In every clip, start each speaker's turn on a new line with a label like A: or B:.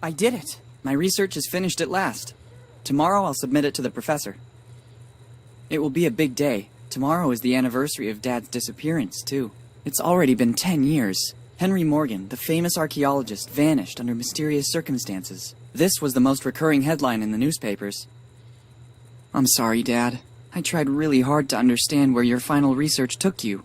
A: I did it! My research is finished at last. Tomorrow I'll submit it to the professor. It will be a big day. Tomorrow is the anniversary of Dad's disappearance, too. It's already been 10 years. Willy Morgan, the famous archaeologist, vanished under mysterious circumstances. This was the most recurring headline in the newspapers. I'm sorry, Dad. I tried really hard to understand where your final research took you.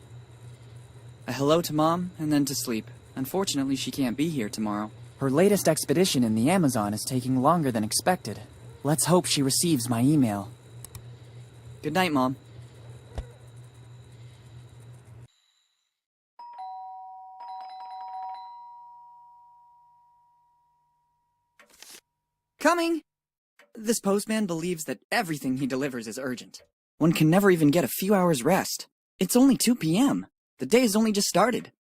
A: A hello to Mom, and then to sleep. Unfortunately, she can't be here tomorrow. Her latest expedition in the Amazon is taking longer than expected. Let's hope she receives my email. Good night, Mom. Coming! This postman believes that everything he delivers is urgent. One can never even get a few hours rest. It's only 2 p.m. The day has only just started.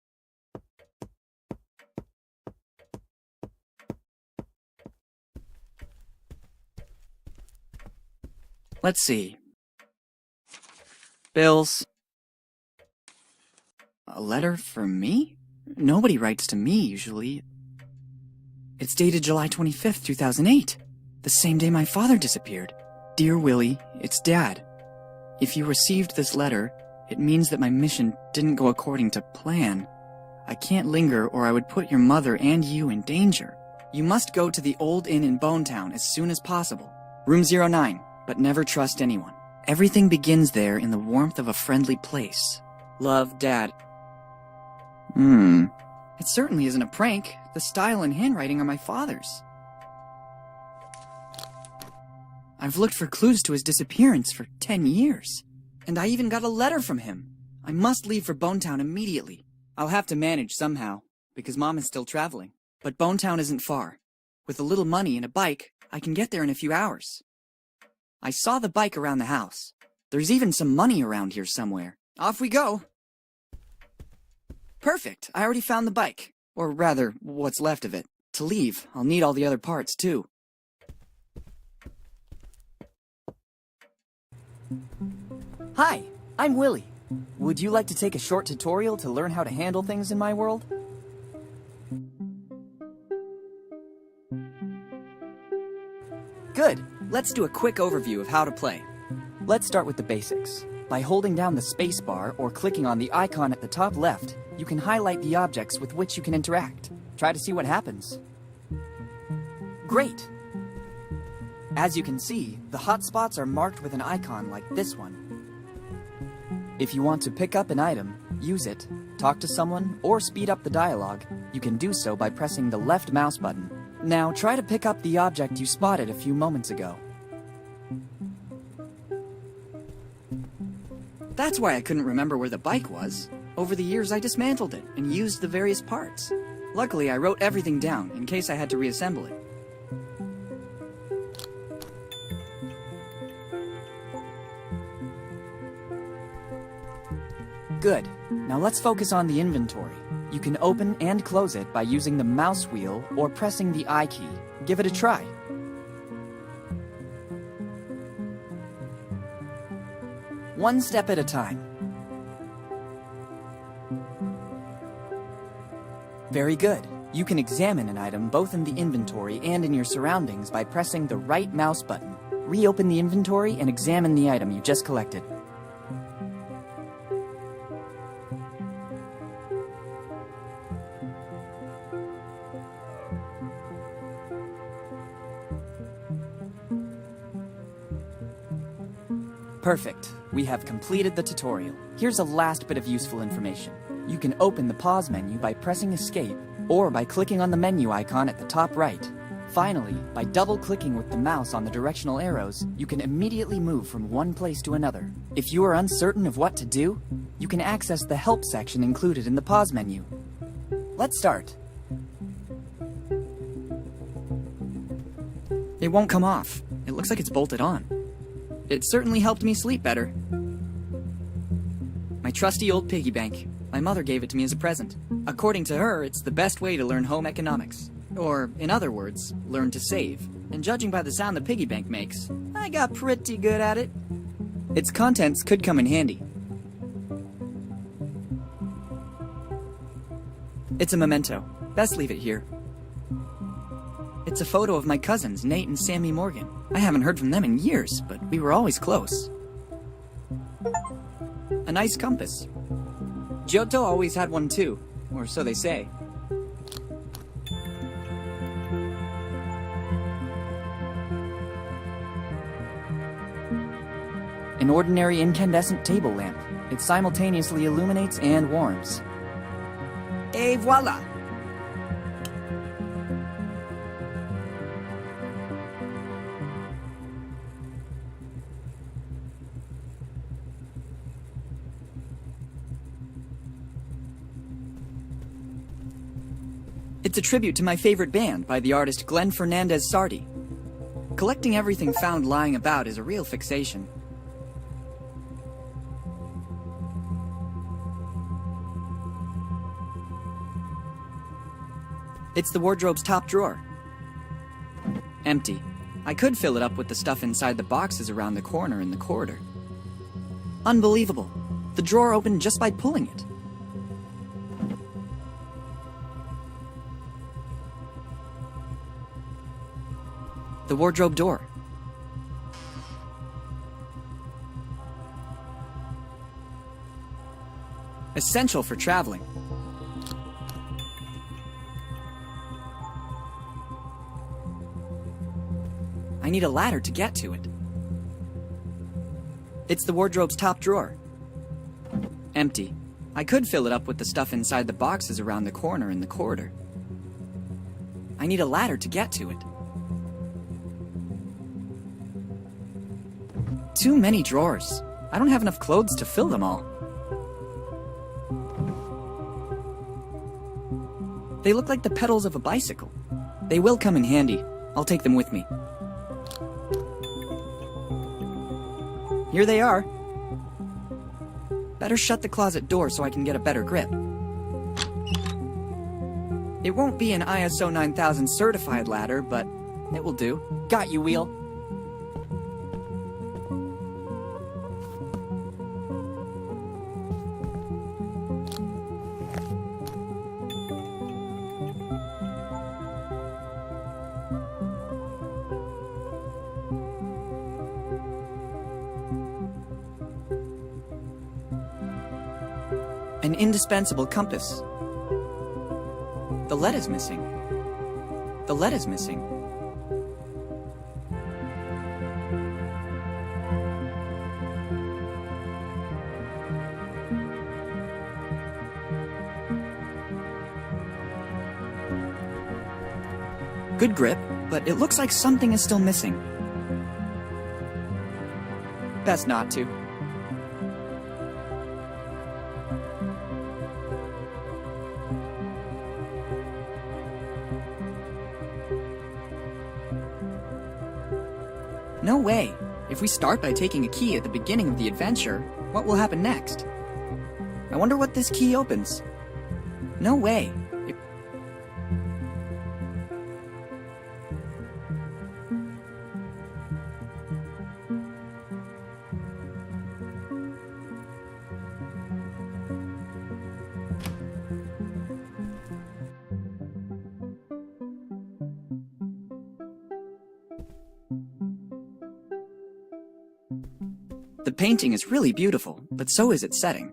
A: Let's see. Bills. A letter for me? Nobody writes to me, usually. It's dated July 25th, 2008. The same day my father disappeared. Dear Willy, it's Dad. If you received this letter, it means that my mission didn't go according to plan. I can't linger or I would put your mother and you in danger. You must go to the old inn in Bonetown as soon as possible. Room 09, but never trust anyone. Everything begins there in the warmth of a friendly place. Love, Dad. It certainly isn't a prank. The style and handwriting are my father's. I've looked for clues to his disappearance for 10 years. And I even got a letter from him. I must leave for Bonetown immediately. I'll have to manage somehow, because Mom is still traveling. But Bonetown isn't far. With a little money and a bike, I can get there in a few hours. I saw the bike around the house. There's even some money around here somewhere. Off we go! Perfect! I already found the bike. Or rather, what's left of it. To leave, I'll need all the other parts, too. Hi, I'm Willy. Would you like to take a short tutorial to learn how to handle things in my world? Good. Let's do a quick overview of how to play. Let's start with the basics. By holding down the space bar or clicking on the icon at the top left, you can highlight the objects with which you can interact. Try to see what happens. Great! As you can see, the hotspots are marked with an icon like this one. If you want to pick up an item, use it, talk to someone, or speed up the dialogue, you can do so by pressing the left mouse button. Now try to pick up the object you spotted a few moments ago. That's why I couldn't remember where the bike was. Over the years I dismantled it and used the various parts. Luckily I wrote everything down in case I had to reassemble it. Good. Now let's focus on the inventory. You can open and close it by using the mouse wheel or pressing the I key. Give it a try. One step at a time. Very good. You can examine an item both in the inventory and in your surroundings by pressing the right mouse button. Reopen the inventory and examine the item you just collected. Perfect. We have completed the tutorial. Here's a last bit of useful information. You can open the pause menu by pressing escape or by clicking on the menu icon at the top right. Finally, by double-clicking with the mouse on the directional arrows, you can immediately move from one place to another. If you are uncertain of what to do, you can access the help section included in the pause menu. Let's start. It won't come off. It looks like it's bolted on. It certainly helped me sleep better. My trusty old piggy bank. My mother gave it to me as a present. According to her, it's the best way to learn home economics. Or, in other words, learn to save. And judging by the sound the piggy bank makes, I got pretty good at it. Its contents could come in handy. It's a memento. Best leave it here. It's a photo of my cousins, Nate and Sammy Morgan. I haven't heard from them in years, but we were always close. A nice compass. Giotto always had one too, or so they say. An ordinary incandescent table lamp. It simultaneously illuminates and warms. Et voila! It's a tribute to my favorite band by the artist Glenn Fernandez Sardi. Collecting everything found lying about is a real fixation. It's the wardrobe's top drawer. Empty. I could fill it up with the stuff inside the boxes around the corner in the corridor. Unbelievable. The drawer opened just by pulling it. The wardrobe door. Essential for traveling. I need a ladder to get to it. It's the wardrobe's top drawer. Empty. I could fill it up with the stuff inside the boxes around the corner in the corridor. I need a ladder to get to it. Too many drawers. I don't have enough clothes to fill them all. They look like the pedals of a bicycle. They will come in handy. I'll take them with me. Here they are. Better shut the closet door so I can get a better grip. It won't be an ISO 9000 certified ladder, but it will do. Got you, Wheel. An indispensable compass. The lead is missing. The lead is missing. Good grip, but it looks like something is still missing. Best not to. No way. If we start by taking a key at the beginning of the adventure, what will happen next? I wonder what this key opens. No way. The painting is really beautiful, but so is its setting.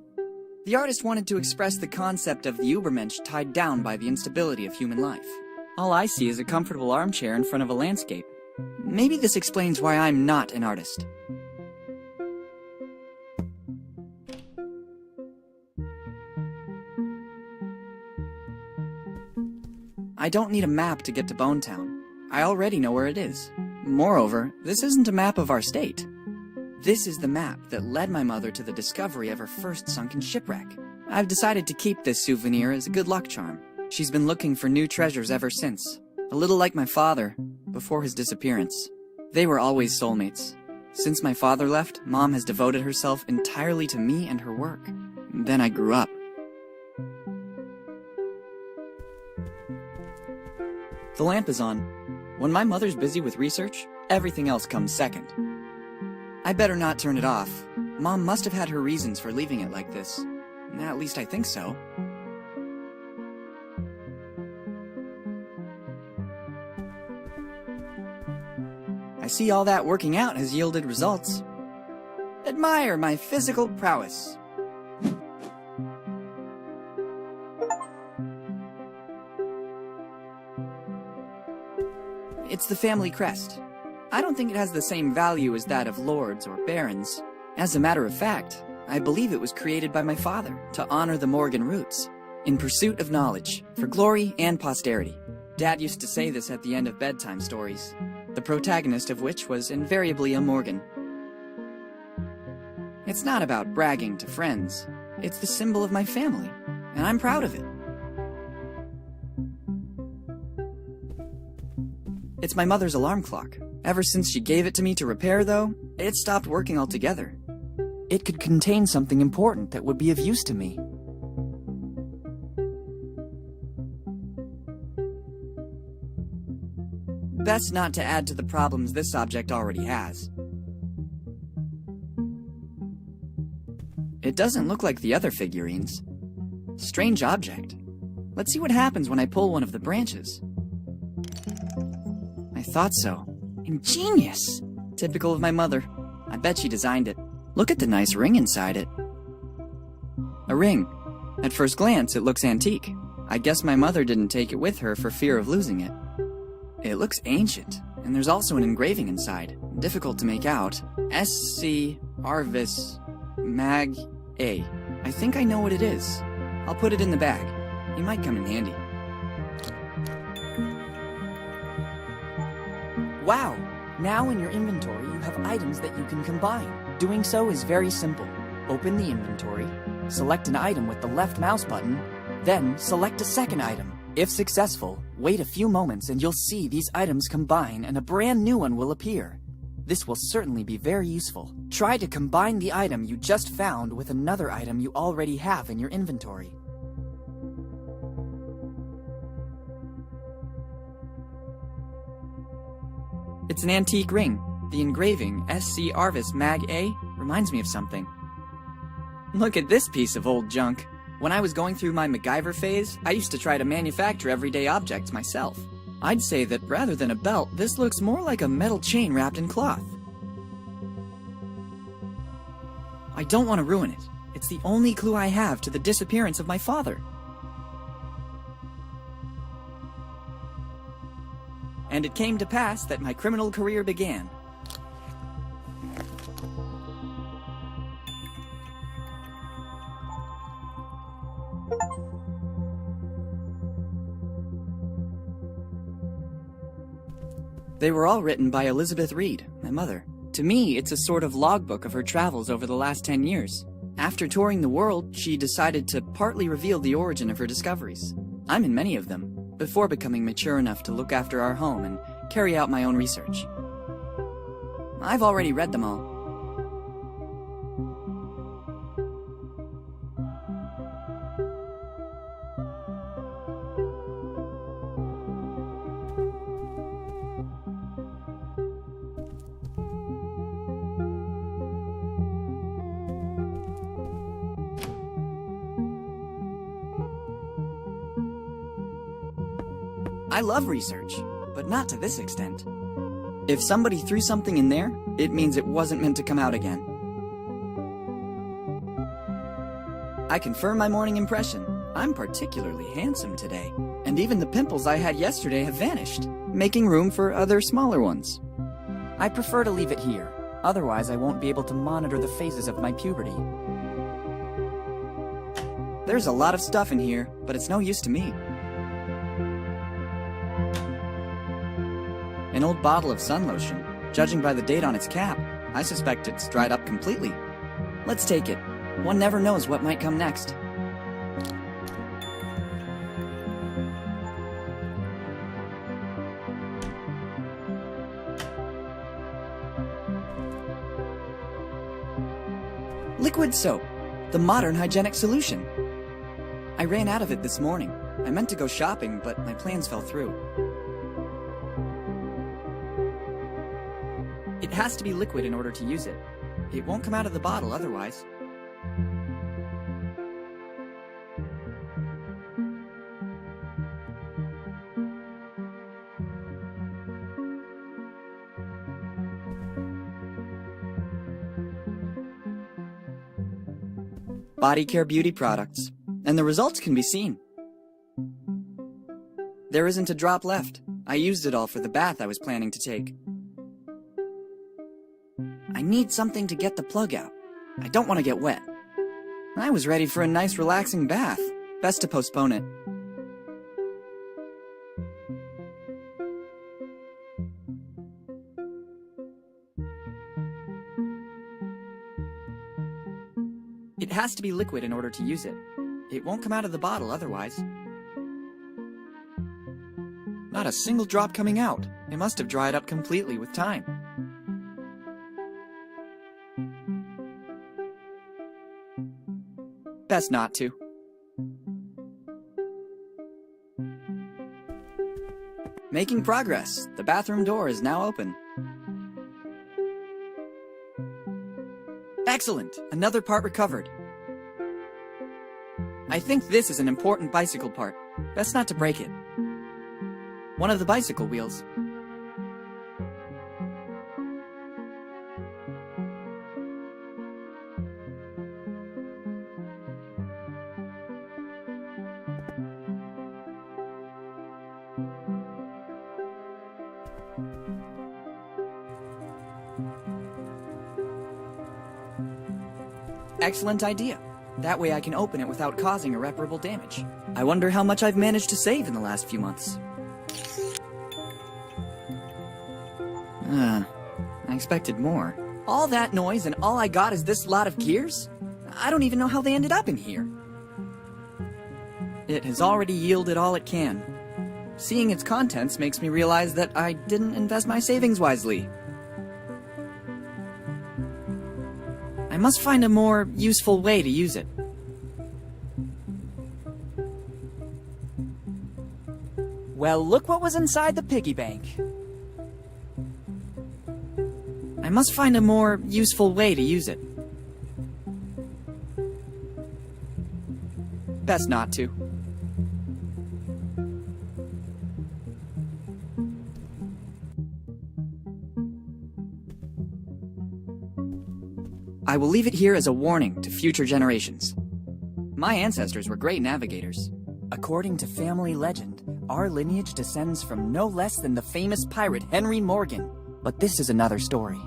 A: The artist wanted to express the concept of the Übermensch tied down by the instability of human life. All I see is a comfortable armchair in front of a landscape. Maybe this explains why I'm not an artist. I don't need a map to get to Bonetown. I already know where it is. Moreover, this isn't a map of our state. This is the map that led my mother to the discovery of her first sunken shipwreck. I've decided to keep this souvenir as a good luck charm. She's been looking for new treasures ever since. A little like my father, before his disappearance. They were always soulmates. Since my father left, Mom has devoted herself entirely to me and her work. Then I grew up. The lamp is on. When my mother's busy with research, everything else comes second. I better not turn it off. Mom must have had her reasons for leaving it like this. At least I think so. I see all that working out has yielded results. Admire my physical prowess. It's the family crest. I don't think it has the same value as that of lords or barons. As a matter of fact, I believe it was created by my father to honor the Morgan roots, in pursuit of knowledge, for glory and posterity. Dad used to say this at the end of bedtime stories, the protagonist of which was invariably a Morgan. It's not about bragging to friends. It's the symbol of my family, and I'm proud of it. It's my mother's alarm clock. Ever since she gave it to me to repair, though, it stopped working altogether. It could contain something important that would be of use to me. Best not to add to the problems this object already has. It doesn't look like the other figurines. Strange object. Let's see what happens when I pull one of the branches. I thought so. Ingenious! Typical of my mother. I bet she designed it. Look at the nice ring inside it. A ring. At first glance, it looks antique. I guess my mother didn't take it with her for fear of losing it. It looks ancient, and there's also an engraving inside. Difficult to make out. SC Arvis Mag A. I think I know what it is. I'll put it in the bag. It might come in handy. Wow! Now in your inventory you have items that you can combine. Doing so is very simple. Open the inventory, select an item with the left mouse button, then select a second item. If successful, wait a few moments and you'll see these items combine and a brand new one will appear. This will certainly be very useful. Try to combine the item you just found with another item you already have in your inventory. It's an antique ring. The engraving, SC Arvis Mag A, reminds me of something. Look at this piece of old junk. When I was going through my MacGyver phase, I used to try to manufacture everyday objects myself. I'd say that rather than a belt, this looks more like a metal chain wrapped in cloth. I don't want to ruin it. It's the only clue I have to the disappearance of my father. And it came to pass that my criminal career began. They were all written by Elizabeth Reed, my mother. To me, it's a sort of logbook of her travels over the last 10 years. After touring the world, she decided to partly reveal the origin of her discoveries. I'm in many of them, before becoming mature enough to look after our home and carry out my own research. I've already read them all. I love research, but not to this extent. If somebody threw something in there, it means it wasn't meant to come out again. I confirm my morning impression. I'm particularly handsome today, and even the pimples I had yesterday have vanished, making room for other smaller ones. I prefer to leave it here, otherwise I won't be able to monitor the phases of my puberty. There's a lot of stuff in here, but it's no use to me. An old bottle of sun lotion. Judging by the date on its cap, I suspect it's dried up completely. Let's take it. One never knows what might come next. Liquid soap. The modern hygienic solution. I ran out of it this morning. I meant to go shopping, but my plans fell through. It has to be liquid in order to use it. It won't come out of the bottle otherwise. body care beauty products, and the results can be seen. There isn't a drop left. I used it all for the bath I was planning to take. I need something to get the plug out. I don't want to get wet. I was ready for a nice relaxing bath. Best to postpone it. It has to be liquid in order to use it. It won't come out of the bottle otherwise. Not a single drop coming out. It must have dried up completely with time. Best not to. Making progress. The bathroom door is now open. Excellent! Another part recovered. I think this is an important bicycle part. Best not to break it. One of the bicycle wheels. Excellent idea. That way I can open it without causing irreparable damage. I wonder how much I've managed to save in the last few months. I expected more. All that noise and all I got is this lot of gears? I don't even know how they ended up in here. It has already yielded all it can. Seeing its contents makes me realize that I didn't invest my savings wisely. I must find a more useful way to use it. Well, look what was inside the piggy bank. I must find a more useful way to use it. Best not to. I will leave it here as a warning to future generations. My ancestors were great navigators. According to family legend, our lineage descends from no less than the famous pirate Willy Morgan. But this is another story.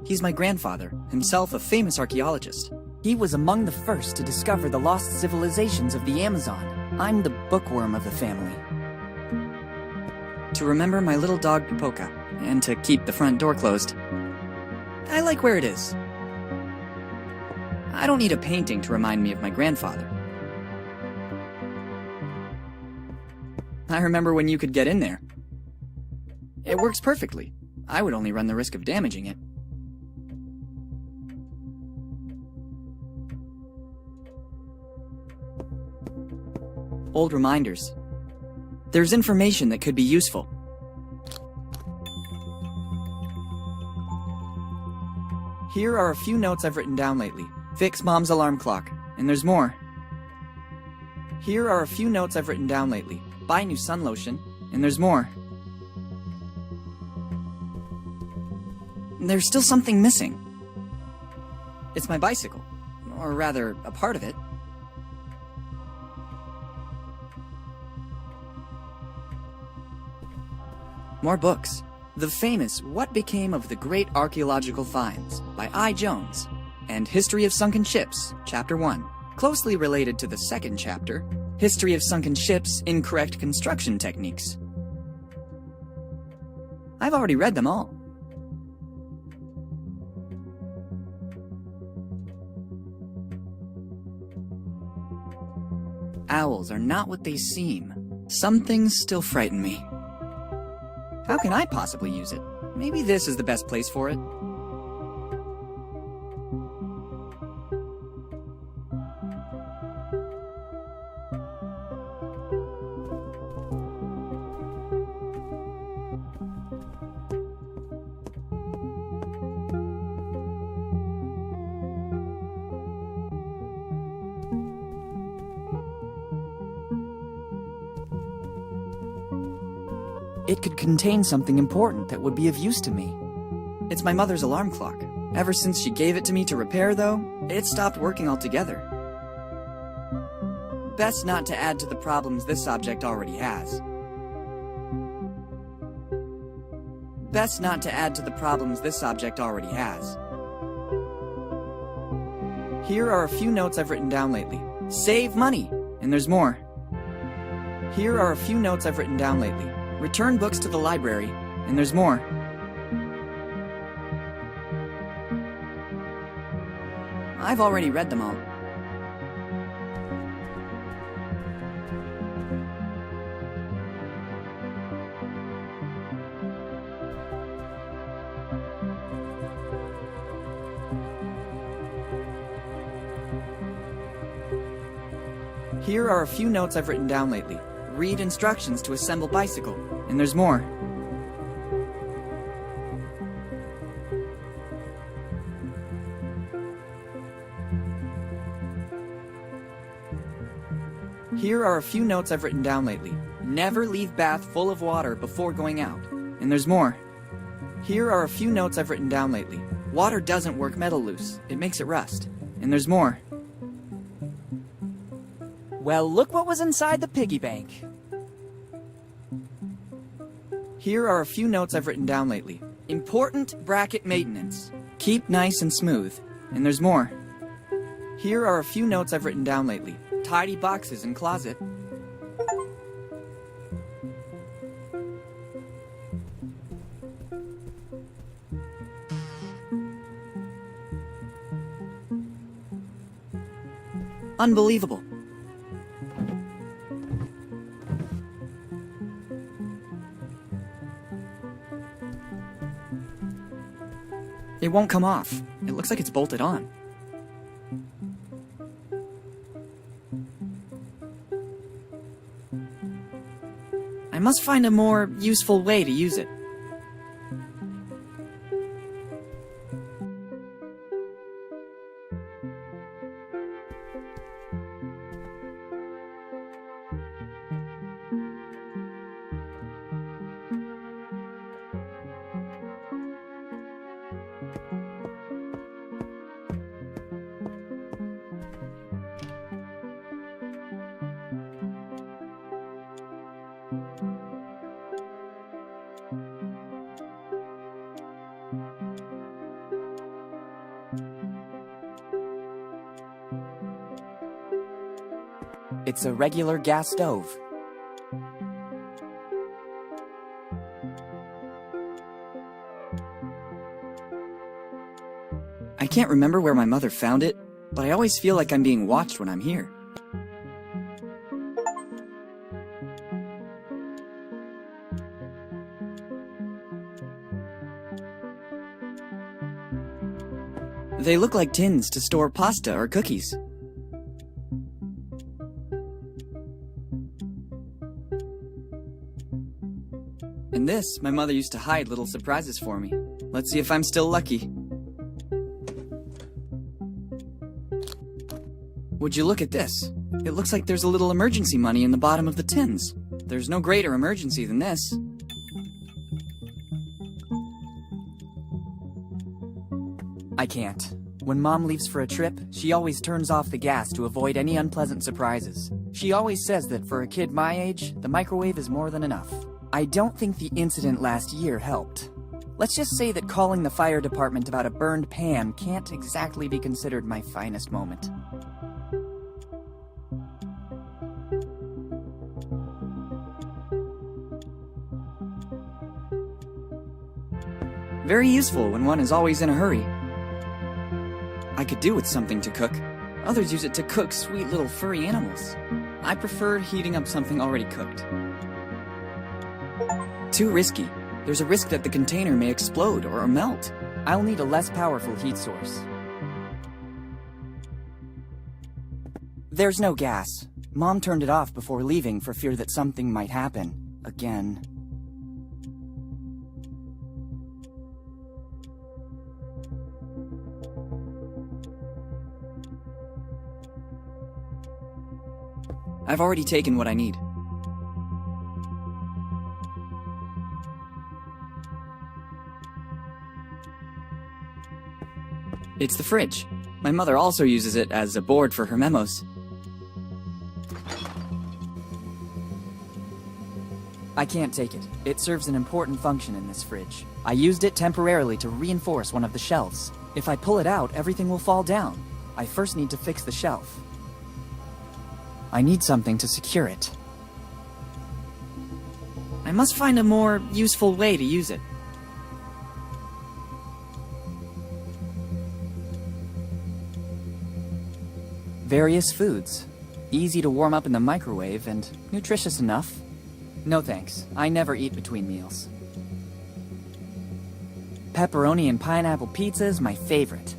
A: He's my grandfather, himself a famous archaeologist. He was among the first to discover the lost civilizations of the Amazon. I'm the bookworm of the family. To remember my little dog Poca, and to keep the front door closed. I like where it is. I don't need a painting to remind me of my grandfather. I remember when you could get in there. It works perfectly. I would only run the risk of damaging it. Old reminders. There's information that could be useful. Here are a few notes I've written down lately. Fix Mom's alarm clock. And there's more. Here are a few notes I've written down lately. Buy new sun lotion. And there's more. There's still something missing. It's my bicycle. Or rather, a part of it. More books. The famous What Became of the Great Archaeological Finds by I. Jones, and History of Sunken Ships, Chapter 1. Closely related to the second chapter, History of Sunken Ships, Incorrect Construction Techniques. I've already read them all. Owls are not what they seem. Some things still frighten me. How can I possibly use it? Maybe this is the best place for it. It could contain something important that would be of use to me. It's my mother's alarm clock. Ever since she gave it to me to repair, though, it stopped working altogether. Best not to add to the problems this object already has. Best not to add to the problems this object already has. Here are a few notes I've written down lately. Save money! And there's more. Here are a few notes I've written down lately. Return books to the library. And there's more. I've already read them all. Here are a few notes I've written down lately. Read instructions to assemble bicycle. And there's more. Here are a few notes I've written down lately. Never leave bath full of water before going out. And there's more. Here are a few notes I've written down lately. Water doesn't work metal loose. It makes it rust. And there's more. Well, look what was inside the piggy bank. Here are a few notes I've written down lately. Important bracket maintenance. Keep nice and smooth. And there's more. Here are a few notes I've written down lately. Tidy boxes and closet. Unbelievable. It won't come off. It looks like it's bolted on. I must find a more useful way to use it. It's a regular gas stove. I can't remember where my mother found it, but I always feel like I'm being watched when I'm here. They look like tins to store pasta or cookies. In this, my mother used to hide little surprises for me. Let's see if I'm still lucky. Would you look at this? It looks like there's a little emergency money in the bottom of the tins. There's no greater emergency than this. I can't. When Mom leaves for a trip, she always turns off the gas to avoid any unpleasant surprises. She always says that for a kid my age, the microwave is more than enough. I don't think the incident last year helped. Let's just say that calling the fire department about a burned pan can't exactly be considered my finest moment. Very useful when one is always in a hurry. I could do with something to cook. Others use it to cook sweet little furry animals. I prefer heating up something already cooked. Too risky. There's a risk that the container may explode or melt. I'll need a less powerful heat source. There's no gas. Mom turned it off before leaving for fear that something might happen. Again. I've already taken what I need. It's the fridge. My mother also uses it as a board for her memos. I can't take it. It serves an important function in this fridge. I used it temporarily to reinforce one of the shelves. If I pull it out, everything will fall down. I first need to fix the shelf. I need something to secure it. I must find a more useful way to use it. Various foods. Easy to warm up in the microwave and nutritious enough. No thanks. I never eat between meals. Pepperoni and pineapple pizza is my favorite.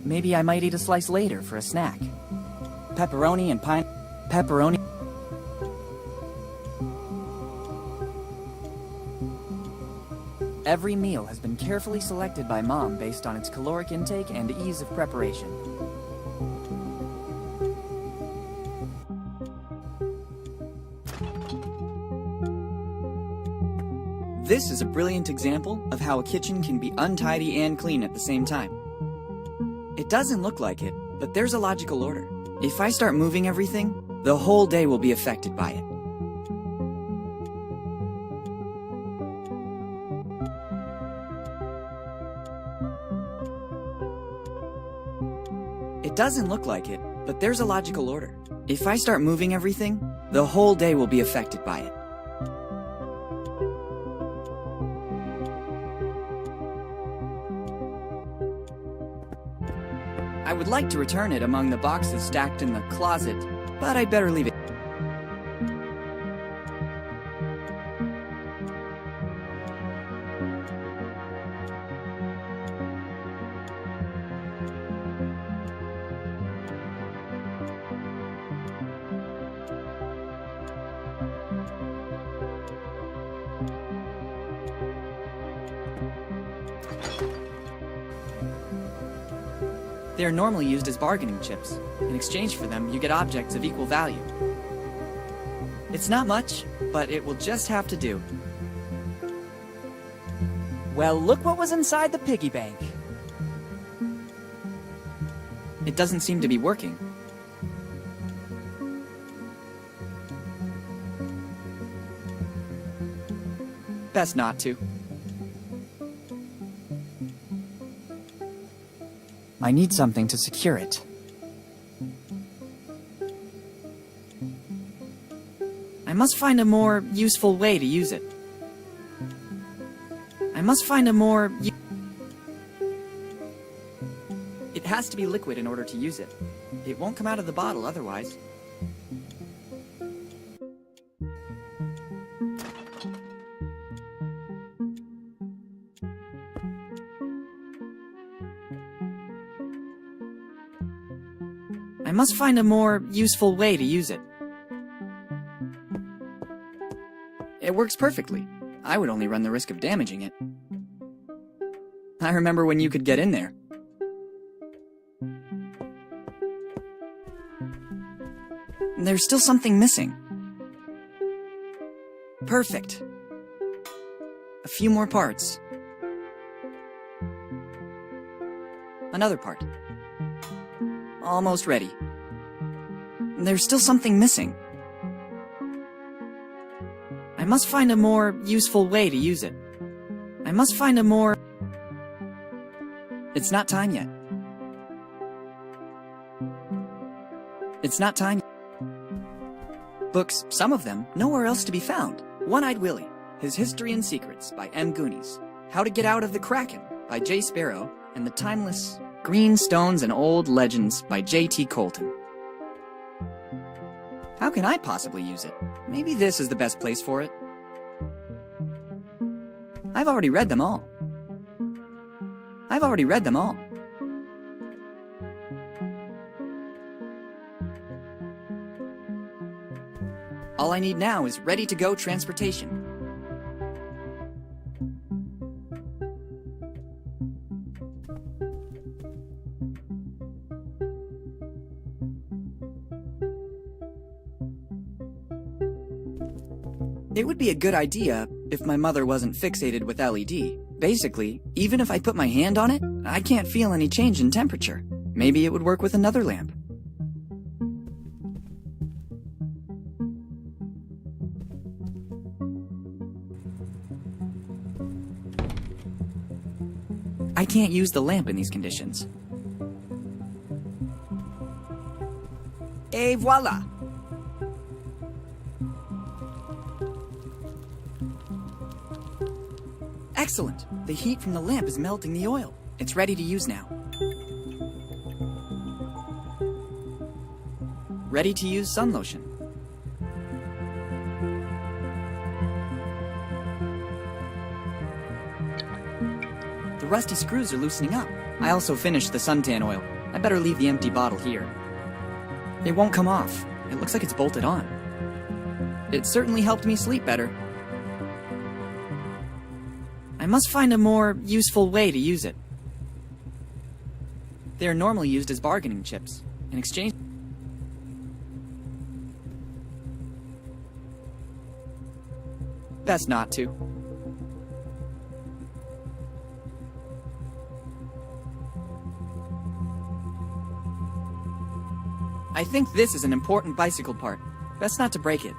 A: Maybe I might eat a slice later for a snack. Pepperoni and pepperoni. Every meal has been carefully selected by Mom based on its caloric intake and ease of preparation. This is a brilliant example of how a kitchen can be untidy and clean at the same time. It doesn't look like it, but there's a logical order. If I start moving everything, the whole day will be affected by it. It doesn't look like it, but there's a logical order. If I start moving everything, the whole day will be affected by it. I would like to return it among the boxes stacked in the closet, but I'd better leave it. They are normally used as bargaining chips. In exchange for them, you get objects of equal value. It's not much, but it will just have to do. Well, look what was inside the piggy bank. It doesn't seem to be working. Best not to. I need something to secure it. I must find a more useful way to use it. I must find a more... It has to be liquid in order to use it. It won't come out of the bottle otherwise. I must find a more useful way to use it. It works perfectly. I would only run the risk of damaging it. I remember when you could get in there. There's still something missing. Perfect. A few more parts. Another part. Almost ready. There's still something missing. I must find a more useful way to use it. I must find a more... It's not time yet. It's not time. Books, some of them, nowhere else to be found. One-Eyed Willy, His History and Secrets by M. Goonies. How to Get Out of the Kraken by J. Sparrow, and the timeless Green Stones and Old Legends by J.T. Colton. How can I possibly use it? Maybe this is the best place for it. I've already read them all. I've already read them all. All I need now is ready-to-go transportation. It would be a good idea if my mother wasn't fixated with LED. Basically, even if I put my hand on it, I can't feel any change in temperature. Maybe it would work with another lamp. I can't use the lamp in these conditions. Et voila! Excellent! The heat from the lamp is melting the oil. It's ready to use now. Ready to use sun lotion. The rusty screws are loosening up. I also finished the suntan oil. I better leave the empty bottle here. It won't come off. It looks like it's bolted on. It certainly helped me sleep better. I must find a more useful way to use it. They are normally used as bargaining chips. In exchange... Best not to. I think this is an important bicycle part. Best not to break it.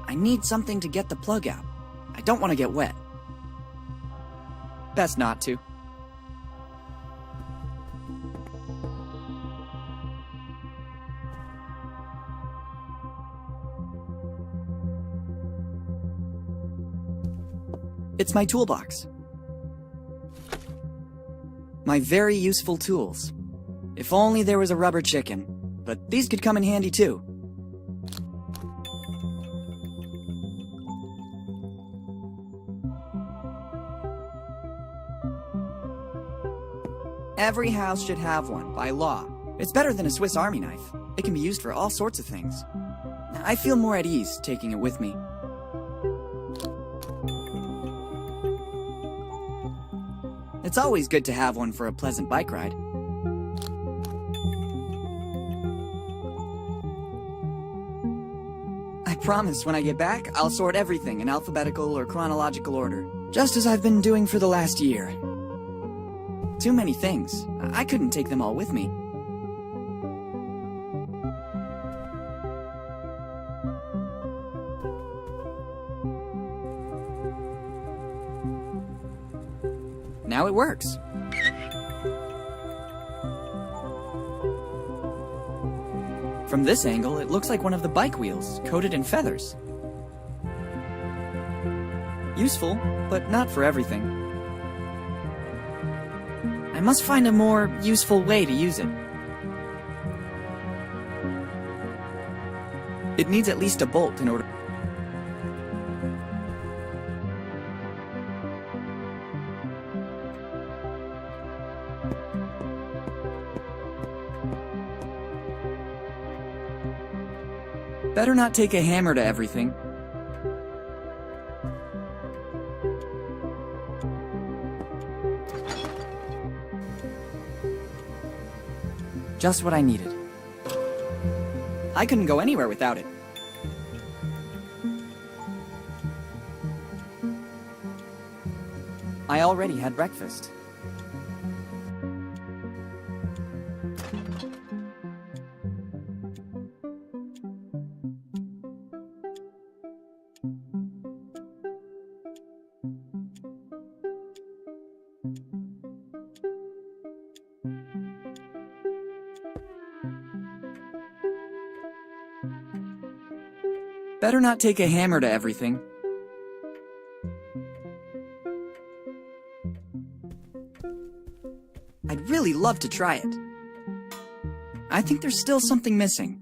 A: I need something to get the plug out. I don't want to get wet. Best not to. It's my toolbox. My very useful tools. If only there was a rubber chicken. But these could come in handy too. Every house should have one, by law. It's better than a Swiss Army knife. It can be used for all sorts of things. I feel more at ease taking it with me. It's always good to have one for a pleasant bike ride. I promise when I get back, I'll sort everything in alphabetical or chronological order, just as I've been doing for the last year. Too many things. I couldn't take them all with me. Now it works. From this angle, it looks like one of the bike wheels, coated in feathers. Useful, but not for everything. I must find a more useful way to use it. It needs at least a bolt in order... Better not take a hammer to everything. Just what I needed. I couldn't go anywhere without it. I already had breakfast. Better not take a hammer to everything. I'd really love to try it. I think there's still something missing.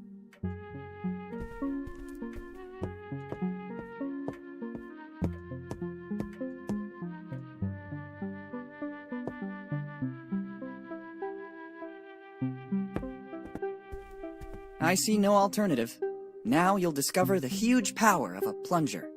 A: I see no alternative. Now you'll discover the huge power of a plunger.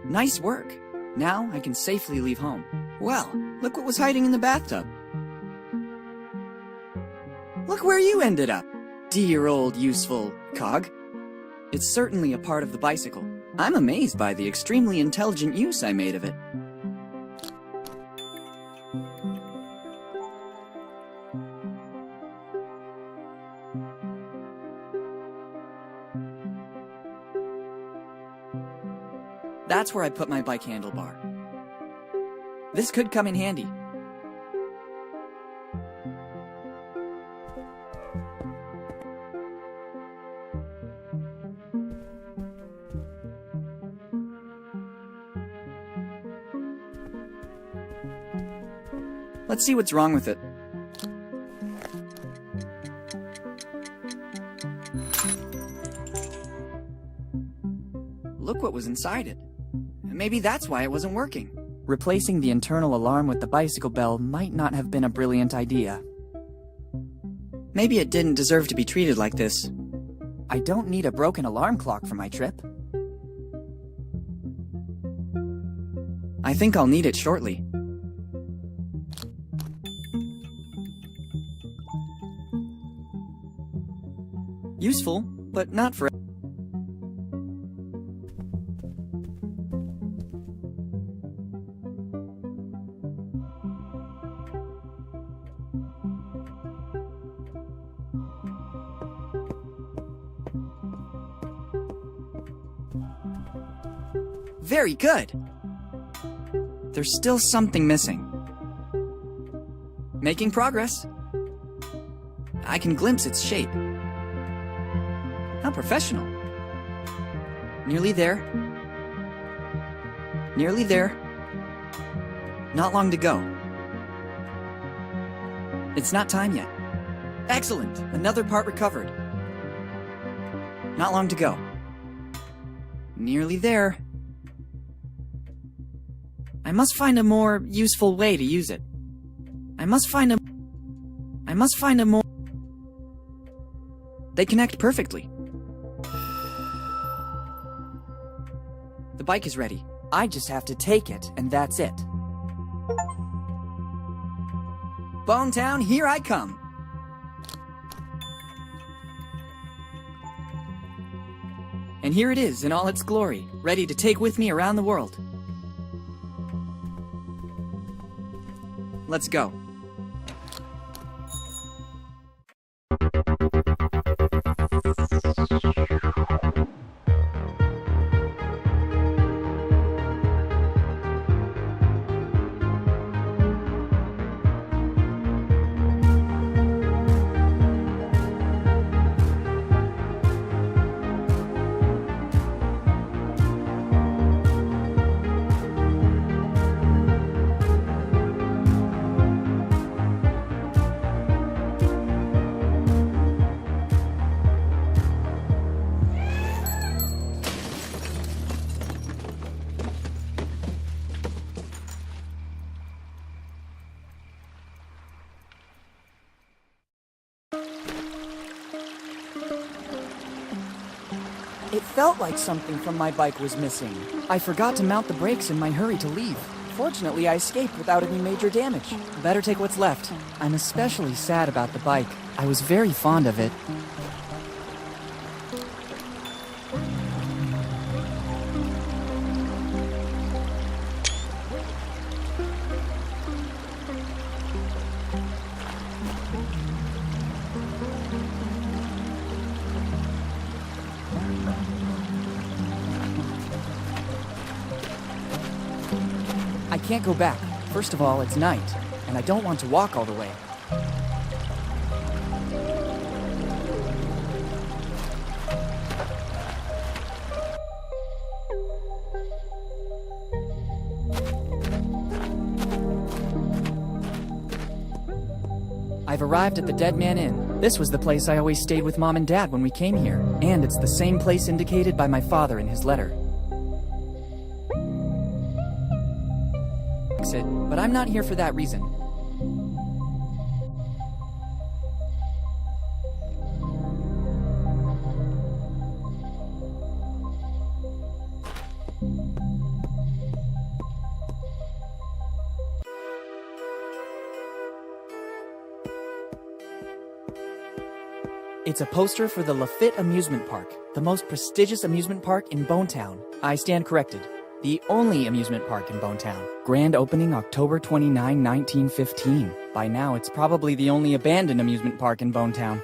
A: Nice work. Now I can safely leave home. Well, look what was hiding in the bathtub. Look where you ended up, dear old useful cog. It's certainly a part of the bicycle. I'm amazed by the extremely intelligent use I made of it. That's where I put my bike handlebar. This could come in handy. Let's see what's wrong with it. Look what was inside it. Maybe that's why it wasn't working. Replacing the internal alarm with the bicycle bell might not have been a brilliant idea. Maybe it didn't deserve to be treated like this. I don't need a broken alarm clock for my trip. I think I'll need it shortly. Useful, but not for... Very good! There's still something missing. Making progress. I can glimpse its shape. How professional. Nearly there. Nearly there. Not long to go. It's not time yet. Excellent! Another part recovered. Not long to go. Nearly there. I must find a more useful way to use it. I must find a more... They connect perfectly. The bike is ready. I just have to take it, and that's it. Bonetown, here I come! And here it is in all its glory, ready to take with me around the world. Let's go. It felt like something from my bike was missing. I forgot to mount the brakes in my hurry to leave. Fortunately, I escaped without any major damage. Better take what's left. I'm especially sad about the bike. I was very fond of it. I can't go back. First of all, it's night, and I don't want to walk all the way. I've arrived at the Dead Man Inn. This was the place I always stayed with Mom and Dad when we came here, and it's the same place indicated by my father in his letter. But I'm not here for that reason. It's a poster for the Lafitte Amusement Park, the most prestigious amusement park in Bonetown. I stand corrected. The only amusement park in Bonetown. Grand opening October 29, 1915. By now, it's probably the only abandoned amusement park in Bonetown.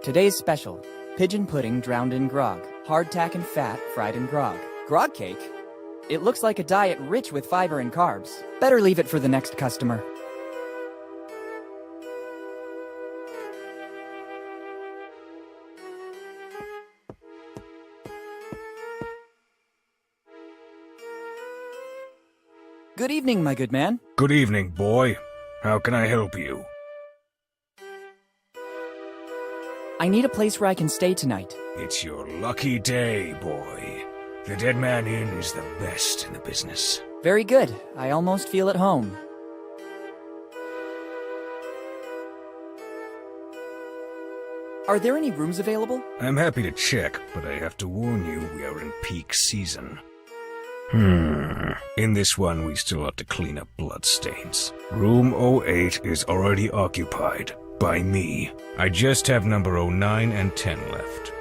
A: Today's special: pigeon pudding drowned in grog, hardtack and fat fried in grog. Grog cake? It looks like a diet rich with fiber and carbs. Better leave it for the next customer. Good evening, my good man.
B: Good evening, boy. How can I help you?
A: I need a place where I can stay tonight.
B: It's your lucky day, boy. The Dead Man Inn is the best in the business.
A: Very good. I almost feel at home. Are there any rooms available?
B: I'm happy to check, but I have to warn you, we are in peak season. In this one, we still have to clean up bloodstains. Room 08 is already occupied. By me. I just have number 09 and 10 left.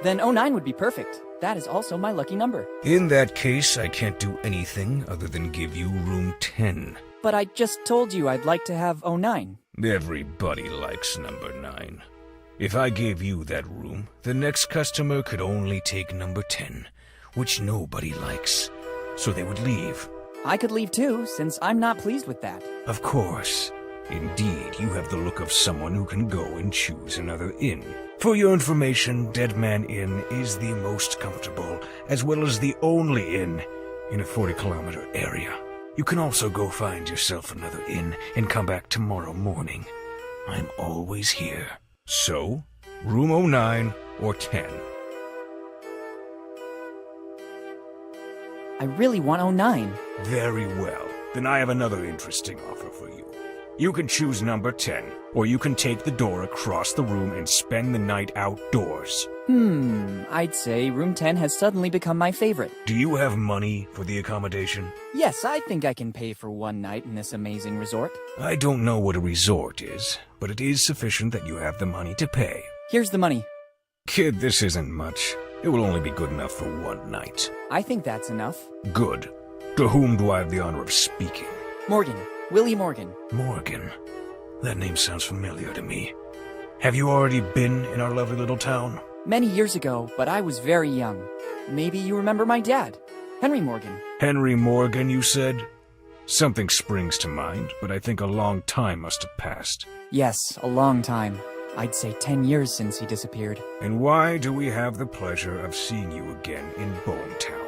A: Then 09 would be perfect. That is also my lucky number.
B: In that case, I can't do anything other than give you room 10.
A: But I just told you I'd like to have 09.
B: Everybody likes number 9. If I gave you that room, the next customer could only take number 10, which nobody likes. So they would leave.
A: I could leave too, since I'm not pleased with that.
B: Of course. Indeed, you have the look of someone who can go and choose another inn. For your information, Dead Man Inn is the most comfortable, as well as the only inn in a 40-kilometer area. You can also go find yourself another inn and come back tomorrow morning. I'm always here. So, room 09 or 10.
A: I really want 09.
B: Very well. Then I have another interesting offer for you. You can choose number 10, or you can take the door across the room and spend the night outdoors.
A: I'd say room 10 has suddenly become my favorite.
B: Do you have money for the accommodation?
A: Yes, I think I can pay for one night in this amazing resort.
B: I don't know what a resort is, but it is sufficient that you have the money to pay.
A: Here's the money.
B: Kid, this isn't much. It will only be good enough for one night.
A: I think that's enough.
B: Good. To whom do I have the honor of speaking?
A: Morgan. Willy Morgan.
B: Morgan. That name sounds familiar to me. Have you already been in our lovely little town?
A: Many years ago, but I was very young. Maybe you remember my dad, Henry Morgan.
B: Henry Morgan, you said? Something springs to mind, but I think a long time must have passed.
A: Yes, a long time. I'd say 10 years since he disappeared.
B: And why do we have the pleasure of seeing you again in Bonetown?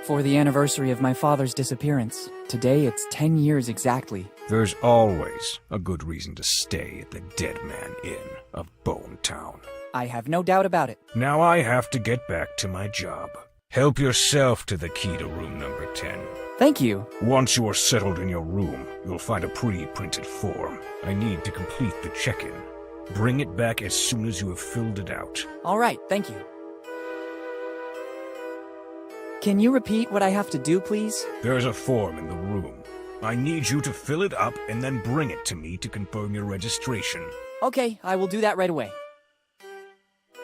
A: For the anniversary of my father's disappearance. Today it's 10 years exactly.
B: There's always a good reason to stay at the Dead Man Inn of Bonetown.
A: I have no doubt about it.
B: Now I have to get back to my job. Help yourself to the key to room number 10.
A: Thank you.
B: Once you are settled in your room, you'll find a pre-printed form. I need to complete the check-in. Bring it back as soon as you have filled it out.
A: All right, thank you. Can you repeat what I have to do, please?
B: There's a form in the room. I need you to fill it up and then bring it to me to confirm your registration.
A: Okay, I will do that right away.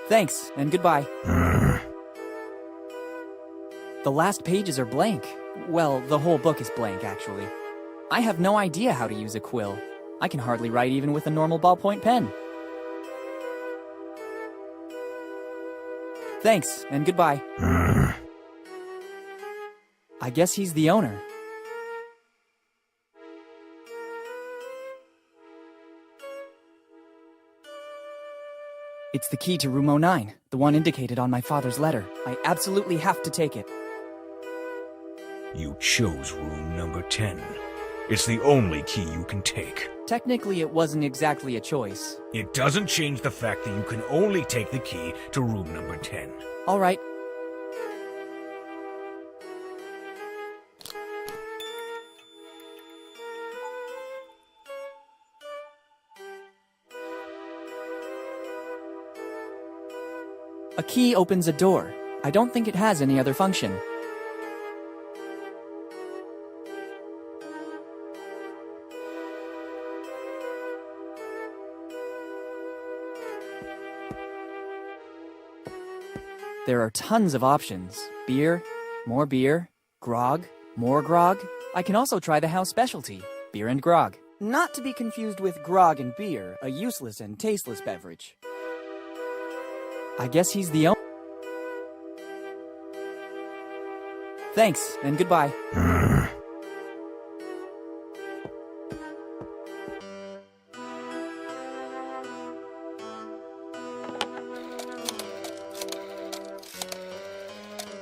A: Thanks, and goodbye. The last pages are blank. Well, the whole book is blank, actually. I have no idea how to use a quill. I can hardly write even with a normal ballpoint pen. Thanks, and goodbye. I guess he's the owner. It's the key to room 09, the one indicated on my father's letter. I absolutely have to take it.
B: You chose room number 10. It's the only key you can take.
A: Technically, it wasn't exactly a choice.
B: It doesn't change the fact that you can only take the key to room number 10.
A: All right. A key opens a door. I don't think it has any other function. There are tons of options. Beer, grog, more grog. I can also try the house specialty, beer and grog. Not to be confused with grog and beer, a useless and tasteless beverage. I guess he's the owner. Thanks, and goodbye.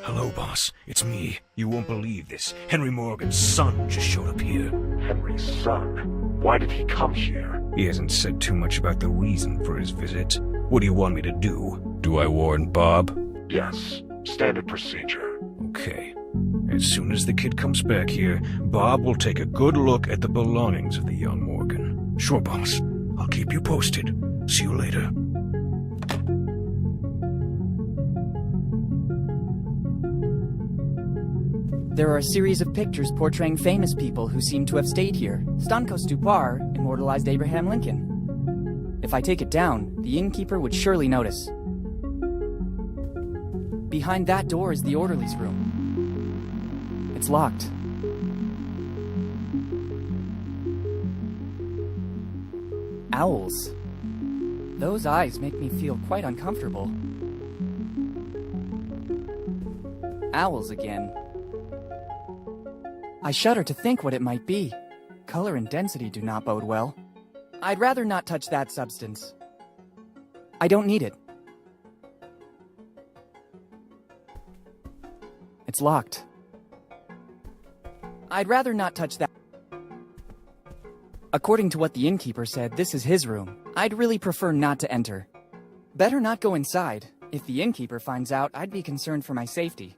B: Hello, boss. It's me. You won't believe this. Henry Morgan's son just showed up here.
C: Henry's son? Why did he come here?
B: He hasn't said too much about the reason for his visit. What do you want me to do? Do I warn Bob?
C: Yes. Standard procedure.
B: Okay. As soon as the kid comes back here, Bob will take a good look at the belongings of the young Morgan. Sure, boss. I'll keep you posted. See you later.
A: There are a series of pictures portraying famous people who seem to have stayed here. Stanko Stupar immortalized Abraham Lincoln. If I take it down, the innkeeper would surely notice. Behind that door is the orderly's room. It's locked. Owls. Those eyes make me feel quite uncomfortable. Owls again. I shudder to think what it might be. Color and density do not bode well. I'd rather not touch that substance. I don't need it. It's locked. I'd rather not touch that. According to what the innkeeper said, this is his room. I'd really prefer not to enter. Better not go inside. If the innkeeper finds out, I'd be concerned for my safety.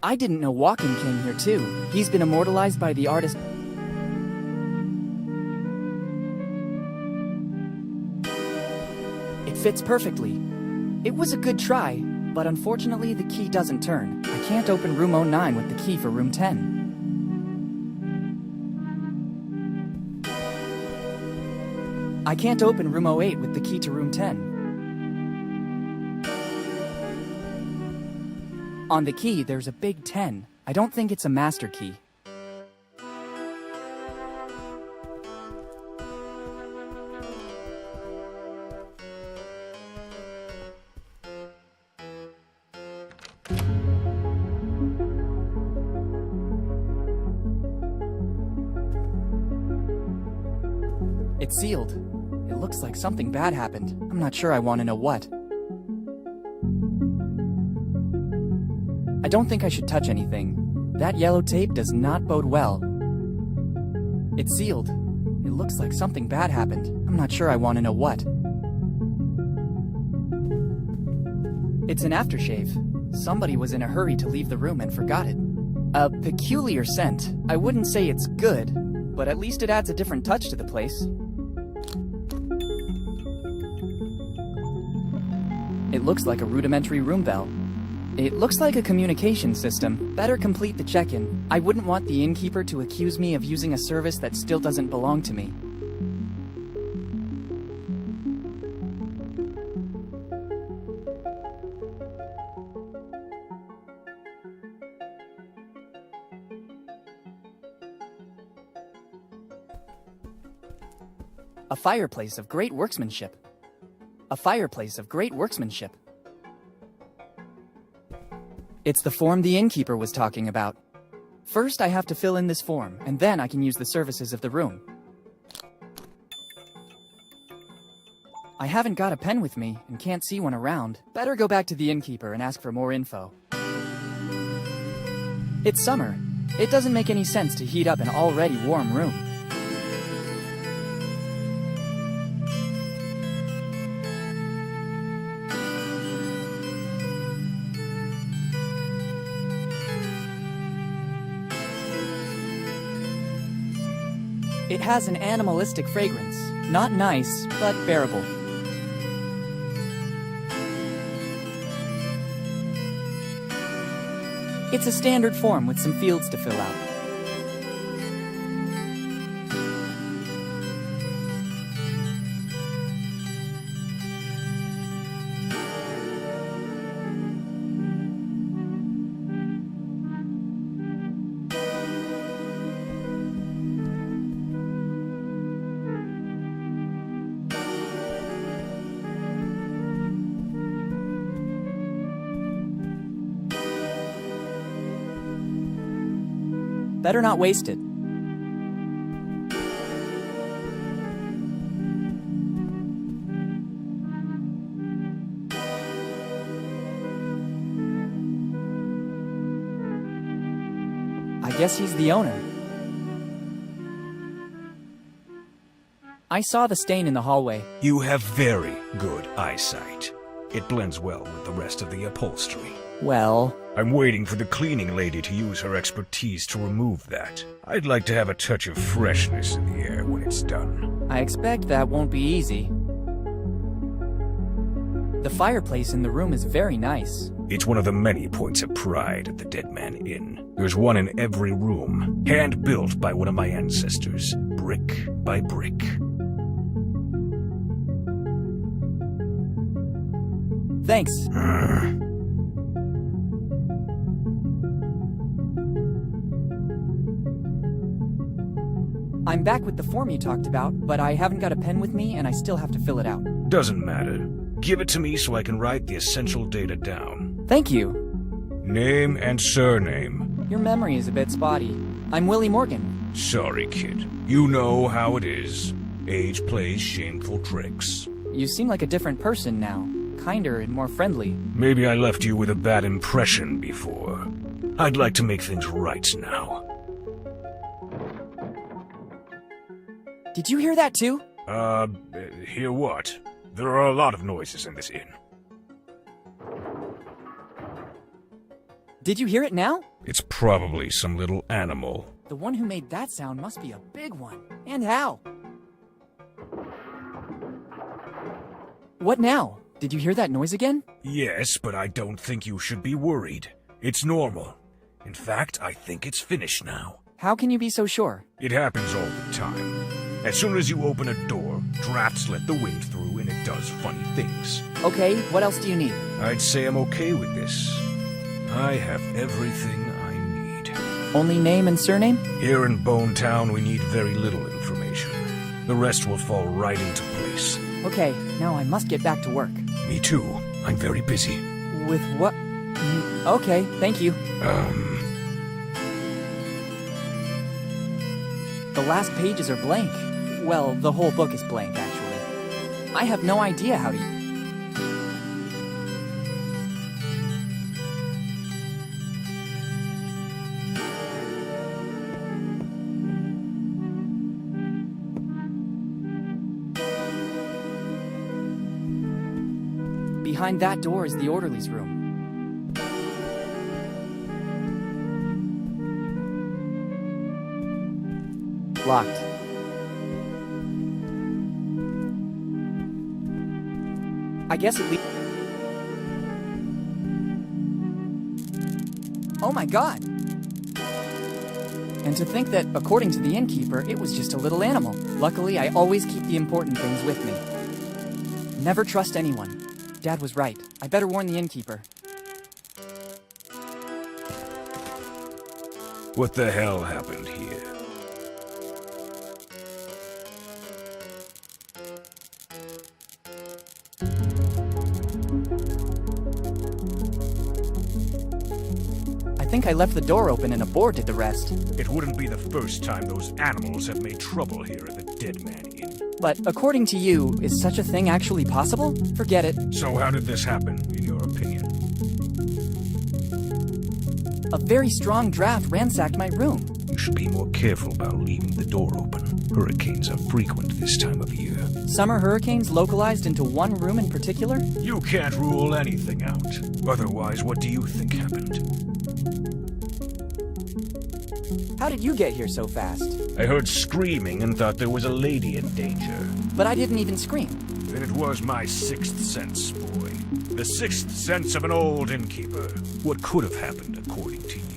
A: I didn't know Walken came here too. He's been immortalized by the artist. It fits perfectly. It was a good try, but unfortunately the key doesn't turn. I can't open room 09 with the key for room 10. I can't open room 08 with the key to room 10. On the key, there's a big 10. I don't think it's a master key. It's sealed. It looks like something bad happened. I'm not sure I want to know what. I don't think I should touch anything. That yellow tape does not bode well. It's sealed. It looks like something bad happened. I'm not sure I want to know what. It's an aftershave. Somebody was in a hurry to leave the room and forgot it. A peculiar scent. I wouldn't say it's good, but at least it adds a different touch to the place. It looks like a rudimentary room bell. It looks like a communication system. Better complete the check-in. I wouldn't want the innkeeper to accuse me of using a service that still doesn't belong to me. A fireplace of great workmanship. A fireplace of great workmanship. It's the form the innkeeper was talking about. First, I have to fill in this form, and then I can use the services of the room. I haven't got a pen with me, and can't see one around. Better go back to the innkeeper and ask for more info. It's summer. It doesn't make any sense to heat up an already warm room. It has an animalistic fragrance. Not nice, but bearable. It's a standard form with some fields to fill out. Better not waste it. I guess he's the owner. I saw the stain in the hallway.
B: You have very good eyesight. It blends well with the rest of the upholstery.
A: Well,
B: I'm waiting for the cleaning lady to use her expertise to remove that. I'd like to have a touch of freshness in the air when it's done.
A: I expect that won't be easy. The fireplace in the room is very nice.
B: It's one of the many points of pride at the Dead Man Inn. There's one in every room, hand-built by one of my ancestors, brick by brick.
A: Thanks. I'm back with the form you talked about, but I haven't got a pen with me and I still have to fill it out.
B: Doesn't matter. Give it to me so I can write the essential data down.
A: Thank you.
B: Name and surname.
A: Your memory is a bit spotty. I'm Willy Morgan.
B: Sorry, kid. You know how it is. Age plays shameful tricks.
A: You seem like a different person now. Kinder and more friendly.
B: Maybe I left you with a bad impression before. I'd like to make things right now.
A: Did you hear that too?
B: Hear what? There are a lot of noises in this inn.
A: Did you hear it now?
B: It's probably some little animal.
A: The one who made that sound must be a big one. And how? What now? Did you hear that noise again?
B: Yes, but I don't think you should be worried. It's normal. In fact, I think it's finished now.
A: How can you be so sure?
B: It happens all the time. As soon as you open a door, drafts let the wind through and it does funny things.
A: Okay, what else do you need?
B: I'd say I'm okay with this. I have everything I need.
A: Only name and surname?
B: Here in Bone Town, we need very little information. The rest will fall right into place.
A: Okay, now I must get back to work.
B: Me too. I'm very busy.
A: With what? Okay, thank you. The last pages are blank. Well, the whole book is blank, actually. I have no idea how to... Behind that door is the orderly's room. Locked. I guess it leads... Oh my god! And to think that, according to the innkeeper, it was just a little animal. Luckily, I always keep the important things with me. Never trust anyone. Dad was right. I better warn the innkeeper.
B: What the hell happened here?
A: I think I left the door open and a boar did the rest.
B: It wouldn't be the first time those animals have made trouble here at the Dead Man Inn.
A: But according to you, is such a thing actually possible? Forget it.
B: So how did this happen, in your opinion?
A: A very strong draft ransacked my room.
B: You should be more careful about leaving the door open. Hurricanes are frequent this time of year.
A: Summer hurricanes localized into one room in particular?
B: You can't rule anything out. Otherwise, what do you think happened?
A: How did you get here so fast?
B: I heard screaming and thought there was a lady in danger.
A: But I didn't even scream.
B: Then it was my sixth sense, boy. The sixth sense of an old innkeeper. What could have happened according to you?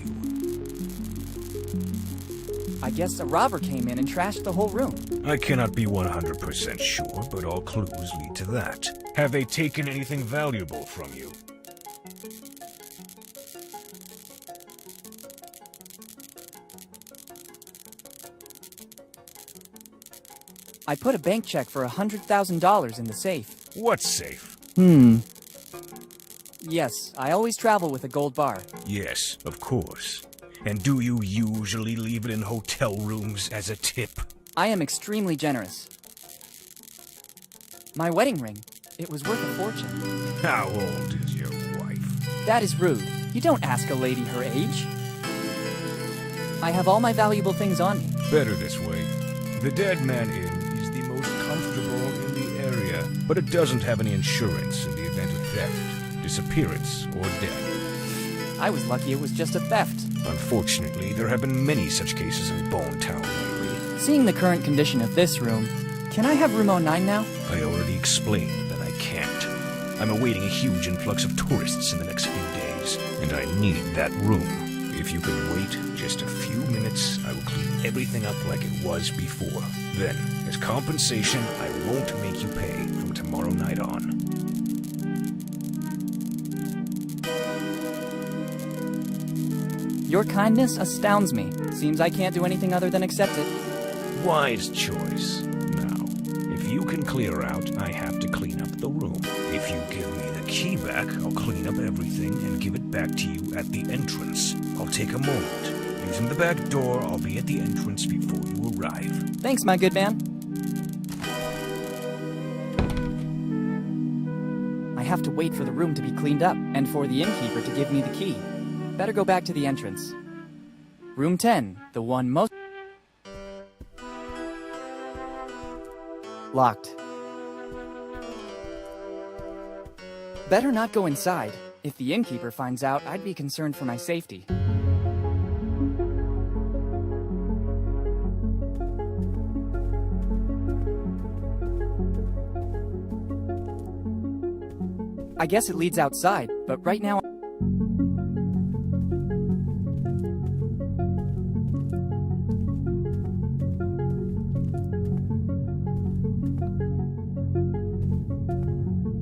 A: I guess a robber came in and trashed the whole room.
B: I cannot be 100% sure, but all clues lead to that. Have they taken anything valuable from you?
A: I put a bank check for $100,000 in the safe.
B: What safe?
A: Yes, I always travel with a gold bar.
B: Yes, of course. And do you usually leave it in hotel rooms as a tip?
A: I am extremely generous. My wedding ring, it was worth a fortune.
B: How old is your wife?
A: That is rude. You don't ask a lady her age. I have all my valuable things on me.
B: Better this way. The Dead Man Inn is the most comfortable in the area, but it doesn't have any insurance in the event of theft, disappearance, or death.
A: I was lucky it was just a theft.
B: Unfortunately, there have been many such cases in Bone Town lately.
A: Seeing the current condition of this room, can I have room 09 now?
B: I already explained that I can't. I'm awaiting a huge influx of tourists in the next few days, and I need that room. If you can wait just a few minutes, I will clean everything up like it was before. Then, as compensation, I won't make you pay from tomorrow night on.
A: Your kindness astounds me. Seems I can't do anything other than accept it.
B: Wise choice. Now, if you can clear out, I have to clean up the room. If you give me the key back, I'll clean up everything and give it back to you at the entrance. I'll take a moment. Using the back door, I'll be at the entrance before you arrive.
A: Thanks, my good man. I have to wait for the room to be cleaned up, and for the innkeeper to give me the key. Better go back to the entrance. Room 10, the one most... Locked. Better not go inside. If the innkeeper finds out, I'd be concerned for my safety. I guess it leads outside, but right now...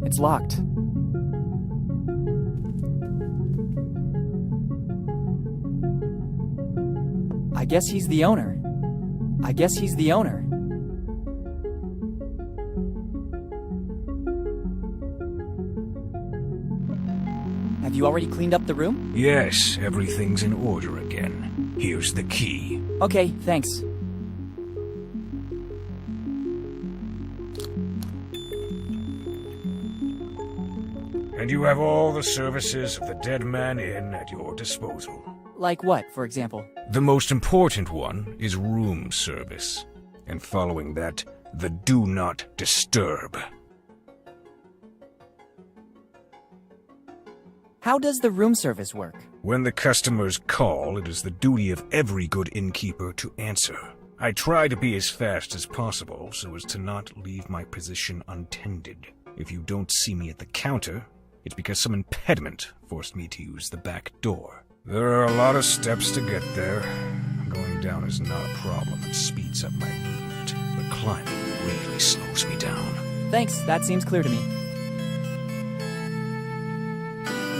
A: It's locked. I guess he's the owner. I guess he's the owner. Have you already cleaned up the room?
B: Yes, everything's in order again. Here's the key.
A: Okay, thanks.
B: And you have all the services of the Dead Man Inn at your disposal.
A: Like what, for example?
B: The most important one is room service. And following that, the Do Not Disturb.
A: How does the room service work?
B: When the customers call, it is the duty of every good innkeeper to answer. I try to be as fast as possible so as to not leave my position untended. If you don't see me at the counter, it's because some impediment forced me to use the back door. There are a lot of steps to get there. Going down is not a problem. It speeds up my movement. But climbing really slows me down.
A: Thanks, that seems clear to me.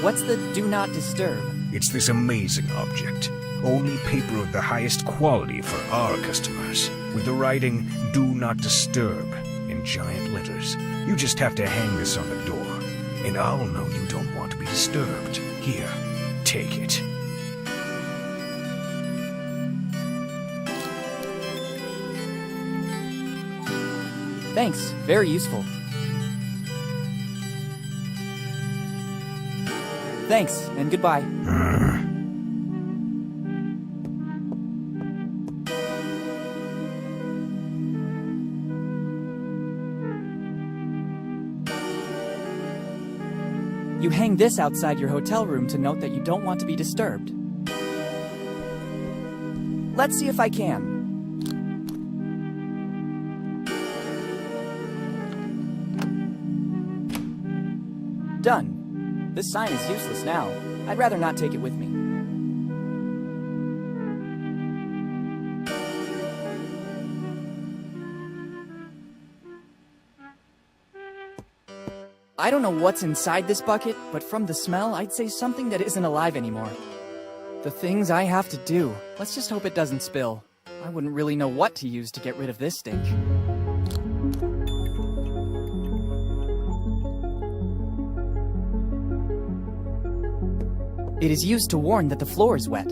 A: What's the Do Not Disturb?
B: It's this amazing object. Only paper of the highest quality for our customers. With the writing, Do Not Disturb, in giant letters. You just have to hang this on the door. And I'll know you don't want to be disturbed. Here, take it.
A: Thanks, very useful. Thanks, and goodbye. You hang this outside your hotel room to note that you don't want to be disturbed. Let's see if I can. Done. This sign is useless now. I'd rather not take it with me. I don't know what's inside this bucket, but from the smell, I'd say something that isn't alive anymore. The things I have to do. Let's just hope it doesn't spill. I wouldn't really know what to use to get rid of this stink. It is used to warn that the floor is wet.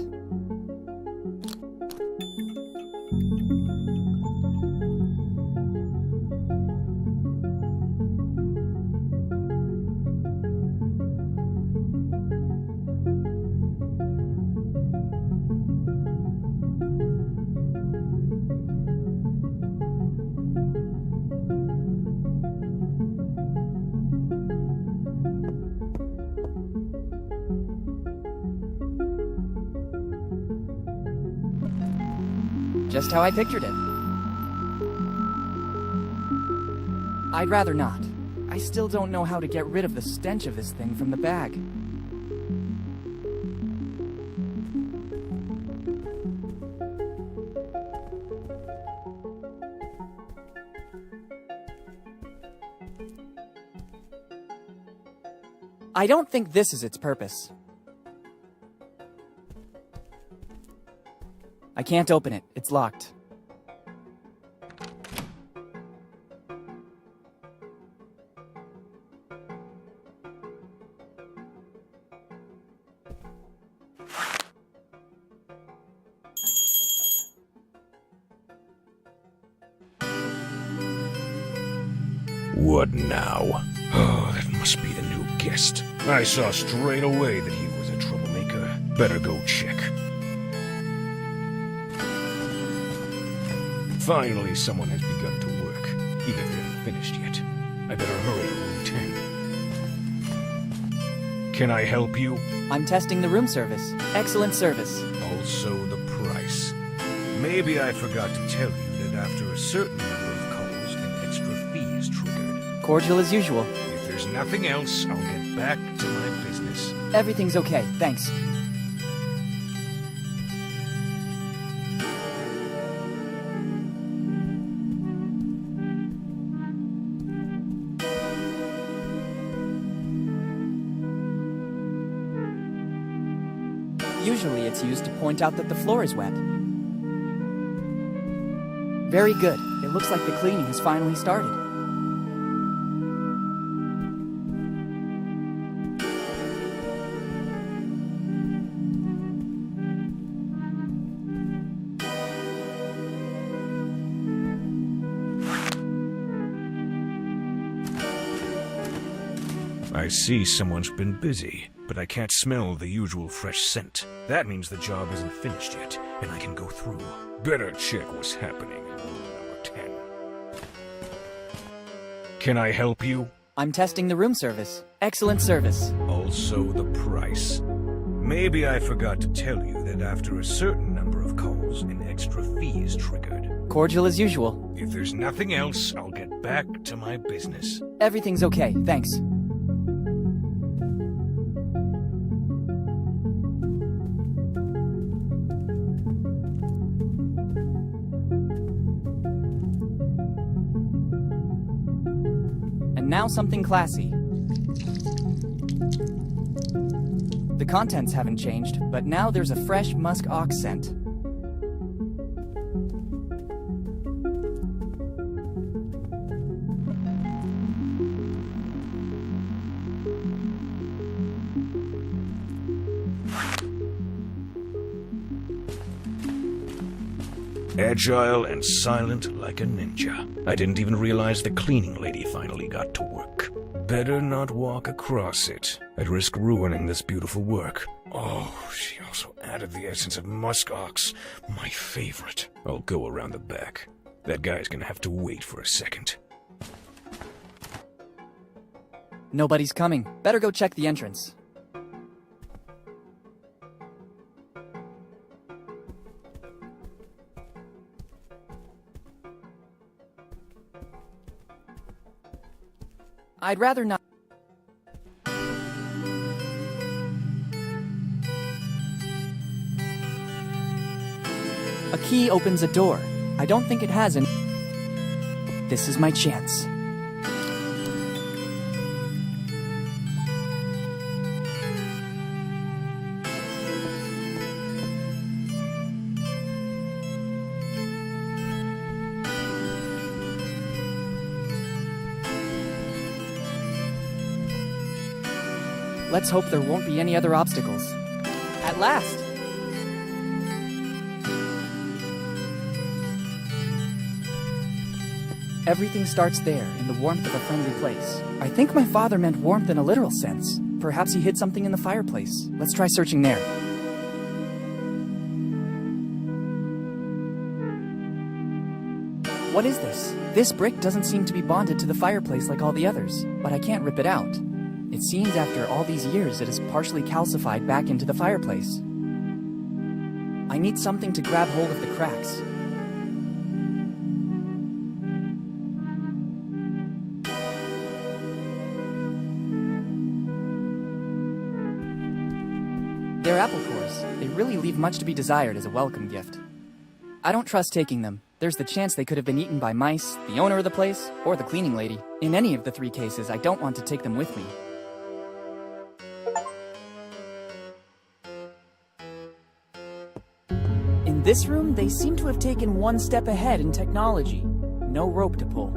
A: Just how I pictured it. I'd rather not. I still don't know how to get rid of the stench of this thing from the bag. I don't think this is its purpose. I can't open it. It's locked.
B: What now? Oh, that must be the new guest. I saw straight away that he was a troublemaker. Better go check. Finally, someone has begun to work, even if they haven't finished yet. I better hurry to room 10. Can I help you?
A: I'm testing the room service. Excellent service.
B: Also the price. Maybe I forgot to tell you that after a certain number of calls, an extra fee is triggered.
A: Cordial as usual.
B: If there's nothing else, I'll get back to my business.
A: Everything's okay, thanks. Usually it's used to point out that the floor is wet. Very good. It looks like the cleaning has finally started.
B: I see someone's been busy, but I can't smell the usual fresh scent. That means the job isn't finished yet, and I can go through. Better check what's happening in room number 10. Can I help you?
A: I'm testing the room service. Excellent service.
B: Also the price. Maybe I forgot to tell you that after a certain number of calls, an extra fee is triggered.
A: Cordial as usual.
B: If there's nothing else, I'll get back to my business.
A: Everything's okay, thanks. Now something classy. The contents haven't changed, but now there's a fresh musk ox scent.
B: Agile and silent like a ninja. I didn't even realize the cleaning lady finally got to work. Better not walk across it. I'd risk ruining this beautiful work. Oh, she also added the essence of muskox, my favorite. I'll go around the back. That guy's gonna have to wait for a second.
A: Nobody's coming. Better go check the entrance. I'd rather not. A key opens a door. I don't think it has an. This is my chance. Let's hope there won't be any other obstacles. At last! Everything starts there, in the warmth of a friendly place. I think my father meant warmth in a literal sense. Perhaps he hid something in the fireplace. Let's try searching there. What is this? This brick doesn't seem to be bonded to the fireplace like all the others, but I can't rip it out. It seems after all these years it is partially calcified back into the fireplace. I need something to grab hold of the cracks. They're apple cores. They really leave much to be desired as a welcome gift. I don't trust taking them. There's the chance they could have been eaten by mice, the owner of the place, or the cleaning lady. In any of the three cases, I don't want to take them with me. In this room, they seem to have taken one step ahead in technology. No rope to pull.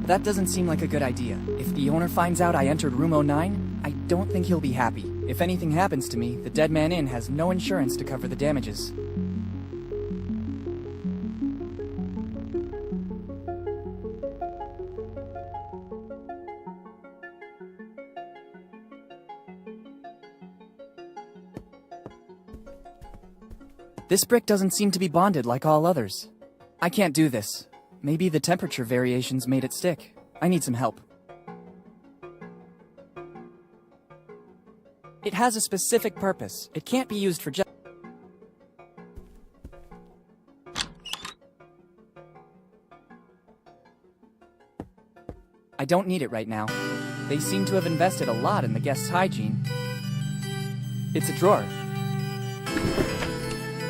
A: That doesn't seem like a good idea. If the owner finds out I entered room 09, I don't think he'll be happy. If anything happens to me, the Dead Man Inn has no insurance to cover the damages. This brick doesn't seem to be bonded like all others. I can't do this. Maybe the temperature variations made it stick. I need some help. It has a specific purpose. It can't be used for just... I don't need it right now. They seem to have invested a lot in the guest's hygiene. It's a drawer.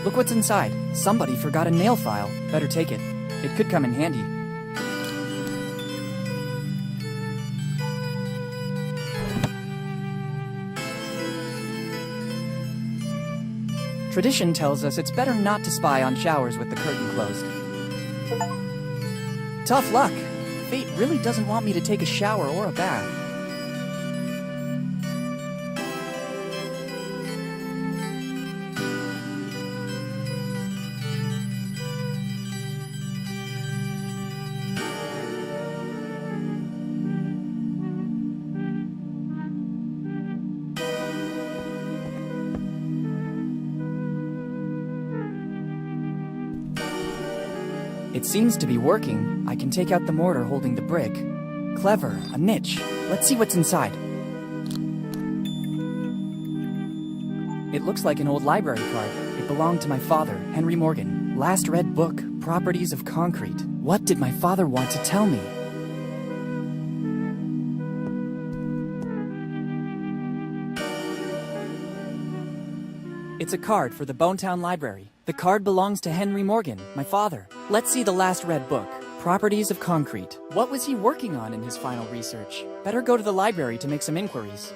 A: Look what's inside. Somebody forgot a nail file. Better take it. It could come in handy. Tradition tells us it's better not to spy on showers with the curtain closed. Tough luck. Fate really doesn't want me to take a shower or a bath. It seems to be working. I can take out the mortar holding the brick. Clever, a niche. Let's see what's inside. It looks like an old library card. It belonged to my father, Henry Morgan. Last read book, Properties of Concrete. What did my father want to tell me? It's a card for the Bonetown Library. The card belongs to Henry Morgan, my father. Let's see the last read book, Properties of Concrete. What was he working on in his final research? Better go to the library to make some inquiries.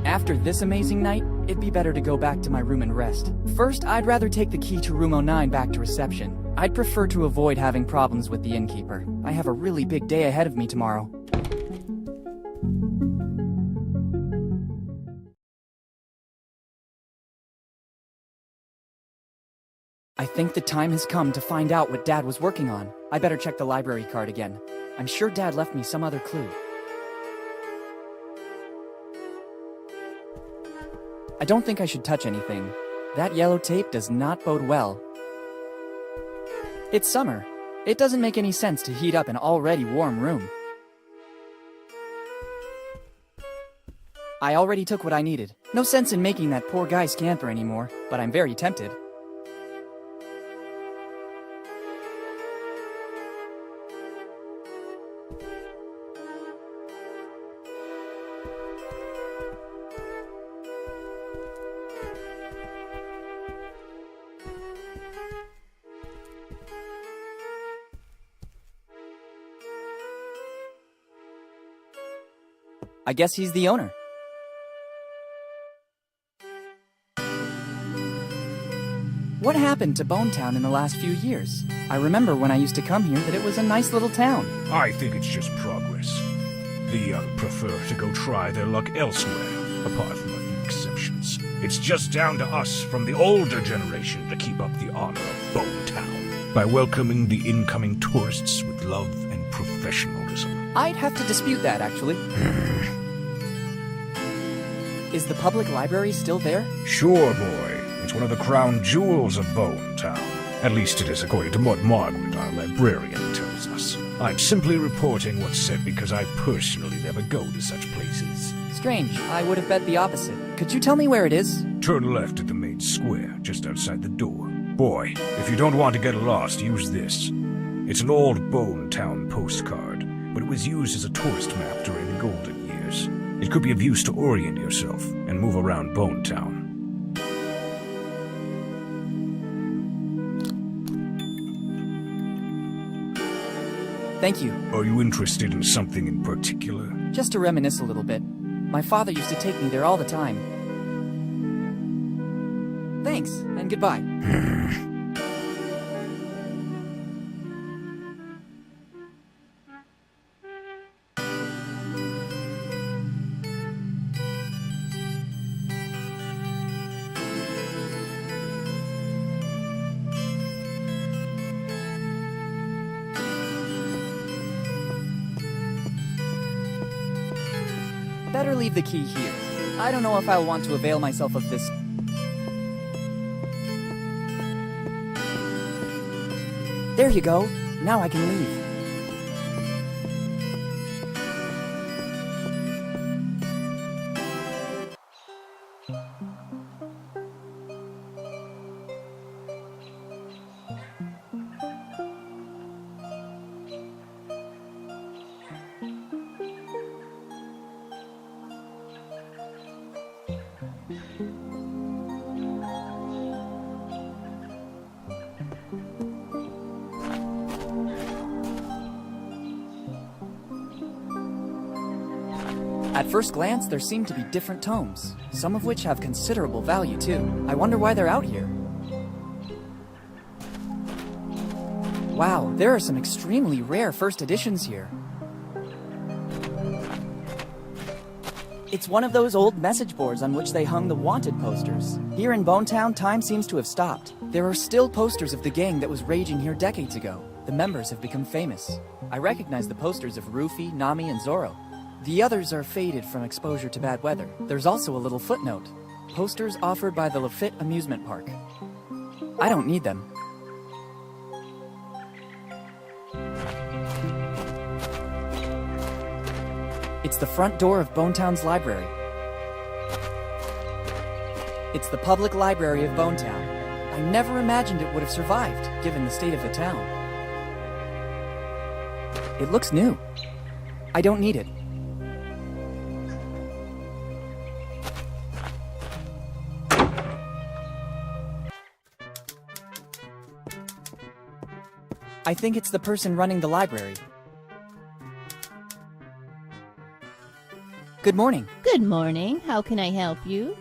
A: After this amazing night, it'd be better to go back to my room and rest. First, I'd rather take the key to room 09 back to reception. I'd prefer to avoid having problems with the innkeeper. I have a really big day ahead of me tomorrow. I think the time has come to find out what Dad was working on. I better check the library card again. I'm sure Dad left me some other clue. I don't think I should touch anything. That yellow tape does not bode well. It's summer. It doesn't make any sense to heat up an already warm room. I already took what I needed. No sense in making that poor guy scamper anymore, but I'm very tempted. I guess he's the owner. What happened to Bonetown in the last few years? I remember when I used to come here that it was a nice little town.
B: I think it's just progress. The young prefer to go try their luck elsewhere, apart from a few exceptions. It's just down to us from the older generation to keep up the honor of Bonetown by welcoming the incoming tourists with love and professionalism.
A: I'd have to dispute that, actually. Is the public library still there?
B: Sure, boy. It's one of the crown jewels of Bonetown. At least it is according to what Margaret, our librarian, tells us. I'm simply reporting what's said because I personally never go to such places.
A: Strange. I would have bet the opposite. Could you tell me where it is?
B: Turn left at the main square, just outside the door. Boy, if you don't want to get lost, use this. It's an old Bonetown postcard, but it was used as a tourist map during the golden years. It could be of use to orient yourself and move around Bonetown.
A: Thank you.
B: Are you interested in something in particular?
A: Just to reminisce a little bit. My father used to take me there all the time. Thanks, and goodbye. Better leave the key here. I don't know if I'll want to avail myself of this. There you go. Now I can leave. At first glance, there seem to be different tomes, some of which have considerable value too. I wonder why they're out here. Wow, there are some extremely rare first editions here. It's one of those old message boards on which they hung the wanted posters. Here in Bonetown, time seems to have stopped. There are still posters of the gang that was raging here decades ago. The members have become famous. I recognize the posters of Rufy, Nami, and Zoro. The others are faded from exposure to bad weather. There's also a little footnote. Posters offered by the Lafitte Amusement Park. I don't need them. It's the front door of Bonetown's library. It's the public library of Bonetown. I never imagined it would have survived, given the state of the town. It looks new. I don't need it. I think it's the person running the library. Good morning.
D: Good morning. How can I help you?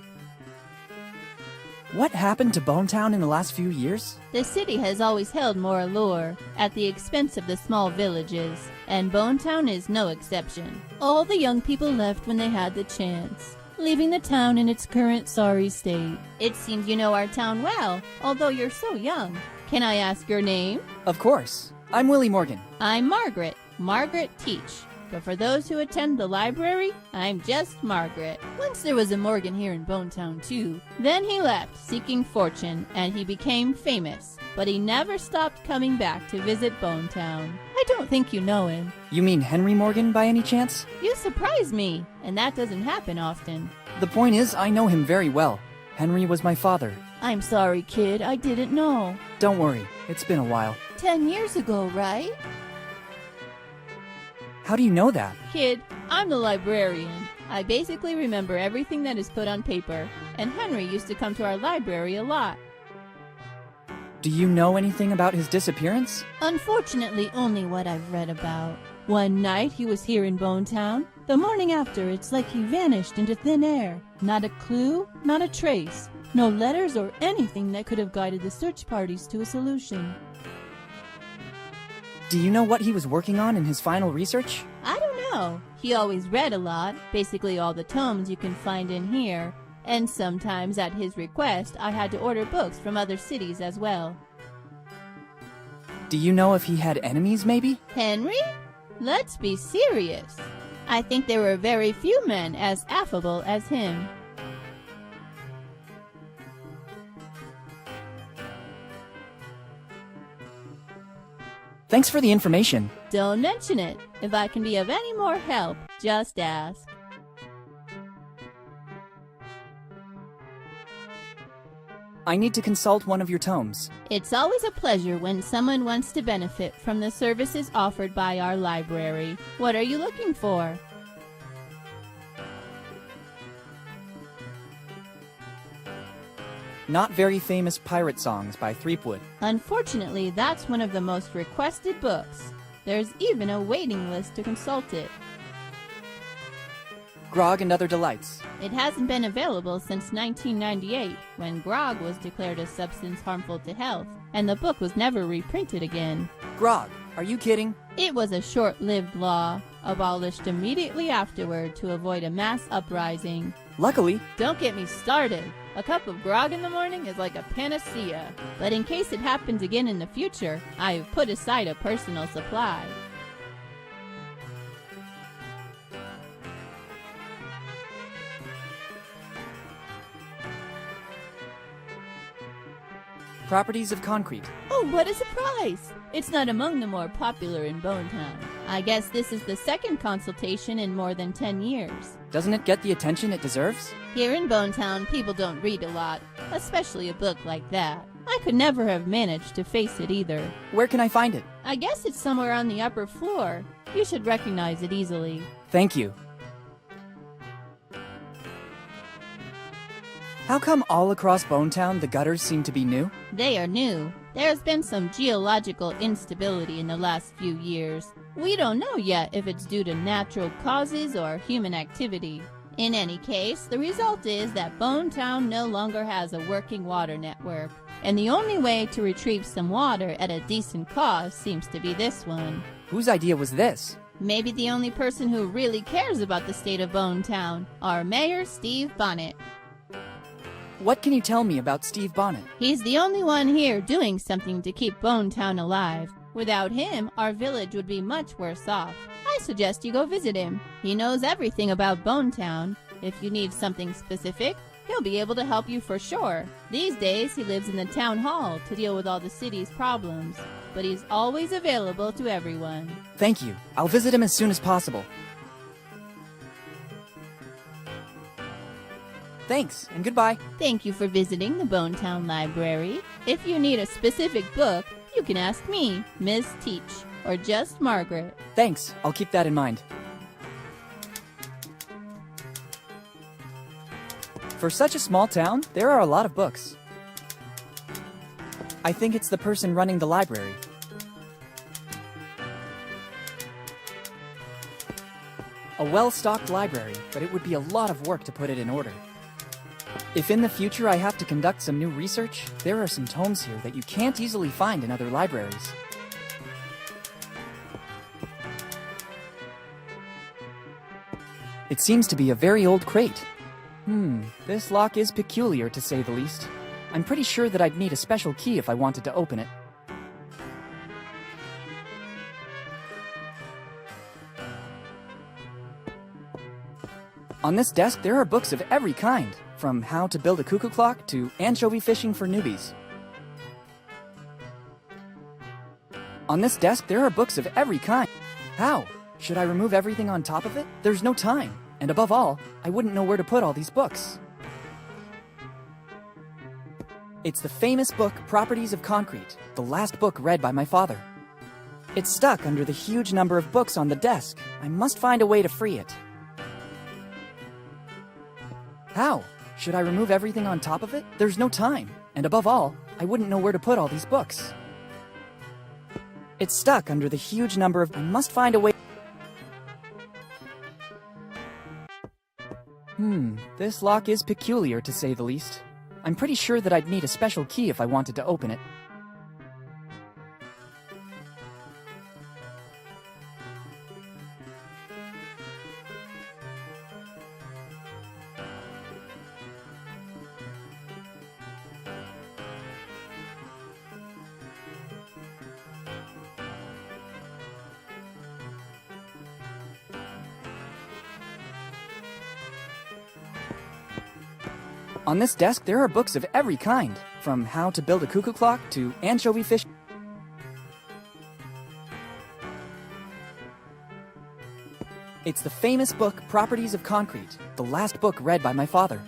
A: What happened to Bonetown in the last few years?
D: The city has always held more allure at the expense of the small villages, and Bonetown is no exception. All the young people left when they had the chance, leaving the town in its current sorry state. It seems you know our town well, although you're so young. Can I ask your name?
A: Of course. I'm Willy Morgan.
D: I'm Margaret. Margaret Teach. But for those who attend the library, I'm just Margaret. Once there was a Morgan here in Bonetown too. Then he left, seeking fortune, and he became famous. But he never stopped coming back to visit Bonetown. I don't think you know him.
A: You mean Henry Morgan by any chance?
D: You surprise me, and that doesn't happen often.
A: The point is, I know him very well. Henry was my father.
D: I'm sorry, kid, I didn't know.
A: Don't worry, it's been a while.
D: 10 years ago, right?
A: How do you know that?
D: Kid, I'm the librarian. I basically remember everything that is put on paper, and Henry used to come to our library a lot.
A: Do you know anything about his disappearance?
D: Unfortunately, only what I've read about. One night he was here in Bonetown, The morning after, it's like he vanished into thin air. Not a clue, not a trace. No letters or anything that could have guided the search parties to a solution.
A: Do you know what he was working on in his final research?
D: I don't know. He always read a lot, basically all the tomes you can find in here. And sometimes, at his request, I had to order books from other cities as well.
A: Do you know if he had enemies, maybe?
D: Henry? Let's be serious. I think there were very few men as affable as him.
A: Thanks for the information.
D: Don't mention it. If I can be of any more help, just ask.
A: I need to consult one of your tomes.
D: It's always a pleasure when someone wants to benefit from the services offered by our library. What are you looking for?
A: Not Very Famous Pirate Songs by Threepwood.
D: Unfortunately, that's one of the most requested books. There's even a waiting list to consult it.
A: Grog and Other Delights.
D: It hasn't been available since 1998, when grog was declared a substance harmful to health, and the book was never reprinted again.
A: Grog, are you kidding?
D: It was a short-lived law, abolished immediately afterward to avoid a mass uprising.
A: Luckily,
D: Don't get me started. A cup of grog in the morning is like a panacea. But in case it happens again in the future, I have put aside a personal supply.
A: Properties of Concrete.
D: Oh, what a surprise! It's not among the more popular in Bonetown. I guess this is the second consultation in more than 10 years.
A: Doesn't it get the attention it deserves?
D: Here in Bonetown, people don't read a lot, especially a book like that. I could never have managed to face it either.
A: Where can I find it?
D: I guess it's somewhere on the upper floor. You should recognize it easily.
A: Thank you. How come all across Bonetown the gutters seem to be new?
D: They are new. There's been some geological instability in the last few years. We don't know yet if it's due to natural causes or human activity. In any case, the result is that Bonetown no longer has a working water network, and the only way to retrieve some water at a decent cost seems to be this one.
A: Whose idea was this?
D: Maybe the only person who really cares about the state of Bonetown, our mayor, Steve Bonnet.
A: What can you tell me about Steve Bonnet?
D: He's the only one here doing something to keep Bonetown alive. Without him, our village would be much worse off. I suggest you go visit him. He knows everything about Bonetown. If you need something specific, he'll be able to help you for sure. These days, he lives in the town hall to deal with all the city's problems, but he's always available to everyone.
A: Thank you. I'll visit him as soon as possible. Thanks, and goodbye.
D: Thank you for visiting the Bonetown Library. If you need a specific book, you can ask me, Miss Teach, or just Margaret.
A: Thanks, I'll keep that in mind. For such a small town, there are a lot of books. I think it's the person running the library. A well-stocked library, but it would be a lot of work to put it in order. If in the future I have to conduct some new research, there are some tomes here that you can't easily find in other libraries. It seems to be a very old crate. This lock is peculiar to say the least. I'm pretty sure that I'd need a special key if I wanted to open it. On this desk, there are books of every kind, from how to build a cuckoo clock to anchovy fishing for newbies. On this desk, there are books of every kind. How? Should I remove everything on top of it? There's no time. And above all, I wouldn't know where to put all these books. It's the famous book, Properties of Concrete, the last book read by my father. It's stuck under the huge number of books on the desk. I must find a way to free it. How? Should I remove everything on top of it? There's no time. And above all, I wouldn't know where to put all these books. It's stuck under the huge number of... I must find a way... This lock is peculiar to say the least. I'm pretty sure that I'd need a special key if I wanted to open it. On this desk, there are books of every kind, from how to build a cuckoo clock to anchovy fish. It's the famous book, Properties of Concrete, the last book read by my father.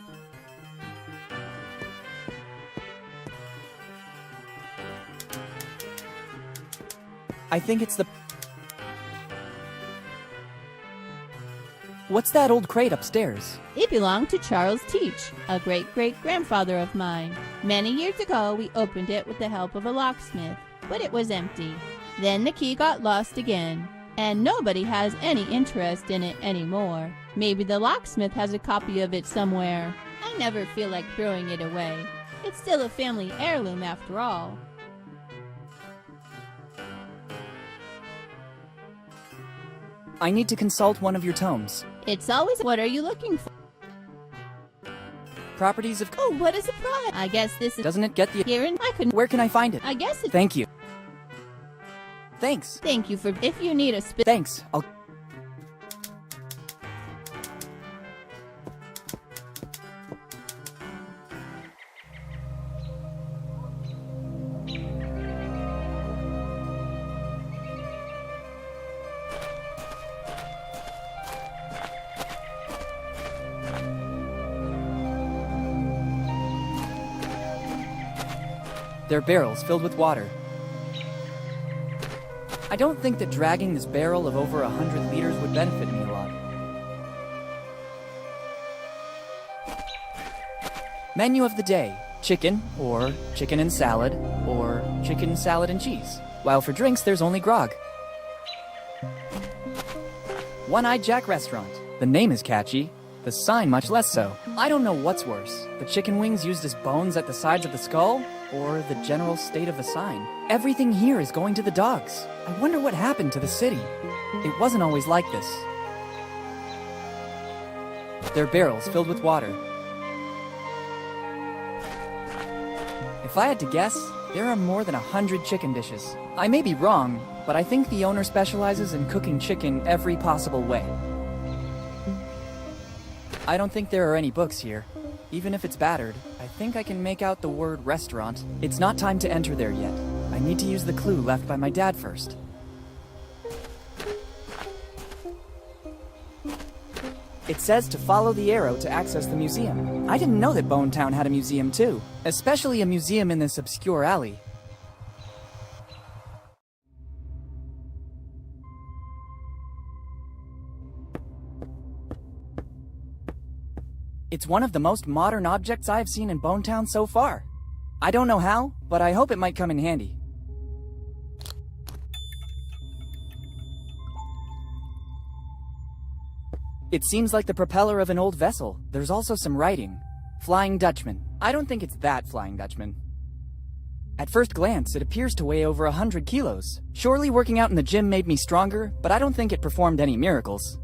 A: I think it's the... What's that old crate upstairs?
D: It belonged to Charles Teach, a great-great-grandfather of mine. Many years ago, we opened it with the help of a locksmith, but it was empty. Then the key got lost again, and nobody has any interest in it anymore. Maybe the locksmith has a copy of it somewhere. I never feel like throwing it away. It's still a family heirloom after all.
A: I need to consult one of your tomes.
D: It's always, what are you looking for?
A: Properties of...
D: Oh, what a surprise! I guess this is...
A: Doesn't it get the...
D: Here and I couldn't...
A: Where can I find it?
D: I guess it...
A: Thank you. Thanks.
D: Thank you for... If you need a
A: Thanks. I'll... They're barrels filled with water. I don't think that dragging this barrel of over 100 liters would benefit me a lot. Menu of the day: chicken, or chicken and salad, or chicken, salad, and cheese. While for drinks, there's only grog. One-Eyed Jack Restaurant. The name is catchy, the sign much less so. I don't know what's worse, the chicken wings used as bones at the sides of the skull, or the general state of the sign. Everything here is going to the dogs. I wonder what happened to the city. It wasn't always like this. They're barrels filled with water. If I had to guess, there are more than 100 chicken dishes. I may be wrong, but I think the owner specializes in cooking chicken every possible way. I don't think there are any books here. Even if it's battered, I think I can make out the word restaurant. It's not time to enter there yet. I need to use the clue left by my dad first. It says to follow the arrow to access the museum. I didn't know that Bonetown had a museum too, especially a museum in this obscure alley. It's one of the most modern objects I've seen in Bonetown so far. I don't know how, but I hope it might come in handy. It seems like the propeller of an old vessel. There's also some writing. Flying Dutchman. I don't think it's that Flying Dutchman. At first glance, it appears to weigh over 100 kilos. Surely working out in the gym made me stronger, but I don't think it performed any miracles.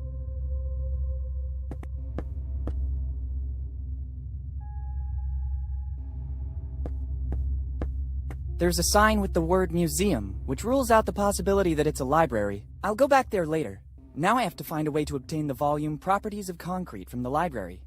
A: There's a sign with the word museum, which rules out the possibility that it's a library. I'll go back there later. Now I have to find a way to obtain the volume Properties of Concrete from the library.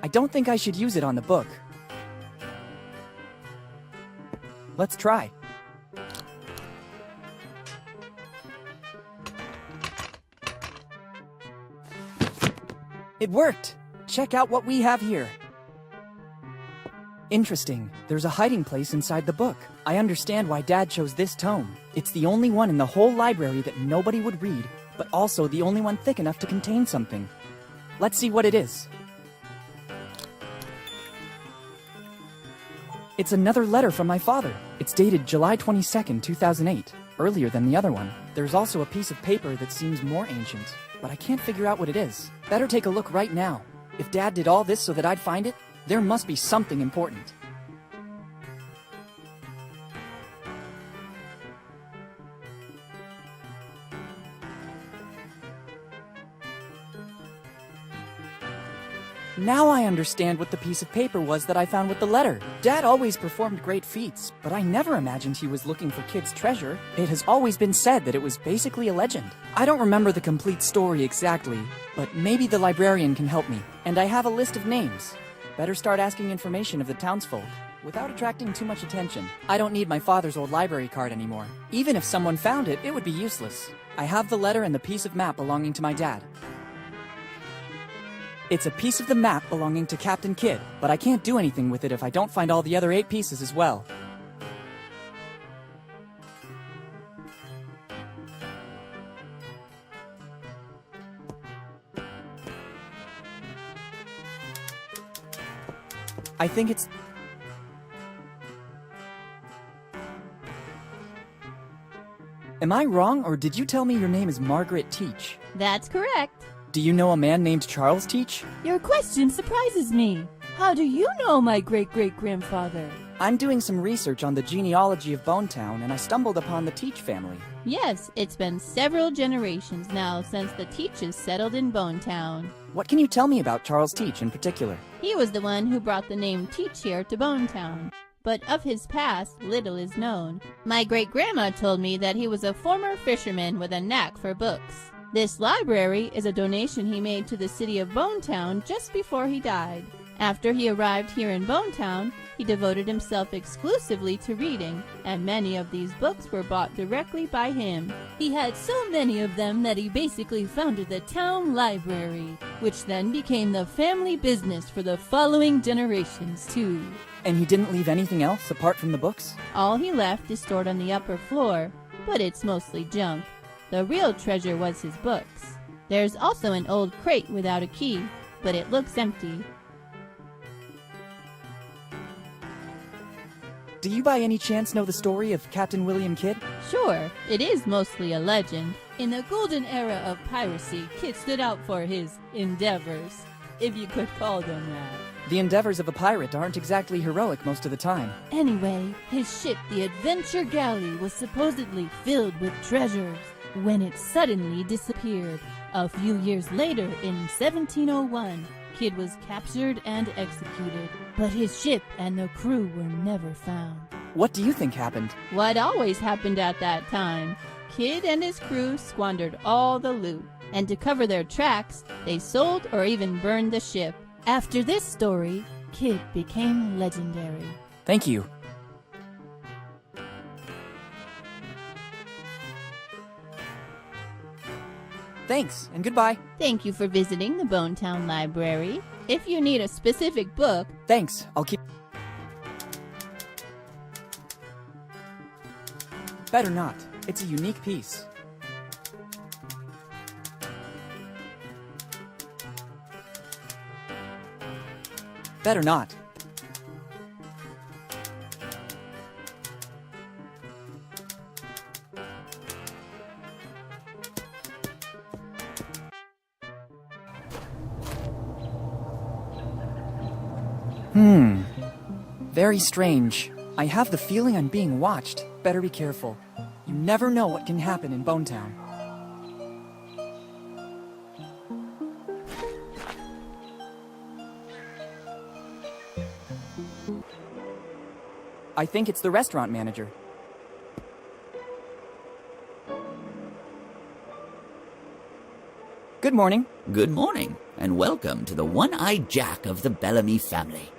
A: I don't think I should use it on the book. Let's try. It worked! Check out what we have here. Interesting. There's a hiding place inside the book. I understand why Dad chose this tome. It's the only one in the whole library that nobody would read, but also the only one thick enough to contain something. Let's see what it is. It's another letter from my father. It's dated July 22nd, 2008, earlier than the other one. There's also a piece of paper that seems more ancient, but I can't figure out what it is. Better take a look right now. If Dad did all this so that I'd find it, there must be something important. Now I understand what the piece of paper was that I found with the letter. Dad always performed great feats, but I never imagined he was looking for kids' treasure. It has always been said that it was basically a legend. I don't remember the complete story exactly, but maybe the librarian can help me. And I have a list of names. Better start asking information of the townsfolk, without attracting too much attention. I don't need my father's old library card anymore. Even if someone found it, it would be useless. I have the letter and the piece of map belonging to my dad. It's a piece of the map belonging to Captain Kidd, but I can't do anything with it if I don't find all the other 8 pieces as well. I think it's... Am I wrong, or did you tell me your name is Margaret Teach?
D: That's correct.
A: Do you know a man named Charles Teach?
D: Your question surprises me. How do you know my great-great-grandfather?
A: I'm doing some research on the genealogy of Bonetown, and I stumbled upon the Teach family.
D: Yes, it's been several generations now since the Teaches settled in Bonetown.
A: What can you tell me about Charles Teach in particular?
D: He was the one who brought the name Teach here to Bonetown. But of his past, little is known. My great-grandma told me that he was a former fisherman with a knack for books. This library is a donation he made to the city of Bonetown just before he died. After he arrived here in Bonetown, he devoted himself exclusively to reading, and many of these books were bought directly by him. He had so many of them that he basically founded the town library, which then became the family business for the following generations too.
A: And he didn't leave anything else apart from the books?
D: All he left is stored on the upper floor, but it's mostly junk. The real treasure was his books. There's also an old crate without a key, but it looks empty.
A: Do you by any chance know the story of Captain William Kidd?
D: Sure, it is mostly a legend. In the golden era of piracy, Kidd stood out for his endeavors, if you could call them that.
A: The endeavors of a pirate aren't exactly heroic most of the time.
D: Anyway, his ship, the Adventure Galley, was supposedly filled with treasures when it suddenly disappeared. A few years later, in 1701, Kidd was captured and executed, but his ship and the crew were never found.
A: What do you think happened?
D: What always happened at that time? Kidd and his crew squandered all the loot, and to cover their tracks, they sold or even burned the ship. After this story, Kidd became legendary.
A: Thank you. Thanks, and goodbye.
D: Thank you for visiting the Bonetown Library. If you need a specific book...
A: Thanks, I'll keep... Better not. It's a unique piece. Better not. Very strange. I have the feeling I'm being watched. Better be careful. You never know what can happen in Bonetown. I think it's the restaurant manager. Good morning.
E: Good morning, and welcome to the One-Eyed Jack of the Bellamy family.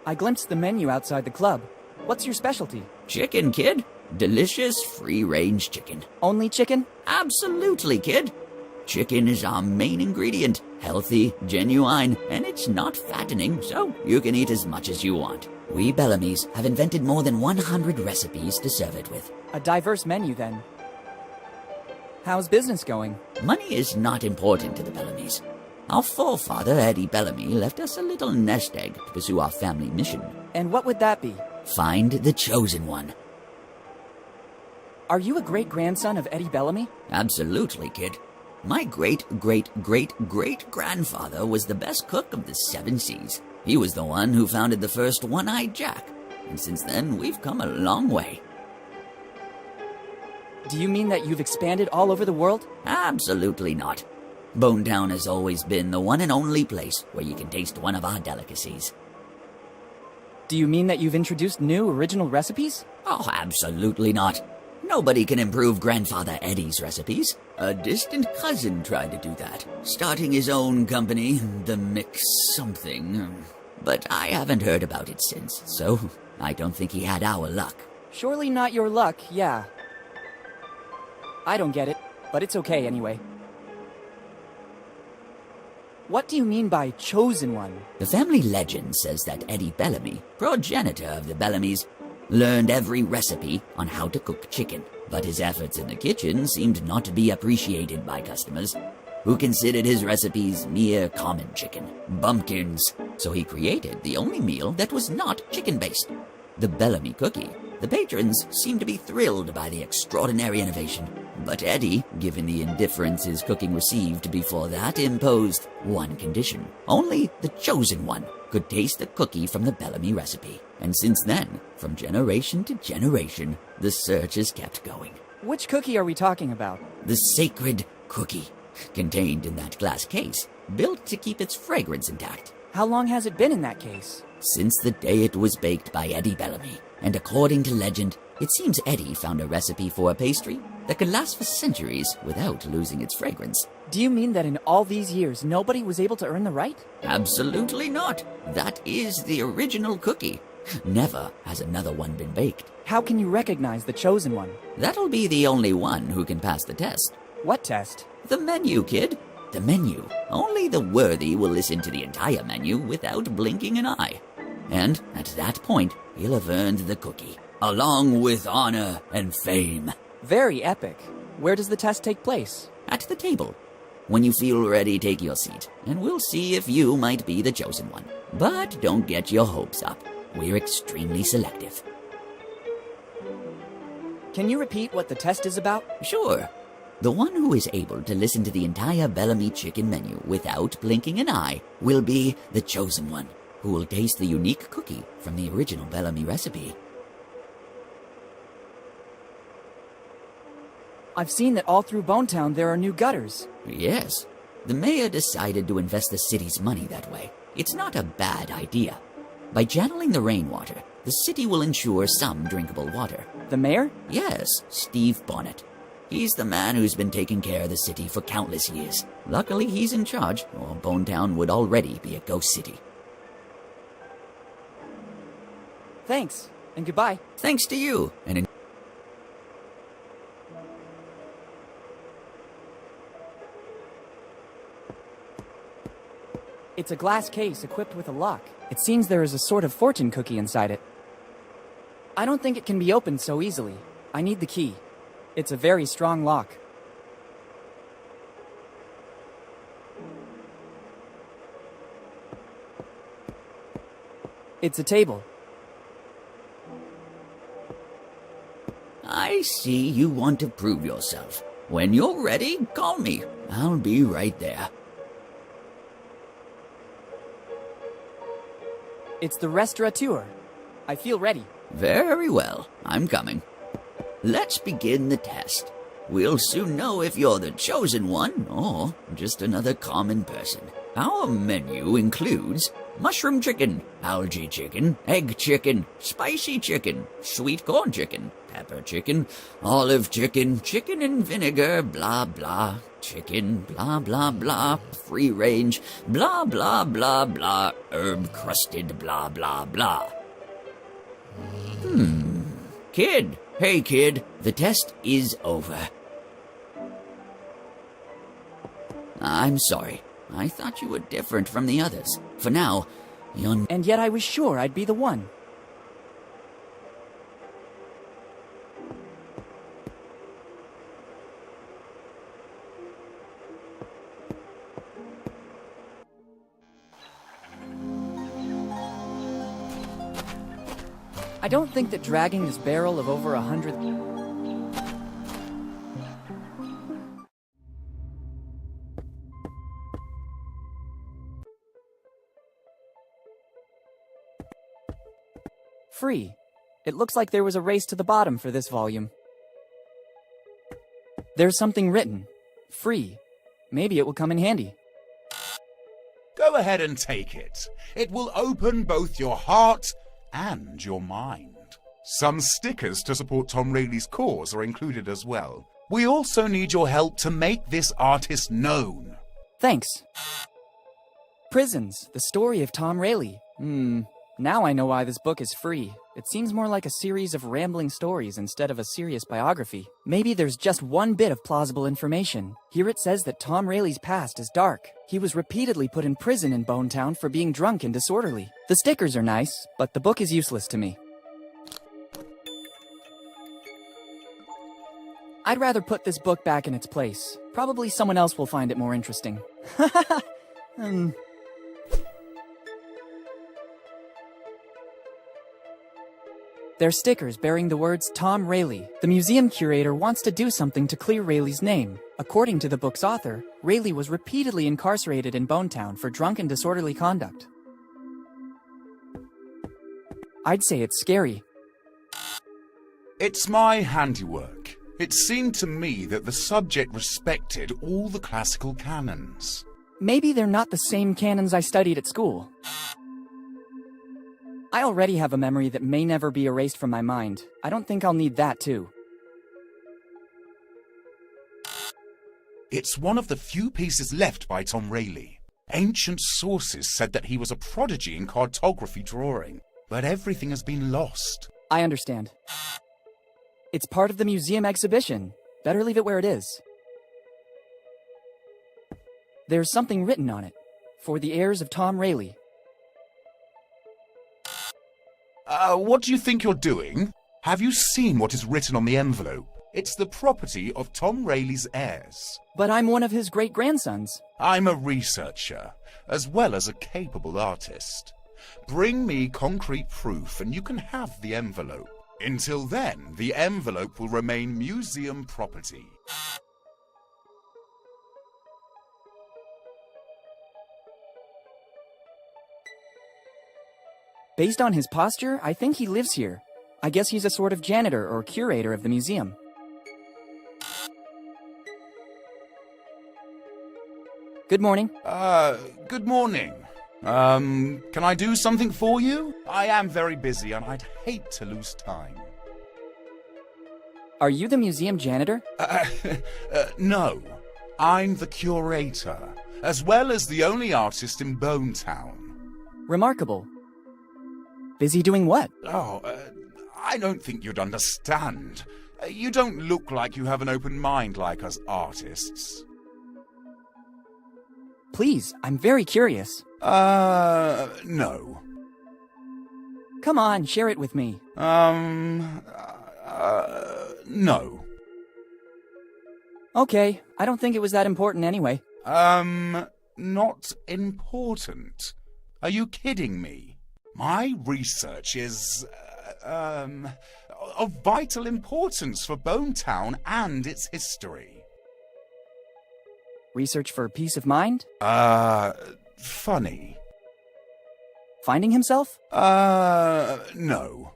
A: I glimpsed the menu outside the club. What's your specialty?
E: Chicken, kid. Delicious free-range chicken.
A: Only chicken?
E: Absolutely, kid. Chicken is our main ingredient, healthy, genuine, and it's not fattening, so you can eat as much as you want. We Bellamys have invented more than 100 recipes to serve it with.
A: A diverse menu, then. How's business going?
E: Money is not important to the Bellamys. Our forefather, Eddie Bellamy, left us a little nest egg to pursue our family mission.
A: And what would that be?
E: Find the chosen one.
A: Are you a great-grandson of Eddie Bellamy?
E: Absolutely, kid. My great-great-great-great-grandfather was the best cook of the 7 seas. He was the one who founded the first One-Eyed Jack, and since then we've come a long way.
A: Do you mean that you've expanded all over the world?
E: Absolutely not. Bonetown has always been the one and only place where you can taste one of our delicacies.
A: Do you mean that you've introduced new original recipes?
E: Oh, absolutely not. Nobody can improve Grandfather Eddie's recipes. A distant cousin tried to do that, starting his own company, the Mix something. But I haven't heard about it since, so I don't think he had our luck.
A: Surely not your luck, yeah. I don't get it, but it's okay anyway. What do you mean by chosen one?
E: The family legend says that Eddie Bellamy, progenitor of the Bellamys, learned every recipe on how to cook chicken, but his efforts in the kitchen seemed not to be appreciated by customers, who considered his recipes mere common chicken, bumpkins. So he created the only meal that was not chicken-based, the Bellamy cookie. The patrons seemed to be thrilled by the extraordinary innovation, but Eddie, given the indifference his cooking received before that, imposed one condition. Only the chosen one could taste the cookie from the Bellamy recipe. And since then, from generation to generation, the search has kept going.
A: Which cookie are we talking about?
E: The sacred cookie, contained in that glass case, built to keep its fragrance intact.
A: How long has it been in that case?
E: Since the day it was baked by Eddie Bellamy. And according to legend, it seems Eddie found a recipe for a pastry that could last for centuries without losing its fragrance.
A: Do you mean that in all these years, nobody was able to earn the right?
E: Absolutely not. That is the original cookie. Never has another one been baked.
A: How can you recognize the chosen one?
E: That'll be the only one who can pass the test.
A: What test?
E: The menu, kid. The menu. Only the worthy will listen to the entire menu without blinking an eye. And at that point, he'll have earned the cookie, along with honor and fame.
A: Very epic. Where does the test take place?
E: At the table. When you feel ready, take your seat, and we'll see if you might be the chosen one. But don't get your hopes up. We're extremely selective.
A: Can you repeat what the test is about?
E: Sure. The one who is able to listen to the entire Bellamy chicken menu without blinking an eye will be the chosen one, who will taste the unique cookie from the original Bellamy recipe.
A: I've seen that all through Bonetown there are new gutters.
E: Yes. The mayor decided to invest the city's money that way. It's not a bad idea. By channeling the rainwater, the city will ensure some drinkable water.
A: The mayor?
E: Yes, Steve Bonnet. He's the man who's been taking care of the city for countless years. Luckily, he's in charge, or Bonetown would already be a ghost city.
A: Thanks, and goodbye.
E: Thanks to you, and
A: It's a glass case equipped with a lock. It seems there is a sort of fortune cookie inside it. I don't think it can be opened so easily. I need the key. It's a very strong lock. It's a table.
E: I see you want to prove yourself. When you're ready, call me. I'll be right there.
A: It's the restaurateur. I feel ready.
E: Very well, I'm coming. Let's begin the test. We'll soon know if you're the chosen one or just another common person. Our menu includes mushroom chicken, algae chicken, egg chicken, spicy chicken, sweet corn chicken, pepper chicken, olive chicken, chicken and vinegar, blah blah, chicken, blah blah blah, free range, blah blah blah blah, herb crusted, blah blah blah. Kid, hey kid, the test is over. I'm sorry. I thought you were different from the others. For now, you're...
A: And yet I was sure I'd be the one. I don't think that dragging this barrel of over 100... Free. It looks like there was a race to the bottom for this volume. There's something written. Free. Maybe it will come in handy.
F: Go ahead and take it. It will open both your heart and your mind. Some stickers to support Tom Rayleigh's cause are included as well. We also need your help to make this artist known.
A: Thanks. Prisons, the story of Tom Rayleigh. Now I know why this book is free. It seems more like a series of rambling stories instead of a serious biography. Maybe there's just one bit of plausible information. Here it says that Tom Rayleigh's past is dark. He was repeatedly put in prison in Bonetown for being drunk and disorderly. The stickers are nice, but the book is useless to me. I'd rather put this book back in its place. Probably someone else will find it more interesting. They're stickers bearing the words Tom Rayleigh. The museum curator wants to do something to clear Rayleigh's name. According to the book's author, Rayleigh was repeatedly incarcerated in Bonetown for drunk and disorderly conduct. I'd say it's scary.
F: It's my handiwork. It seemed to me that the subject respected all the classical canons.
A: Maybe they're not the same canons I studied at school. I already have a memory that may never be erased from my mind. I don't think I'll need that too.
F: It's one of the few pieces left by Tom Rayleigh. Ancient sources said that he was a prodigy in cartography drawing, but everything has been lost.
A: I understand. It's part of the museum exhibition. Better leave it where it is. There's something written on it. For the heirs of Tom Rayleigh.
F: What do you think you're doing? Have you seen what is written on the envelope? It's the property of Tom Rayleigh's heirs.
A: But I'm one of his great-grandsons.
F: I'm a researcher, as well as a capable artist. Bring me concrete proof and you can have the envelope. Until then, the envelope will remain museum property.
A: Based on his posture, I think he lives here. I guess he's a sort of janitor or curator of the museum. Good morning.
F: Good morning. Can I do something for you? I am very busy and I'd hate to lose time.
A: Are you the museum janitor?
F: No. I'm the curator, as well as the only artist in Bonetown.
A: Remarkable. Busy doing what?
F: I don't think you'd understand. You don't look like you have an open mind like us artists.
A: Please, I'm very curious.
F: No.
A: Come on, share it with me.
F: No.
A: Okay, I don't think it was that important anyway.
F: Not important? Are you kidding me? My research is, of vital importance for Bonetown and its history.
A: Research for peace of mind?
F: Funny.
A: Finding himself?
F: No.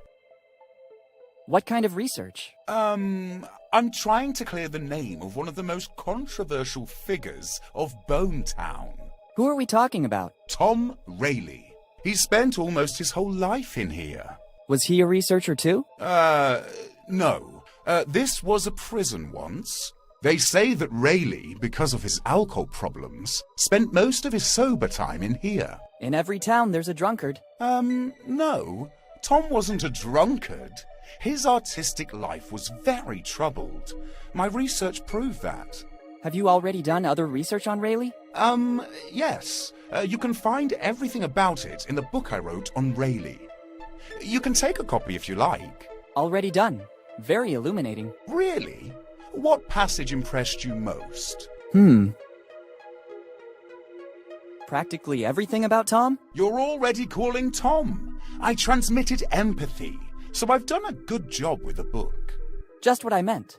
A: What kind of research?
F: I'm trying to clear the name of one of the most controversial figures of Bonetown.
A: Who are we talking about?
F: Tom Rayleigh. He spent almost his whole life in here.
A: Was he a researcher too?
F: No. This was a prison once. They say that Rayleigh, because of his alcohol problems, spent most of his sober time in here.
A: In every town there's a drunkard.
F: No. Tom wasn't a drunkard. His artistic life was very troubled. My research proved that.
A: Have you already done other research on Rayleigh?
F: Yes. You can find everything about it in the book I wrote on Rayleigh. You can take a copy if you like.
A: Already done. Very illuminating.
F: Really? What passage impressed you most?
A: Practically everything about Tom?
F: You're already calling Tom. I transmitted empathy, so I've done a good job with the book.
A: Just what I meant.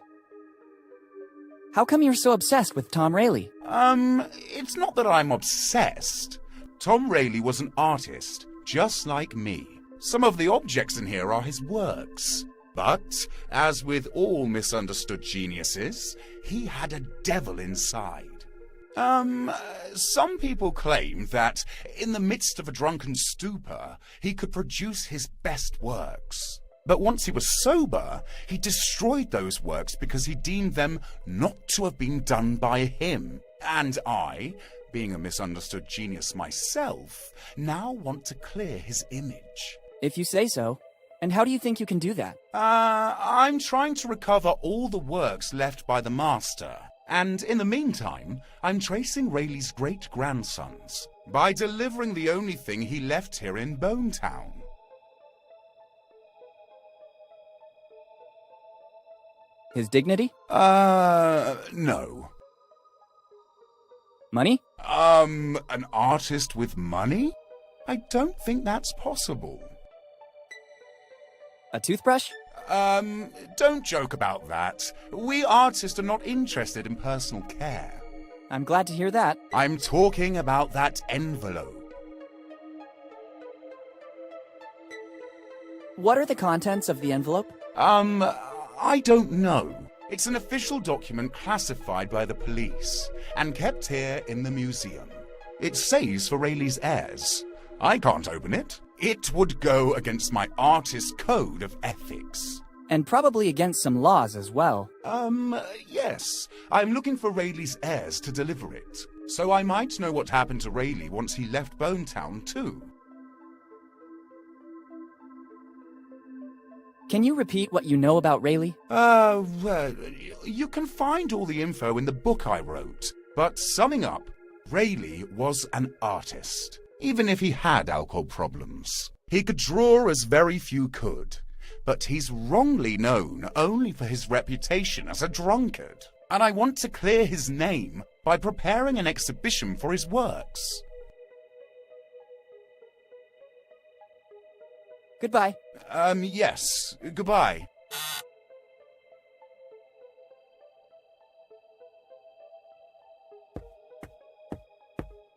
A: How come you're so obsessed with Tom Rayleigh?
F: It's not that I'm obsessed. Tom Rayleigh was an artist, just like me. Some of the objects in here are his works. But, as with all misunderstood geniuses, he had a devil inside. Some people claim that, in the midst of a drunken stupor, he could produce his best works. But once he was sober, he destroyed those works because he deemed them not to have been done by him. And I, being a misunderstood genius myself, now want to clear his image.
A: If you say so. And how do you think you can do that?
F: I'm trying to recover all the works left by the master. And in the meantime, I'm tracing Rayleigh's great-grandsons by delivering the only thing he left here in Bone Town.
A: His dignity?
F: No.
A: Money?
F: An artist with money? I don't think that's possible.
A: A toothbrush?
F: Don't joke about that. We artists are not interested in personal care.
A: I'm glad to hear that.
F: I'm talking about that envelope.
A: What are the contents of the envelope?
F: I don't know. It's an official document classified by the police and kept here in the museum. It says for Rayleigh's heirs. I can't open it. It would go against my artist code of ethics.
A: And probably against some laws as well.
F: Yes. I'm looking for Rayleigh's heirs to deliver it. So I might know what happened to Rayleigh once he left Bone Town, too.
A: Can you repeat what you know about Rayleigh?
F: Well, you can find all the info in the book I wrote. But summing up, Rayleigh was an artist. Even if he had alcohol problems. He could draw as very few could. But he's wrongly known only for his reputation as a drunkard. And I want to clear his name by preparing an exhibition for his works.
A: Goodbye.
F: Yes. Goodbye.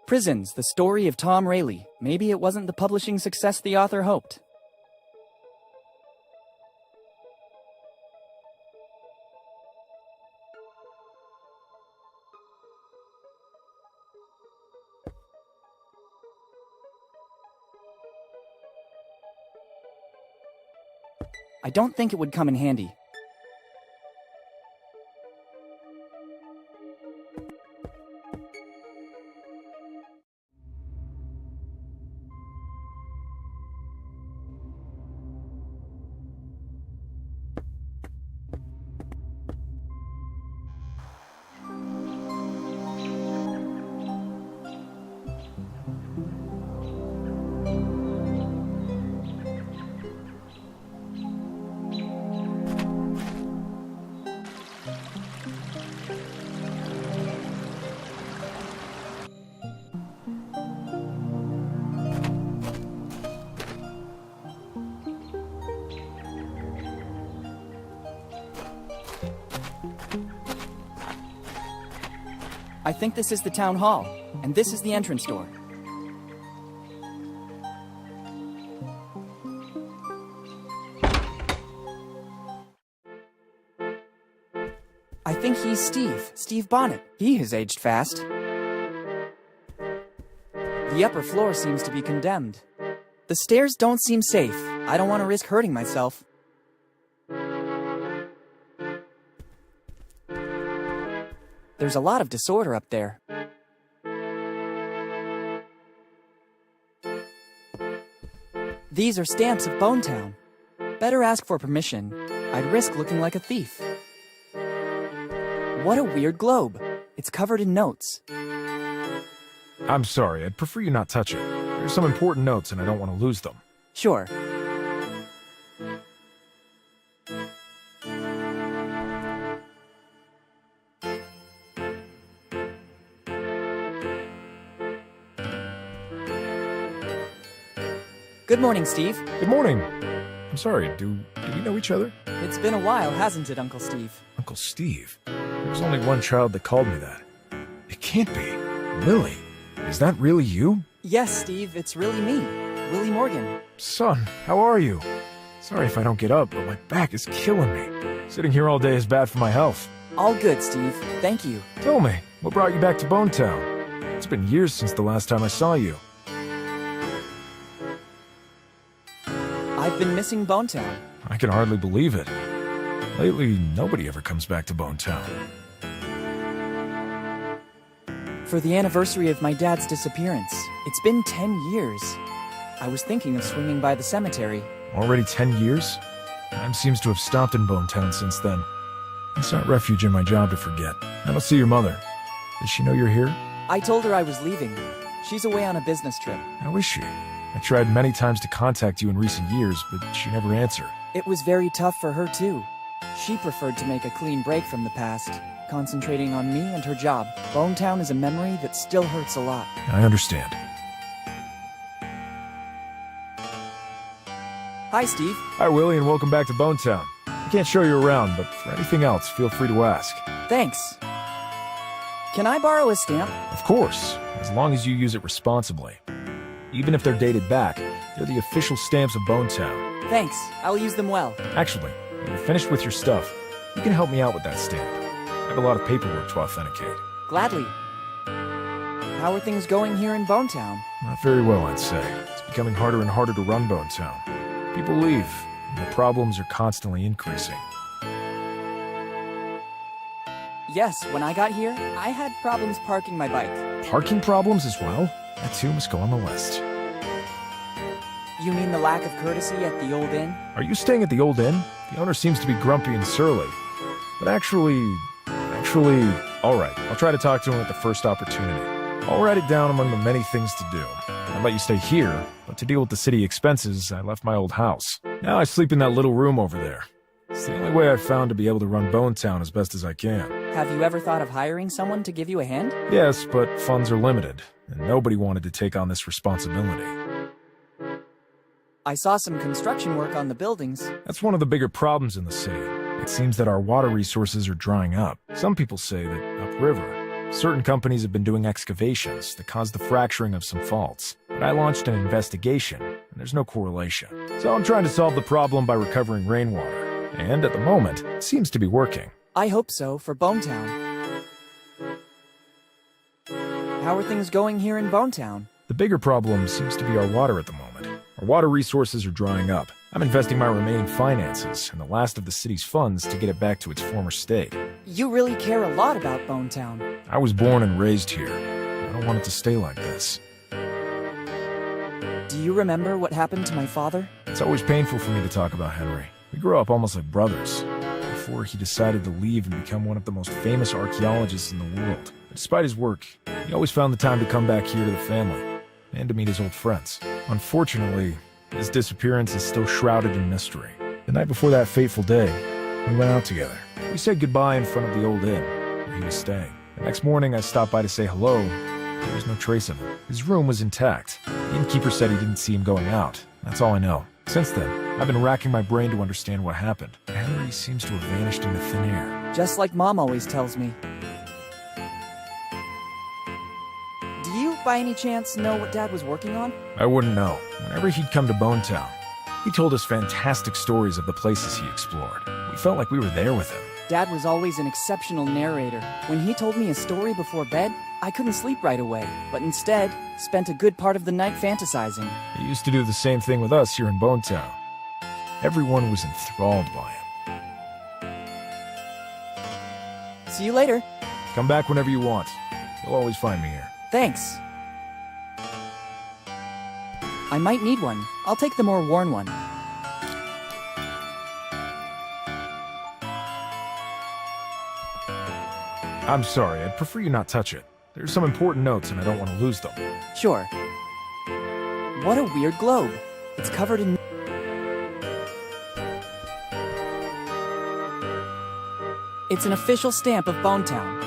A: Prisons, the story of Tom Rayleigh. Maybe it wasn't the publishing success the author hoped. I don't think it would come in handy. I think this is the town hall, and this is the entrance door. I think he's Steve Bonnet. He has aged fast. The upper floor seems to be condemned. The stairs don't seem safe. I don't want to risk hurting myself. There's a lot of disorder up there. These are stamps of Bone Town. Better ask for permission. I'd risk looking like a thief. What a weird globe. It's covered in notes.
G: I'm sorry, I'd prefer you not touch it. There's some important notes and I don't want to lose them.
A: Sure. Good morning, Steve.
G: Good morning. I'm sorry, do we know each other?
A: It's been a while, hasn't it, Uncle Steve?
G: Uncle Steve? There's only one child that called me that. It can't be. Lily, is that really you?
A: Yes, Steve, it's really me, Willy Morgan.
G: Son, how are you? Sorry if I don't get up, but my back is killing me. Sitting here all day is bad for my health.
A: All good, Steve. Thank you.
G: Tell me, what brought you back to Bonetown? It's been years since the last time I saw you.
A: I've been missing Bonetown.
G: I can hardly believe it. Lately, nobody ever comes back to Bonetown.
A: For the anniversary of my dad's disappearance. It's been 10 years. I was thinking of swinging by the cemetery.
G: Already 10 years? Time seems to have stopped in Bonetown since then. I sought refuge in my job to forget. I don't see your mother. Does she know you're here?
A: I told her I was leaving. She's away on a business trip.
G: How is she? I tried many times to contact you in recent years, but she never answered.
A: It was very tough for her, too. She preferred to make a clean break from the past, concentrating on me and her job. Bonetown is a memory that still hurts a lot.
G: I understand.
A: Hi, Steve.
G: Hi, Willie, and welcome back to Bonetown. I can't show you around, but for anything else, feel free to ask.
A: Thanks. Can I borrow a stamp?
G: Of course, as long as you use it responsibly. Even if they're dated back, they're the official stamps of Bonetown.
A: Thanks. I'll use them well.
G: Actually, when you're finished with your stuff, you can help me out with that stamp. I have a lot of paperwork to authenticate.
A: Gladly. How are things going here in Bonetown?
G: Not very well, I'd say. It's becoming harder and harder to run Bonetown. People leave, and the problems are constantly increasing.
A: Yes, when I got here, I had problems parking my bike.
G: Parking problems as well? That too must go on the list.
A: You mean the lack of courtesy at the old inn?
G: Are you staying at the old inn? The owner seems to be grumpy and surly. But actually, all right, I'll try to talk to him at the first opportunity. I'll write it down among the many things to do. I'd let you stay here, but to deal with the city expenses, I left my old house. Now I sleep in that little room over there. It's the only way I've found to be able to run Bonetown as best as I can.
A: Have you ever thought of hiring someone to give you a hand?
G: Yes, but funds are limited, and nobody wanted to take on this responsibility.
A: I saw some construction work on the buildings.
G: That's one of the bigger problems in the city. It seems that our water resources are drying up. Some people say that upriver, certain companies have been doing excavations that caused the fracturing of some faults. But I launched an investigation, and there's no correlation. So I'm trying to solve the problem by recovering rainwater. And at the moment, it seems to be working.
A: I hope so, for Bonetown. How are things going here in Bonetown?
G: The bigger problem seems to be our water at the moment. Our water resources are drying up. I'm investing my remaining finances and the last of the city's funds to get it back to its former state.
A: You really care a lot about Bonetown.
G: I was born and raised here. I don't want it to stay like this.
A: Do you remember what happened to my father?
G: It's always painful for me to talk about Henry. We grew up almost like brothers, before he decided to leave and become one of the most famous archaeologists in the world. But despite his work, he always found the time to come back here to the family, and to meet his old friends. Unfortunately, his disappearance is still shrouded in mystery. The night before that fateful day, we went out together. We said goodbye in front of the old inn, where he was staying. The next morning, I stopped by to say hello. There was no trace of him. His room was intact. The innkeeper said he didn't see him going out. That's all I know. Since then, I've been racking my brain to understand what happened. Henry seems to have vanished into thin air.
A: Just like Mom always tells me. Do you, by any chance, know what Dad was working on?
G: I wouldn't know. Whenever he'd come to Bonetown, he told us fantastic stories of the places he explored. We felt like we were there with him.
A: Dad was always an exceptional narrator. When he told me a story before bed, I couldn't sleep right away, but instead spent a good part of the night fantasizing.
G: He used to do the same thing with us here in Bonetown. Everyone was enthralled by him.
A: See you later.
G: Come back whenever you want. You'll always find me here.
A: Thanks. I might need one. I'll take the more worn one.
G: I'm sorry, I'd prefer you not touch it. There's some important notes and I don't want to lose them.
A: Sure. What a weird globe. It's covered in... It's an official stamp of Bonetown.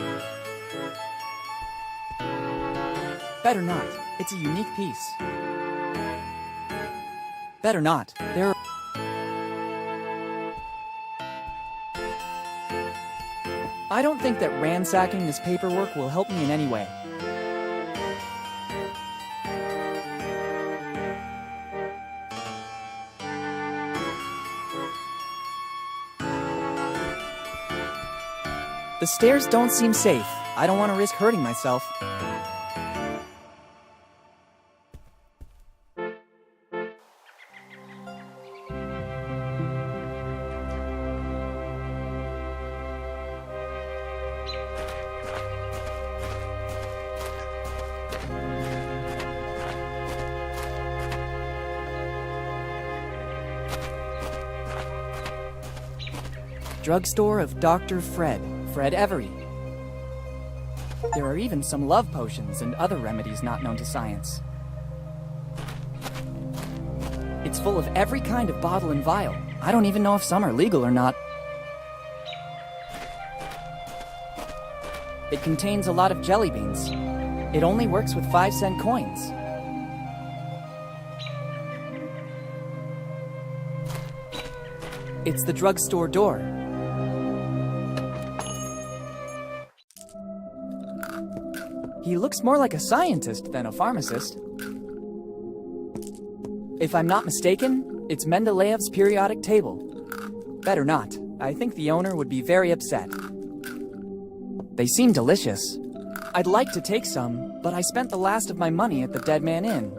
A: Better not. It's a unique piece. Better not. There are... I don't think that ransacking this paperwork will help me in any way. The stairs don't seem safe. I don't want to risk hurting myself. Drugstore of Dr. Fred Every. There are even some love potions and other remedies not known to science. It's full of every kind of bottle and vial. I don't even know if some are legal or not. It contains a lot of jelly beans. It only works with 5-cent coins. It's the drugstore door. He looks more like a scientist than a pharmacist. If I'm not mistaken, it's Mendeleev's periodic table. Better not. I think the owner would be very upset. They seem delicious. I'd like to take some, but I spent the last of my money at the Dead Man Inn.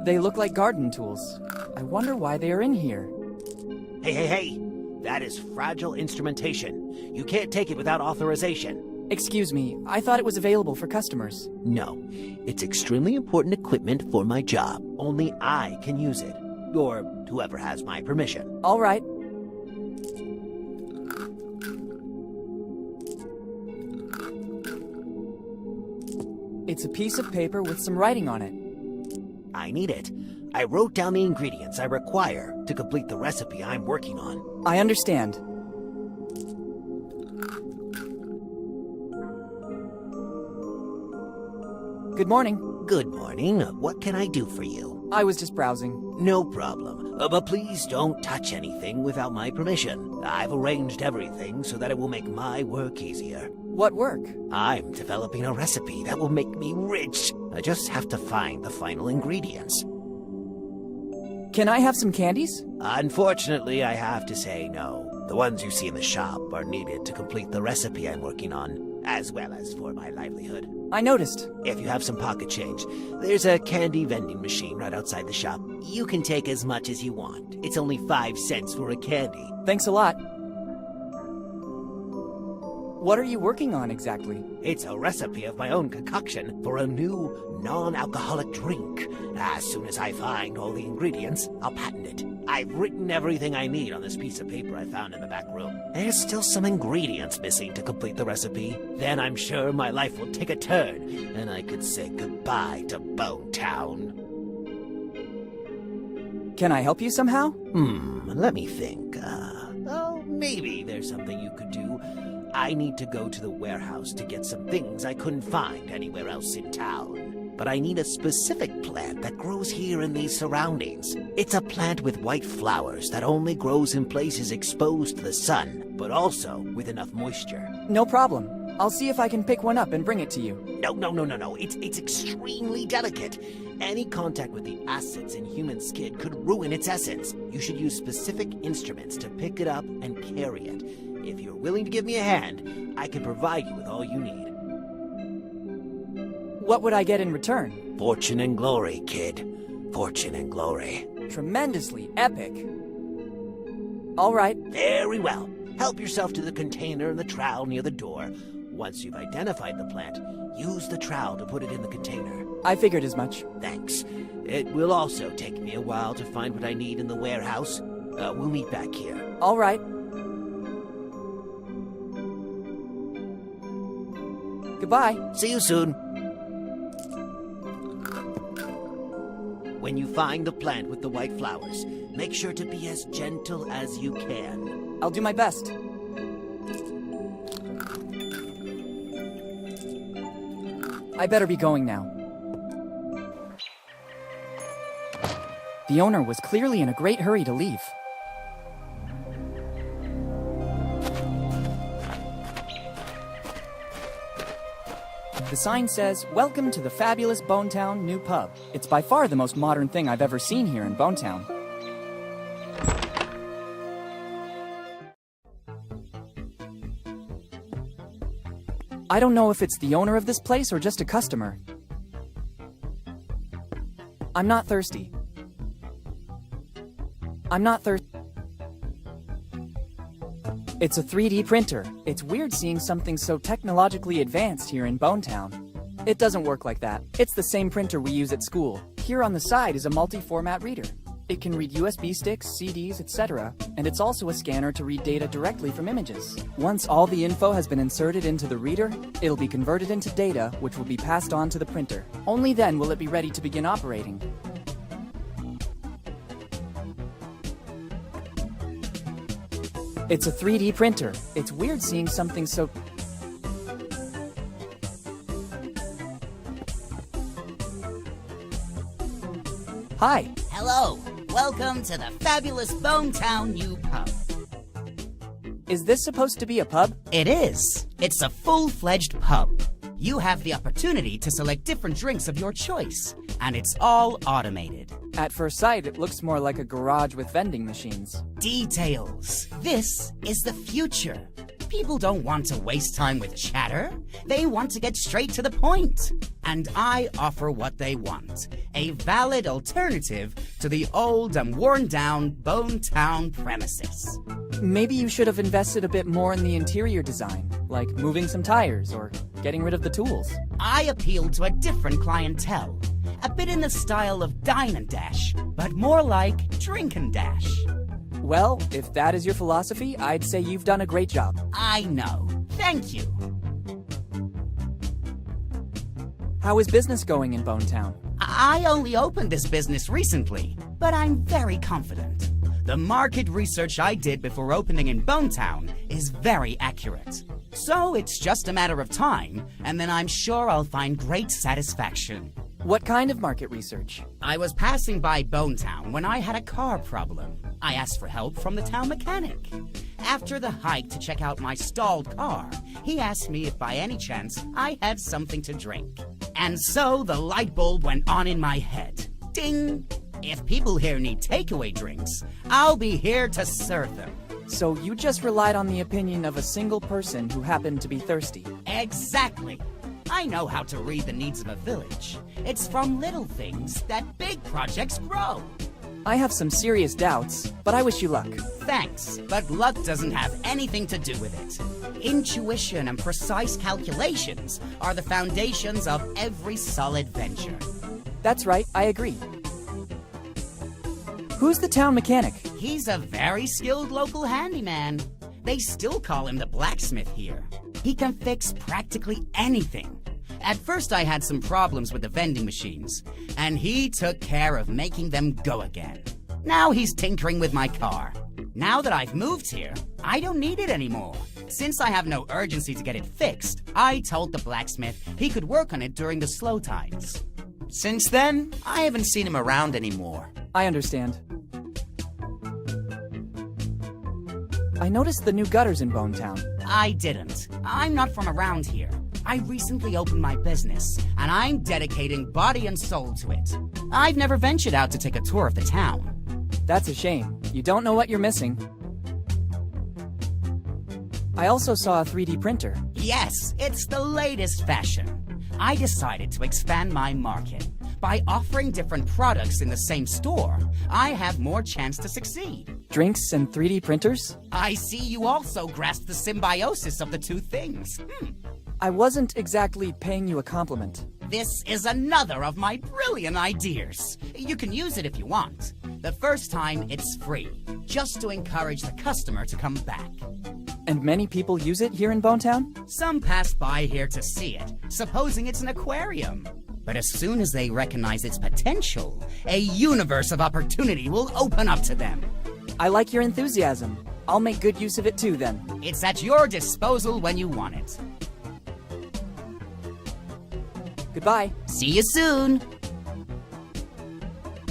A: They look like garden tools. I wonder why they are in here.
H: Hey! That is fragile instrumentation. You can't take it without authorization.
A: Excuse me, I thought it was available for customers.
H: No, it's extremely important equipment for my job. Only I can use it. Or whoever has my permission.
A: All right. It's a piece of paper with some writing on it.
H: I need it. I wrote down the ingredients I require to complete the recipe I'm working on.
A: I understand. Good morning.
H: Good morning. What can I do for you?
A: I was just browsing.
H: No problem. But please don't touch anything without my permission. I've arranged everything so that it will make my work easier.
A: What work?
H: I'm developing a recipe that will make me rich. I just have to find the final ingredients.
A: Can I have some candies?
H: Unfortunately, I have to say no. The ones you see in the shop are needed to complete the recipe I'm working on, as well as for my livelihood.
A: I noticed.
H: If you have some pocket change, there's a candy vending machine right outside the shop. You can take as much as you want. It's only 5 cents for a candy.
A: Thanks a lot. What are you working on exactly?
H: It's a recipe of my own concoction for a new non-alcoholic drink. As soon as I find all the ingredients, I'll patent it. I've written everything I need on this piece of paper I found in the back room. There's still some ingredients missing to complete the recipe. Then I'm sure my life will take a turn, and I could say goodbye to Bonetown.
A: Can I help you somehow?
H: Let me think. Maybe there's something you could do. I need to go to the warehouse to get some things I couldn't find anywhere else in town. But I need a specific plant that grows here in these surroundings. It's a plant with white flowers that only grows in places exposed to the sun, but also with enough moisture.
A: No problem. I'll see if I can pick one up and bring it to you.
H: No. It's extremely delicate. Any contact with the acids in human skin could ruin its essence. You should use specific instruments to pick it up and carry it. If you're willing to give me a hand, I can provide you with all you need.
A: What would I get in return?
H: Fortune and glory, kid. Fortune and glory.
A: Tremendously epic. All right.
H: Very well. Help yourself to the container and the trowel near the door. Once you've identified the plant, use the trowel to put it in the container.
A: I figured as much.
H: Thanks. It will also take me a while to find what I need in the warehouse. We'll meet back here.
A: All right. Goodbye.
H: See you soon. When you find the plant with the white flowers, make sure to be as gentle as you can.
A: I'll do my best. I better be going now. The owner was clearly in a great hurry to leave. The sign says, "Welcome to the fabulous Bonetown New Pub." It's by far the most modern thing I've ever seen here in Bonetown. I don't know if it's the owner of this place or just a customer. I'm not thirsty. I'm not thirsty. It's a 3D printer. It's weird seeing something so technologically advanced here in Bonetown. It doesn't work like that. It's the same printer we use at school. Here on the side is a multi-format reader. It can read USB sticks, CDs, etc., and it's also a scanner to read data directly from images. Once all the info has been inserted into the reader, it'll be converted into data, which will be passed on to the printer. Only then will it be ready to begin operating. It's a 3D printer. It's weird seeing something so... Hi.
I: Hello. Welcome to the fabulous Bonetown New Pub.
A: Is this supposed to be a pub?
I: It is. It's a full-fledged pub. You have the opportunity to select different drinks of your choice, and it's all automated.
A: At first sight, it looks more like a garage with vending machines.
I: Details. This is the future. People don't want to waste time with chatter. They want to get straight to the point. And I offer what they want. A valid alternative to the old and worn-down Bonetown premises.
A: Maybe you should have invested a bit more in the interior design, like moving some tires or getting rid of the tools.
I: I appeal to a different clientele. A bit in the style of dine and dash, but more like drink and dash.
A: Well, if that is your philosophy, I'd say you've done a great job.
I: I know. Thank you.
A: How is business going in Bonetown?
I: I only opened this business recently, but I'm very confident. The market research I did before opening in Bonetown is very accurate. So it's just a matter of time, and then I'm sure I'll find great satisfaction.
A: What kind of market research?
I: I was passing by Bonetown when I had a car problem. I asked for help from the town mechanic. After the hike to check out my stalled car, he asked me if by any chance I had something to drink. And so the light bulb went on in my head. Ding! If people here need takeaway drinks, I'll be here to serve them.
A: So you just relied on the opinion of a single person who happened to be thirsty?
I: Exactly. I know how to read the needs of a village. It's from little things that big projects grow.
A: I have some serious doubts, but I wish you luck.
I: Thanks, but luck doesn't have anything to do with it. Intuition and precise calculations are the foundations of every solid venture.
A: That's right, I agree. Who's the town mechanic?
I: He's a very skilled local handyman. They still call him the blacksmith here. He can fix practically anything. At first I had some problems with the vending machines, and he took care of making them go again. Now he's tinkering with my car. Now that I've moved here, I don't need it anymore. Since I have no urgency to get it fixed, I told the blacksmith he could work on it during the slow times. Since then, I haven't seen him around anymore.
A: I understand. I noticed the new gutters in Bonetown.
I: I didn't. I'm not from around here. I recently opened my business, and I'm dedicating body and soul to it. I've never ventured out to take a tour of the town.
A: That's a shame. You don't know what you're missing. I also saw a 3D printer.
I: Yes, it's the latest fashion. I decided to expand my market. By offering different products in the same store, I have more chance to succeed.
A: Drinks and 3D printers?
I: I see you also grasp the symbiosis of the two things.
A: I wasn't exactly paying you a compliment.
I: This is another of my brilliant ideas. You can use it if you want. The first time, it's free, just to encourage the customer to come back.
A: And many people use it here in Bonetown?
I: Some pass by here to see it, supposing it's an aquarium. But as soon as they recognize its potential, a universe of opportunity will open up to them.
A: I like your enthusiasm. I'll make good use of it too, then.
I: It's at your disposal when you want it.
A: Goodbye.
I: See you soon!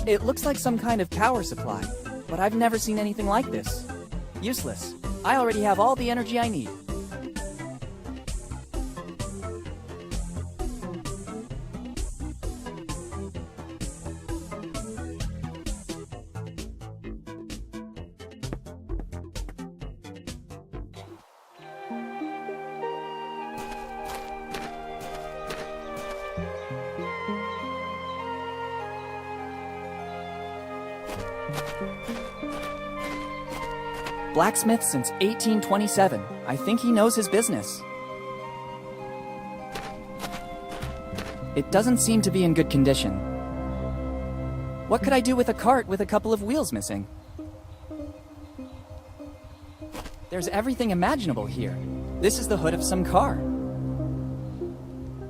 A: It looks like some kind of power supply, but I've never seen anything like this. Useless. I already have all the energy I need. Blacksmith since 1827. I think he knows his business. It doesn't seem to be in good condition. What could I do with a cart with a couple of wheels missing? There's everything imaginable here. This is the hood of some car.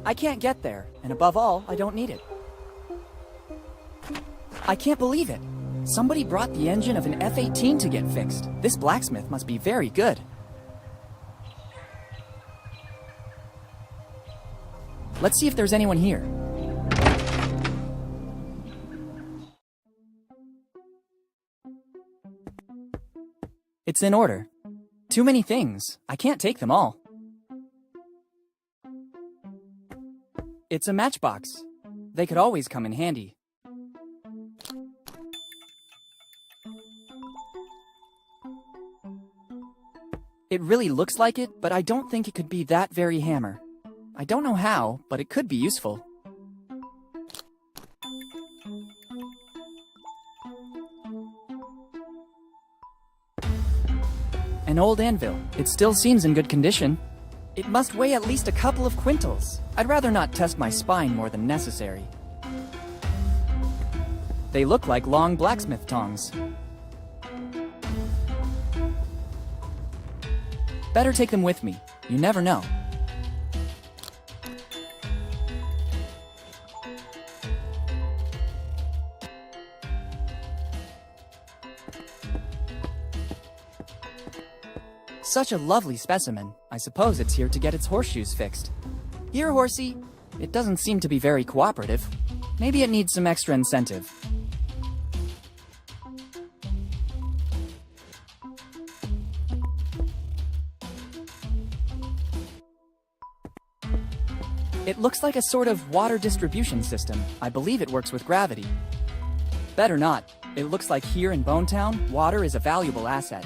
A: I can't get there, and above all, I don't need it. I can't believe it. Somebody brought the engine of an F-18 to get fixed. This blacksmith must be very good. Let's see if there's anyone here. It's in order. Too many things. I can't take them all. It's a matchbox. They could always come in handy. It really looks like it, but I don't think it could be that very hammer. I don't know how, but it could be useful. An old anvil. It still seems in good condition. It must weigh at least a couple of quintals. I'd rather not test my spine more than necessary. They look like long blacksmith tongs. Better take them with me. You never know. Such a lovely specimen. I suppose it's here to get its horseshoes fixed. Here, horsey. It doesn't seem to be very cooperative. Maybe it needs some extra incentive. It looks like a sort of water distribution system. I believe it works with gravity. Better not. It looks like here in Bonetown, water is a valuable asset.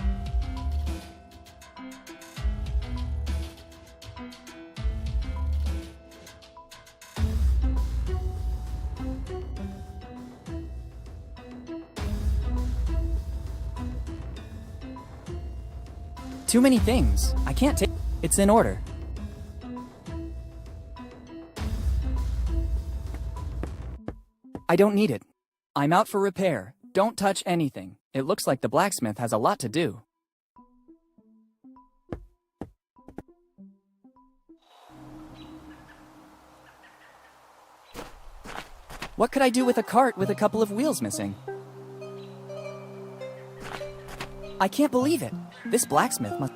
A: Too many things. I can't take... It's in order. I don't need it. I'm out for repair. Don't touch anything. It looks like the blacksmith has a lot to do. What could I do with a cart with a couple of wheels missing? I can't believe it. This blacksmith must...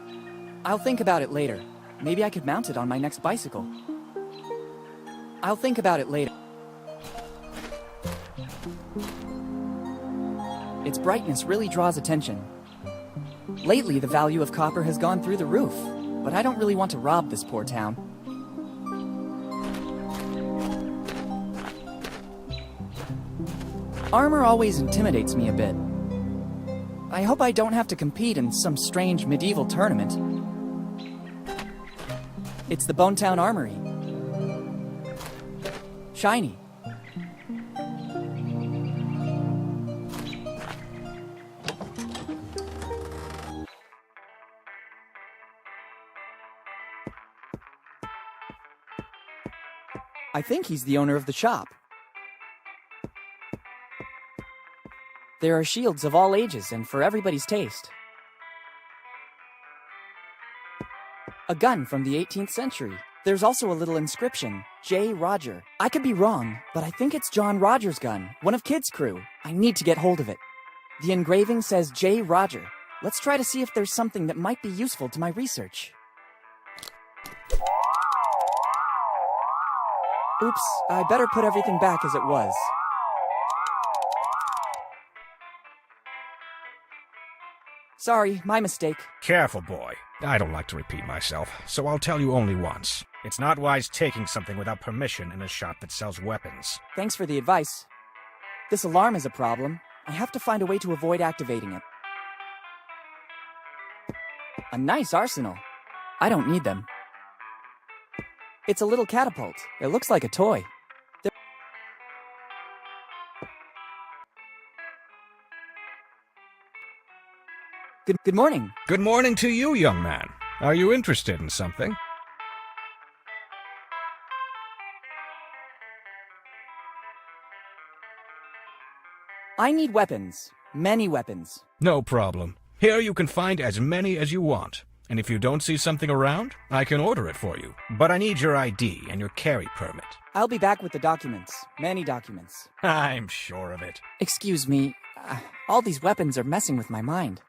A: I'll think about it later. Maybe I could mount it on my next bicycle. I'll think about it later. Its brightness really draws attention. Lately, the value of copper has gone through the roof, but I don't really want to rob this poor town. Armor always intimidates me a bit. I hope I don't have to compete in some strange medieval tournament. It's the Bonetown Armory. Shiny. I think he's the owner of the shop. There are shields of all ages and for everybody's taste. A gun from the 18th century. There's also a little inscription, J. Roger. I could be wrong, but I think it's John Rogers' gun, one of Kid's crew. I need to get hold of it. The engraving says J. Roger. Let's try to see if there's something that might be useful to my research. Oops, I better put everything back as it was. Sorry, my mistake.
B: Careful, boy. I don't like to repeat myself, so I'll tell you only once. It's not wise taking something without permission in a shop that sells weapons.
A: Thanks for the advice. This alarm is a problem. I have to find a way to avoid activating it. A nice arsenal. I don't need them. It's a little catapult. It looks like a toy. Good morning.
B: Good morning to you, young man. Are you interested in something?
A: I need weapons. Many weapons.
B: No problem. Here you can find as many as you want. And if you don't see something around, I can order it for you. But I need your ID and your carry permit.
A: I'll be back with the documents. Many documents.
B: I'm sure of it.
A: Excuse me. All these weapons are messing with my mind.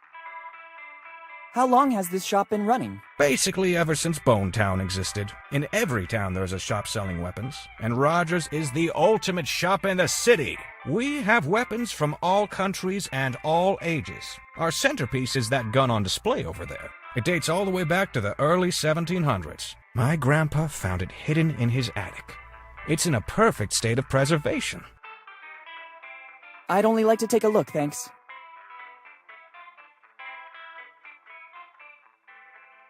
A: How long has this shop been running?
B: Basically ever since Bone Town existed. In every town there's a shop selling weapons, and Rogers is the ultimate shop in the city. We have weapons from all countries and all ages. Our centerpiece is that gun on display over there. It dates all the way back to the early 1700s. My grandpa found it hidden in his attic. It's in a perfect state of preservation.
A: I'd only like to take a look, thanks.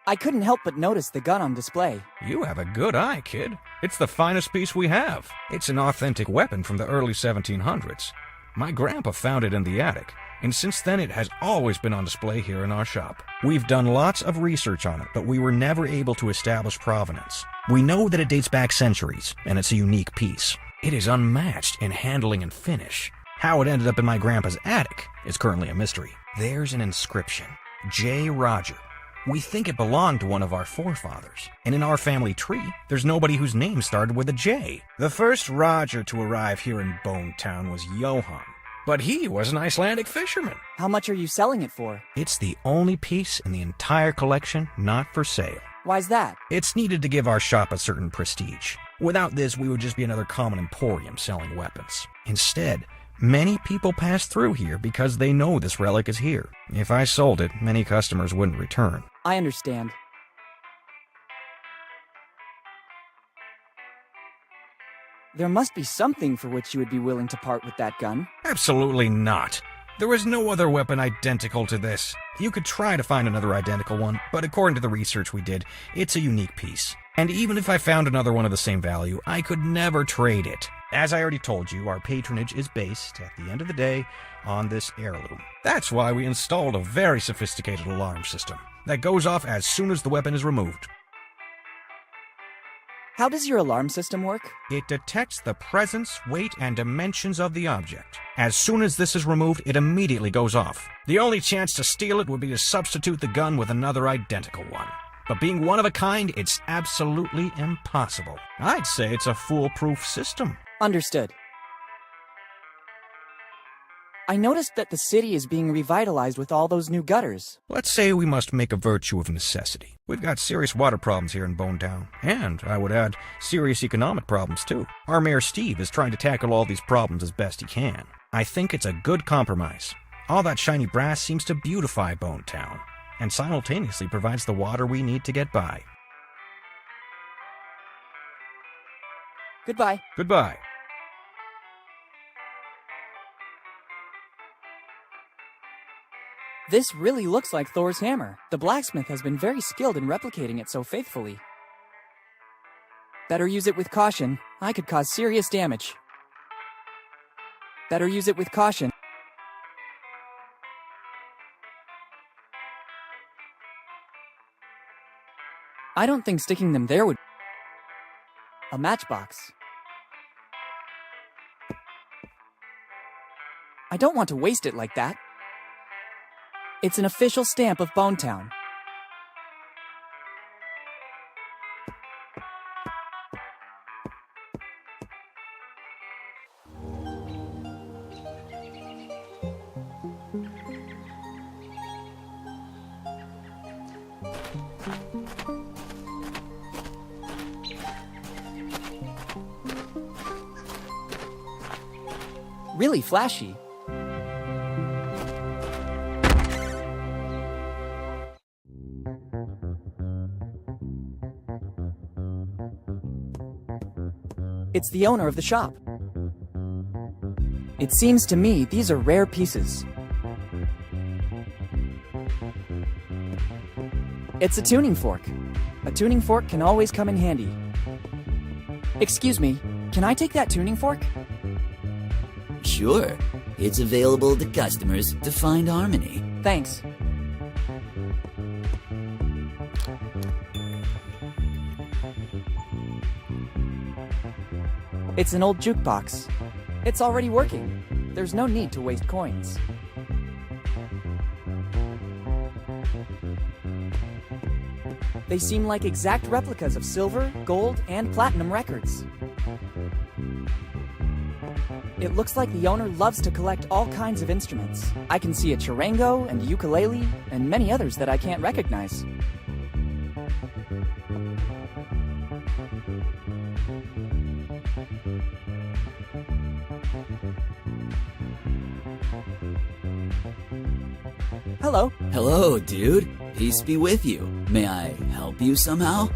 A: I couldn't help but notice the gun on display.
B: You have a good eye, kid. It's the finest piece we have. It's an authentic weapon from the early 1700s. My grandpa found it in the attic, and since then it has always been on display here in our shop. We've done lots of research on it, but we were never able to establish provenance. We know that it dates back centuries, and it's a unique piece. It is unmatched in handling and finish. How it ended up in my grandpa's attic is currently a mystery. There's an inscription, J. Roger. We think it belonged to one of our forefathers, and in our family tree, there's nobody whose name started with a J. The first Roger to arrive here in Bone Town was Johann, but he was an Icelandic fisherman.
A: How much are you selling it for?
B: It's the only piece in the entire collection not for sale.
A: Why's that?
B: It's needed to give our shop a certain prestige. Without this, we would just be another common emporium selling weapons. Instead, many people pass through here because they know this relic is here. If I sold it, many customers wouldn't return.
A: I understand. There must be something for which you would be willing to part with that gun.
B: Absolutely not. There is no other weapon identical to this. You could try to find another identical one, but according to the research we did, it's a unique piece. And even if I found another one of the same value, I could never trade it. As I already told you, our patronage is based, at the end of the day, on this heirloom. That's why we installed a very sophisticated alarm system that goes off as soon as the weapon is removed.
A: How does your alarm system work?
B: It detects the presence, weight, and dimensions of the object. As soon as this is removed, it immediately goes off. The only chance to steal it would be to substitute the gun with another identical one. But being one of a kind, it's absolutely impossible. I'd say it's a foolproof system.
A: Understood. I noticed that the city is being revitalized with all those new gutters.
B: Let's say we must make a virtue of necessity. We've got serious water problems here in Bone Town, and, I would add, serious economic problems too. Our Mayor Steve is trying to tackle all these problems as best he can. I think it's a good compromise. All that shiny brass seems to beautify Bone Town, and simultaneously provides the water we need to get by.
A: Goodbye.
B: Goodbye.
A: This really looks like Thor's hammer. The blacksmith has been very skilled in replicating it so faithfully. Better use it with caution. I could cause serious damage. Better use it with caution. I don't think sticking them there would... A matchbox. don't want to waste it like that. It's an official stamp of Bonetown. Really flashy. It's the owner of the shop. It seems to me these are rare pieces. It's a tuning fork. A tuning fork can always come in handy. Excuse me, can I take that tuning fork?
E: Sure. It's available to customers to find harmony.
A: Thanks. It's an old jukebox. It's already working. There's no need to waste coins. They seem like exact replicas of silver, gold, and platinum records. It looks like the owner loves to collect all kinds of instruments. I can see a charango and ukulele and many others that I can't recognize. Hello.
E: Hello, dude. Peace be with you. May I help you somehow?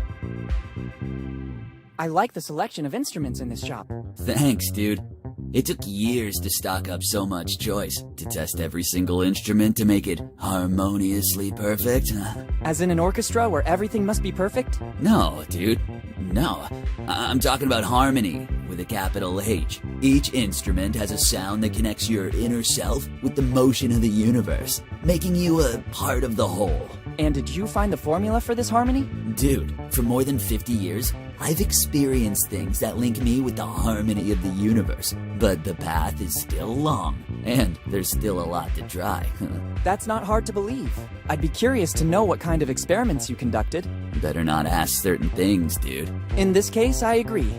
A: I like the selection of instruments in this shop.
E: Thanks, dude. It took years to stock up so much choice, to test every single instrument to make it harmoniously perfect.
A: As in an orchestra where everything must be perfect?
E: No, dude. No. I'm talking about harmony, with a capital H. Each instrument has a sound that connects your inner self with the motion of the universe, making you a part of the whole.
A: And did you find the formula for this harmony?
E: Dude, for more than 50 years, I've experienced things that link me with the harmony of the universe. But the path is still long, and there's still a lot to try.
A: That's not hard to believe. I'd be curious to know what kind of experiments you conducted.
E: Better not ask certain things, dude.
A: In this case, I agree.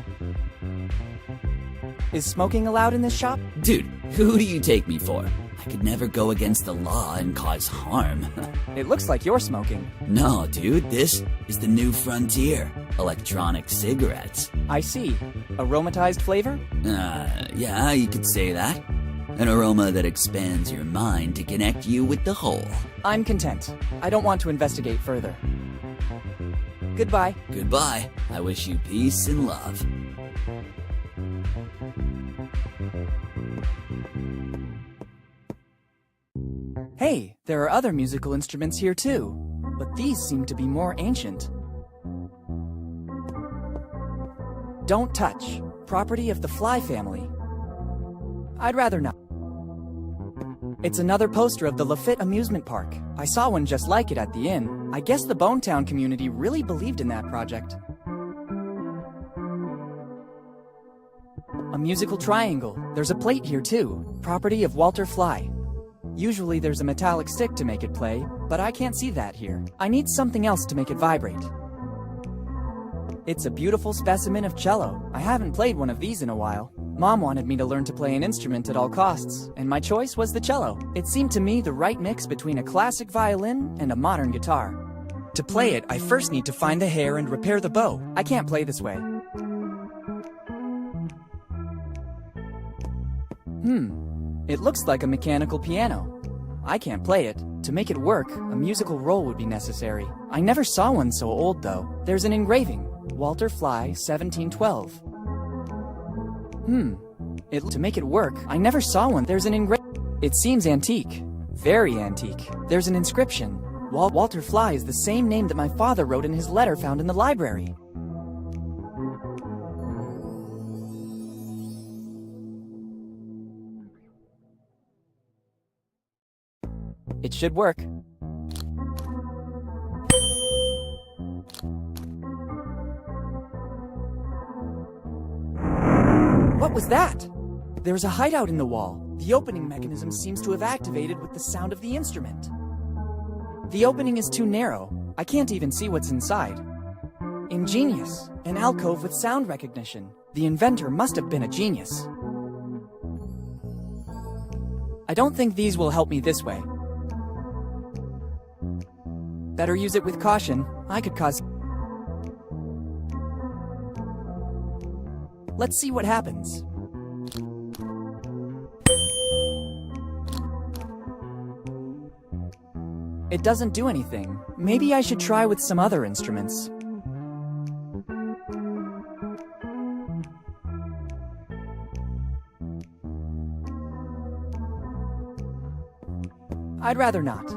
A: Is smoking allowed in this shop?
E: Dude, who do you take me for? I could never go against the law and cause harm.
A: It looks like you're smoking.
E: No, dude, this is the new frontier. Electronic cigarettes.
A: I see. Aromatized flavor?
E: Yeah, you could say that. An aroma that expands your mind to connect you with the whole.
A: I'm content. I don't want to investigate further. Goodbye.
E: Goodbye. I wish you peace and love.
A: Hey, there are other musical instruments here too, but these seem to be more ancient. Don't touch. Property of the Fly family. I'd rather not. It's another poster of the Lafitte amusement park. I saw one just like it at the inn. I guess the Bonetown community really believed in that project. A musical triangle. There's a plate here too. Property of Walter Fly. Usually there's a metallic stick to make it play, but I can't see that here. I need something else to make it vibrate. It's a beautiful specimen of cello. I haven't played one of these in a while. Mom wanted me to learn to play an instrument at all costs, and my choice was the cello. It seemed to me the right mix between a classic violin and a modern guitar. To play it, I first need to find the hair and repair the bow. I can't play this way. It looks like a mechanical piano. I can't play it. To make it work, a musical roll would be necessary. I never saw one so old, though. There's an engraving. Walter Fly, 1712. To make it work, I never saw one. There's an engraving. It seems antique. Very antique. There's an inscription. Walter Fly is the same name that my father wrote in his letter found in the library. It should work. What was that? There's a hideout in the wall. The opening mechanism seems to have activated with the sound of the instrument. The opening is too narrow. I can't even see what's inside. Ingenious. An alcove with sound recognition. The inventor must have been a genius. I don't think these will help me this way. Better use it with caution. I could cause... Let's see what happens. It doesn't do anything. Maybe I should try with some other instruments. I'd rather not.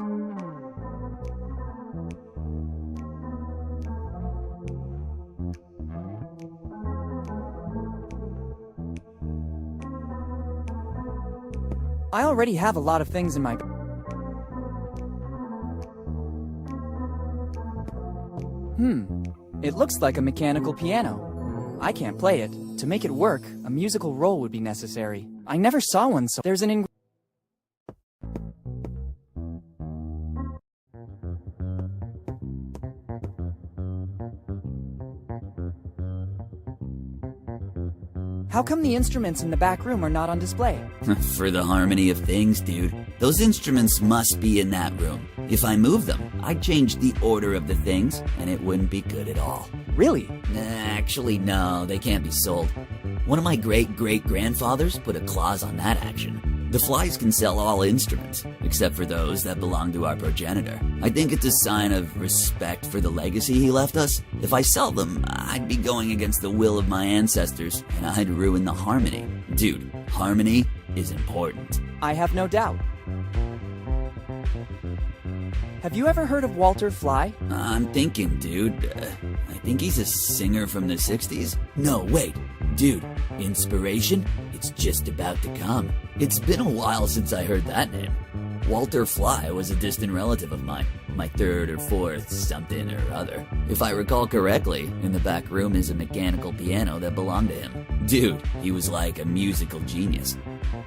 A: I already have a lot of things in my... It looks like a mechanical piano. I can't play it. To make it work, a musical roll would be necessary. I never saw one, so there's an How come the instruments in the back room are not on display?
E: For the harmony of things, dude. Those instruments must be in that room. If I move them, I'd change the order of the things, and it wouldn't be good at all.
A: Really?
E: Actually, no, they can't be sold. One of my great-great-grandfathers put a clause on that action. The Flies can sell all instruments, except for those that belong to our progenitor. I think it's a sign of respect for the legacy he left us. If I sell them, I'd be going against the will of my ancestors, and I'd ruin the harmony. Dude, harmony is important.
A: I have no doubt. Have you ever heard of Walter Fly?
E: I'm thinking, dude. I think he's a singer from the 60s. No, wait. Dude, inspiration? It's just about to come. It's been a while since I heard that name. Walter Fly was a distant relative of mine. My third or fourth something or other. If I recall correctly, in the back room is a mechanical piano that belonged to him. Dude, he was like a musical genius.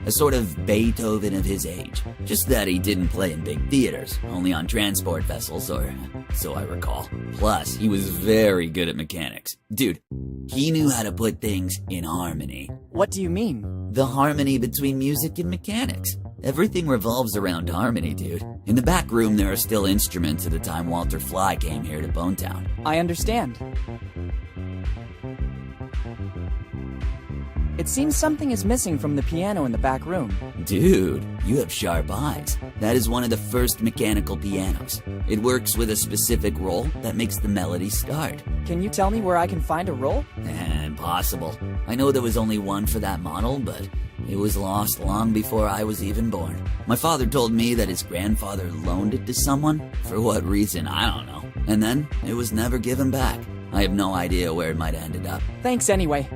E: A sort of Beethoven of his age. Just that he didn't play in big theaters, only on transport vessels, or so I recall. Plus, he was very good at mechanics. Dude, he knew how to put things in harmony.
A: What do you mean?
E: The harmony between music and mechanics. Everything revolves around harmony, dude. In the back room, there are still instruments at the time Walter Fly came here to Bonetown.
A: I understand. It seems something is missing from the piano in the back room.
E: Dude, you have sharp eyes. That is one of the first mechanical pianos. It works with a specific roll that makes the melody start.
A: Can you tell me where I can find a roll?
E: Impossible. I know there was only one for that model, but it was lost long before I was even born. My father told me that his grandfather loaned it to someone. For what reason, I don't know. And then it was never given back. I have no idea where it might have ended up.
A: Thanks anyway.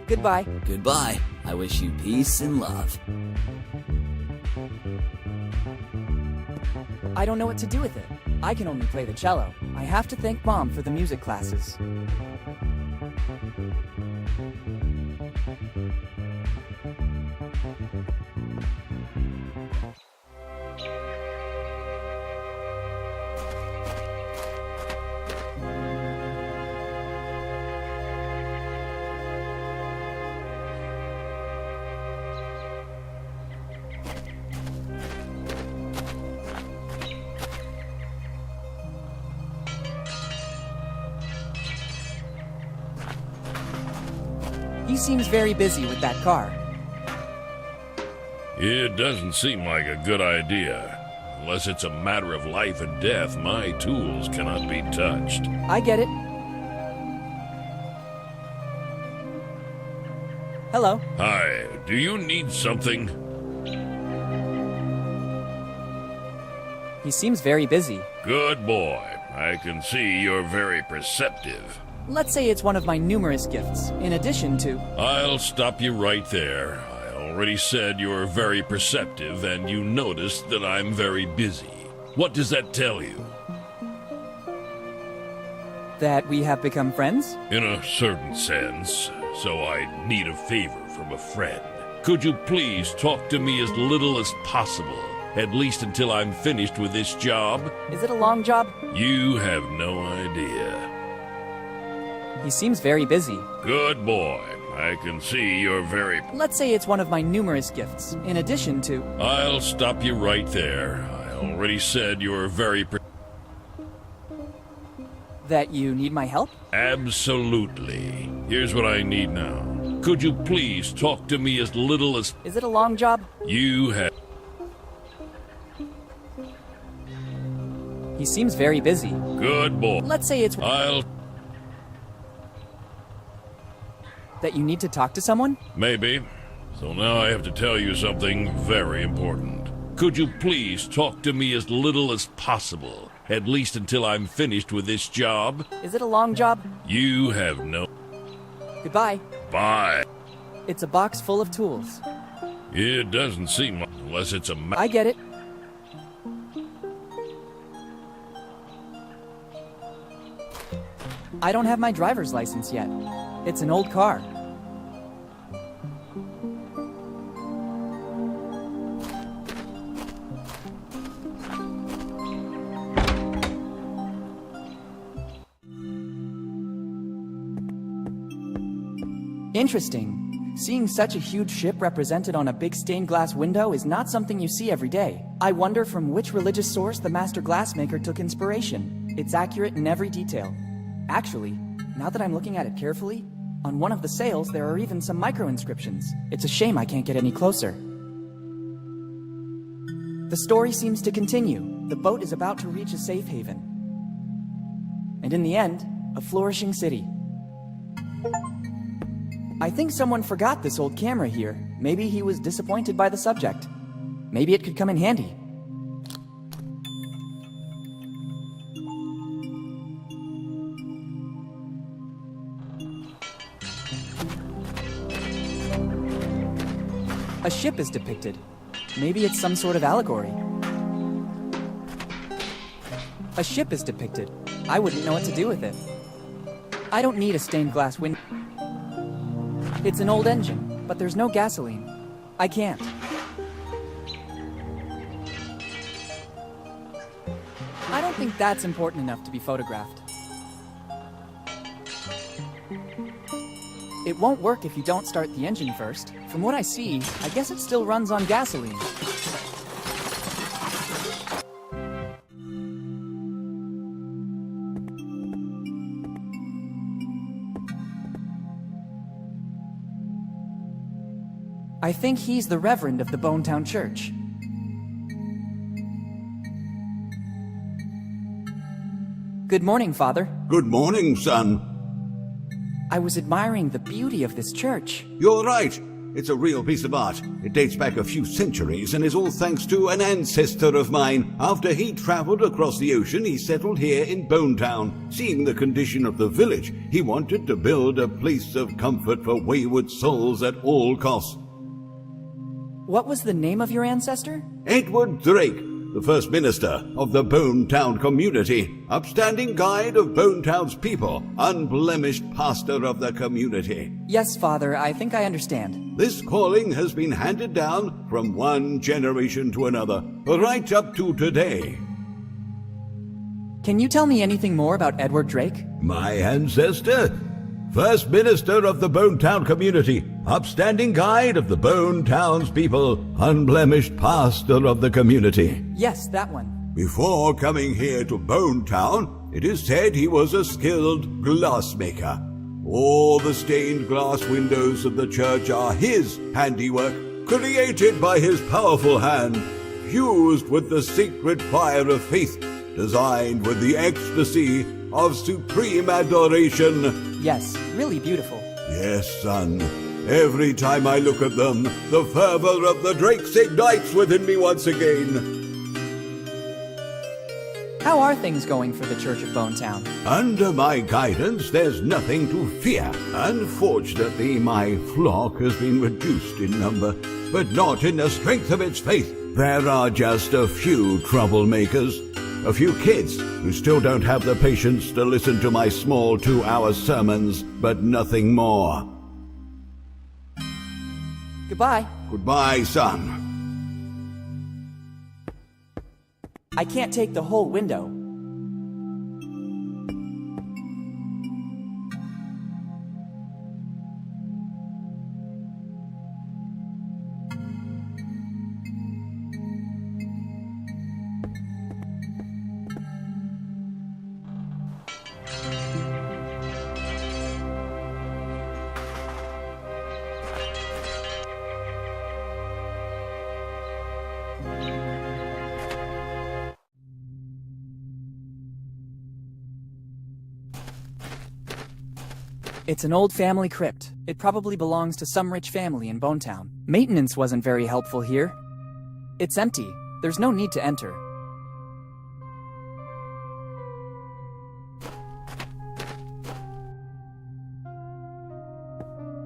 A: Goodbye.
E: Goodbye. I wish you peace and love.
A: I don't know what to do with it. I can only play the cello. I have to thank Mom for the music classes. He seems very busy with that car.
J: It doesn't seem like a good idea. Unless it's a matter of life and death, my tools cannot be touched.
A: I get it. Hello.
J: Hi, do you need something?
A: He seems very busy.
J: Good boy. I can see you're very perceptive.
A: Let's say it's one of my numerous gifts, in addition to...
J: I'll stop you right there. I already said you're very perceptive, and you noticed that I'm very busy. What does that tell you?
A: That we have become friends?
J: In a certain sense, so I need a favor from a friend. Could you please talk to me as little as possible, at least until I'm finished with this job?
A: Is it a long job?
J: You have no idea.
A: He seems very busy.
J: Good boy. I can see you're very...
A: Let's say it's one of my numerous gifts, in addition to...
J: I'll stop you right there. I already said you're very...
A: That you need my help?
J: Absolutely. Here's what I need now. Could you please talk to me as little as...
A: Is it a long job?
J: You have...
A: He seems very busy.
J: Good boy.
A: Let's say it's...
J: I'll...
A: That you need to talk to someone?
J: Maybe. So now I have to tell you something very important. Could you please talk to me as little as possible, at least until I'm finished with this job?
A: Is it a long job?
J: You have no...
A: Goodbye.
J: Bye.
A: It's a box full of tools.
J: It doesn't seem like, unless it's a...
A: I get it. I don't have my driver's license yet. It's an old car. Interesting. Seeing such a huge ship represented on a big stained glass window is not something you see every day. I wonder from which religious source the master glassmaker took inspiration. It's accurate in every detail. Actually, now that I'm looking at it carefully, on one of the sails there are even some micro-inscriptions. It's a shame I can't get any closer. The story seems to continue. The boat is about to reach a safe haven. And in the end, a flourishing city. I think someone forgot this old camera here. Maybe he was disappointed by the subject. Maybe it could come in handy. A ship is depicted. Maybe it's some sort of allegory. A ship is depicted. I wouldn't know what to do with it. I don't need a stained glass window. It's an old engine, but there's no gasoline. I can't. I don't think that's important enough to be photographed. It won't work if you don't start the engine first. From what I see, I guess it still runs on gasoline. I think he's the Reverend of the Bonetown Church. Good morning, Father.
K: Good morning, son.
A: I was admiring the beauty of this church.
K: You're right. It's a real piece of art. It dates back a few centuries and is all thanks to an ancestor of mine. After he traveled across the ocean, he settled here in Bonetown. Seeing the condition of the village, he wanted to build a place of comfort for wayward souls at all costs.
A: What was the name of your ancestor?
K: Edward Drake, the first minister of the Bonetown community, upstanding guide of Bonetown's people, unblemished pastor of the community.
A: Yes, Father, I think I understand.
K: This calling has been handed down from one generation to another, right up to today.
A: Can you tell me anything more about Edward Drake?
K: My ancestor? First minister of the Bonetown community, upstanding guide of the Bonetown's people, unblemished pastor of the community.
A: Yes, that one.
K: Before coming here to Bonetown, it is said he was a skilled glassmaker. All the stained glass windows of the church are his handiwork, created by his powerful hand, fused with the sacred fire of faith, designed with the ecstasy of supreme adoration.
A: Yes, really beautiful.
K: Yes, son. Every time I look at them, the fervor of the Drakes ignites within me once again.
A: How are things going for the Church of Bonetown?
K: Under my guidance, there's nothing to fear. Unfortunately, my flock has been reduced in number, but not in the strength of its faith. There are just a few troublemakers. A few kids who still don't have the patience to listen to my small 2-hour sermons, but nothing more.
A: Goodbye.
K: Goodbye, son.
A: I can't take the whole window. It's an old family crypt. It probably belongs to some rich family in Bonetown. Maintenance wasn't very helpful here. It's empty. There's no need to enter.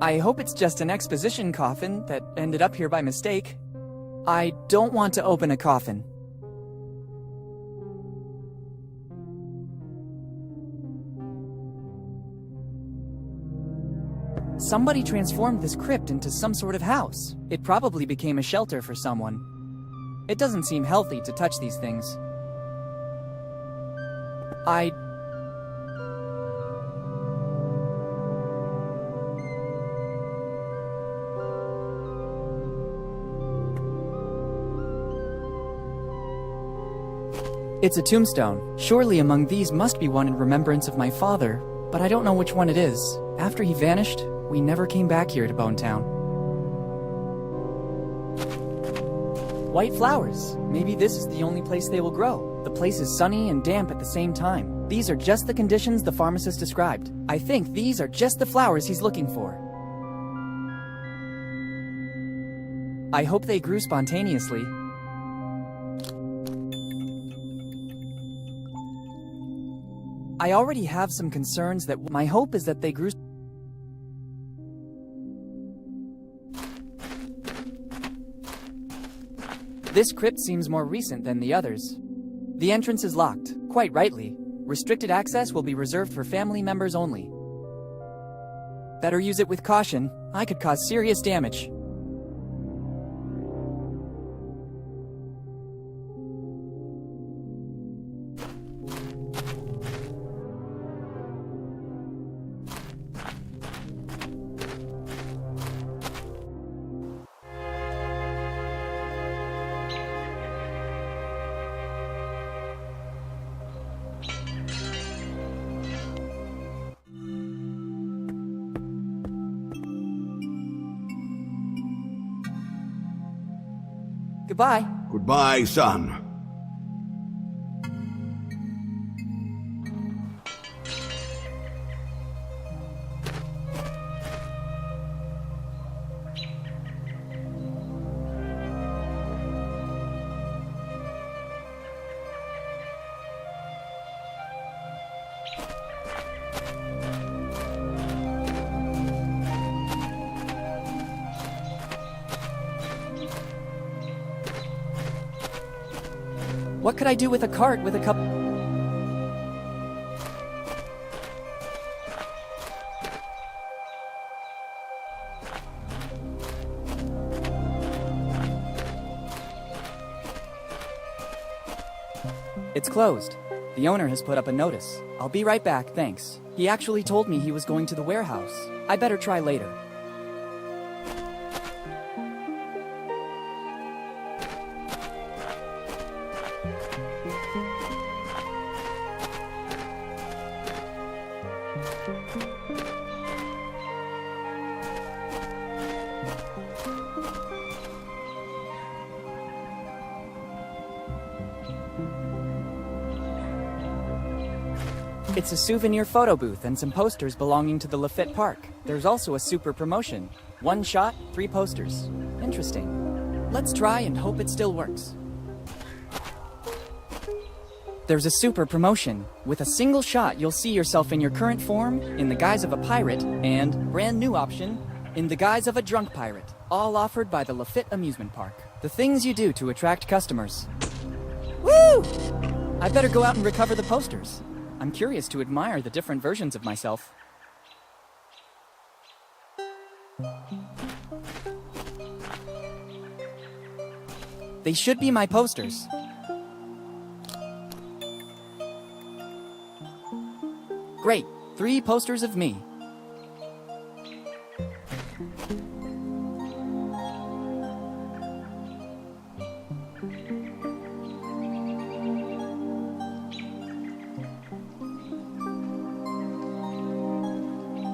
A: I hope it's just an exposition coffin that ended up here by mistake. I don't want to open a coffin. Somebody transformed this crypt into some sort of house. It probably became a shelter for someone. It doesn't seem healthy to touch these things. It's a tombstone. Surely among these must be one in remembrance of my father, but I don't know which one it is. After he vanished, we never came back here to Bonetown. White flowers. Maybe this is the only place they will grow. The place is sunny and damp at the same time. These are just the conditions the pharmacist described. I think these are just the flowers he's looking for. I hope they grew spontaneously. I already have some concerns that my hope is that they grew. This crypt seems more recent than the others. The entrance is locked, quite rightly. Restricted access will be reserved for family members only. Better use it with caution. I could cause serious damage. Goodbye.
K: Goodbye, son.
A: What could I do with a cart with a cup? It's closed. The owner has put up a notice. I'll be right back, thanks. He actually told me he was going to the warehouse. I better try later. It's a souvenir photo booth and some posters belonging to the Lafitte Park. There's also a super promotion. 1 shot, 3 posters. Interesting. Let's try and hope it still works. There's a super promotion. With a single shot, you'll see yourself in your current form, in the guise of a pirate, and, brand new option, in the guise of a drunk pirate. All offered by the Lafitte Amusement Park. The things you do to attract customers. Woo! I better go out and recover the posters. I'm curious to admire the different versions of myself. They should be my posters. Great, 3 posters of me.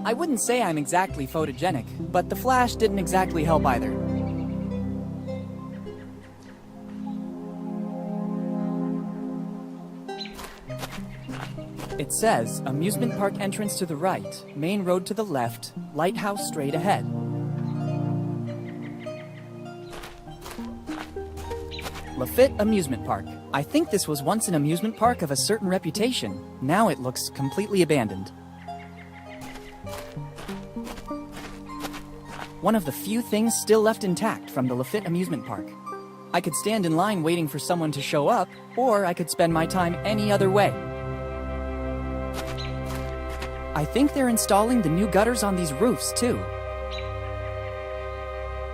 A: I wouldn't say I'm exactly photogenic, but the flash didn't exactly help either. It says, amusement park entrance to the right, main road to the left, lighthouse straight ahead. Lafitte Amusement Park. I think this was once an amusement park of a certain reputation. Now it looks completely abandoned. One of the few things still left intact from the Lafitte Amusement Park. I could stand in line waiting for someone to show up, or I could spend my time any other way. I think they're installing the new gutters on these roofs, too.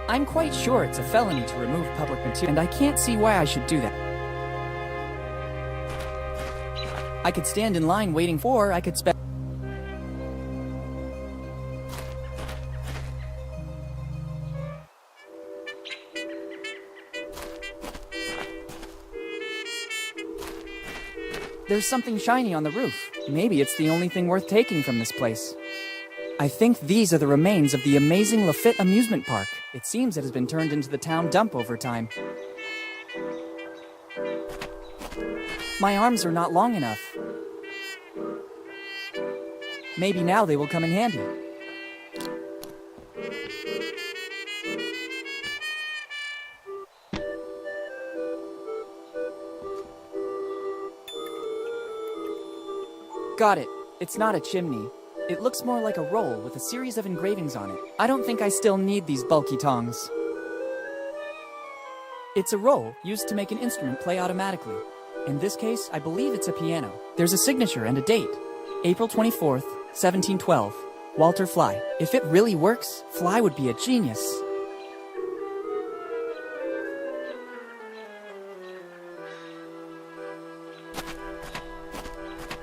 A: I'm quite sure it's a felony to remove public material, and I can't see why I should do that. I could stand in line waiting for, I could spend... There's something shiny on the roof. Maybe it's the only thing worth taking from this place. I think these are the remains of the amazing Lafitte Amusement Park. It seems it has been turned into the town dump over time. My arms are not long enough. Maybe now they will come in handy. Got it. It's not a chimney. It looks more like a roll with a series of engravings on it. I don't think I still need these bulky tongs. It's a roll used to make an instrument play automatically. In this case, I believe it's a piano. There's a signature and a date. April 24th, 1712. Walter Fly. If it really works, Fly would be a genius.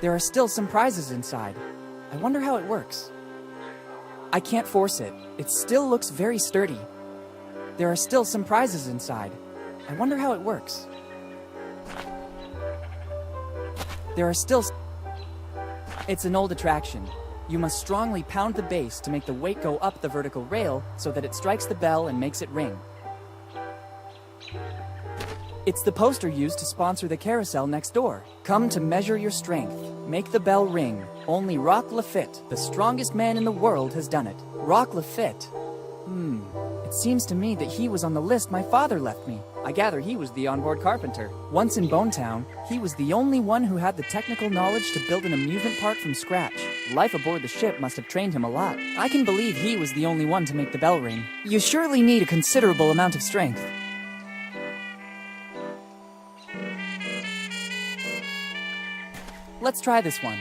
A: There are still some prizes inside. I wonder how it works. I can't force it. It still looks very sturdy. There are still some prizes inside. I wonder how it works. There are still... It's an old attraction. You must strongly pound the base to make the weight go up the vertical rail so that it strikes the bell and makes it ring. It's the poster used to sponsor the carousel next door. Come to measure your strength. Make the bell ring. Only Roch Lafitte, the strongest man in the world, has done it. Roch Lafitte. It seems to me that he was on the list my father left me. I gather he was the onboard carpenter. Once in Bonetown, he was the only one who had the technical knowledge to build an amusement park from scratch. Life aboard the ship must have trained him a lot. I can believe he was the only one to make the bell ring. You surely need a considerable amount of strength. Let's try this one.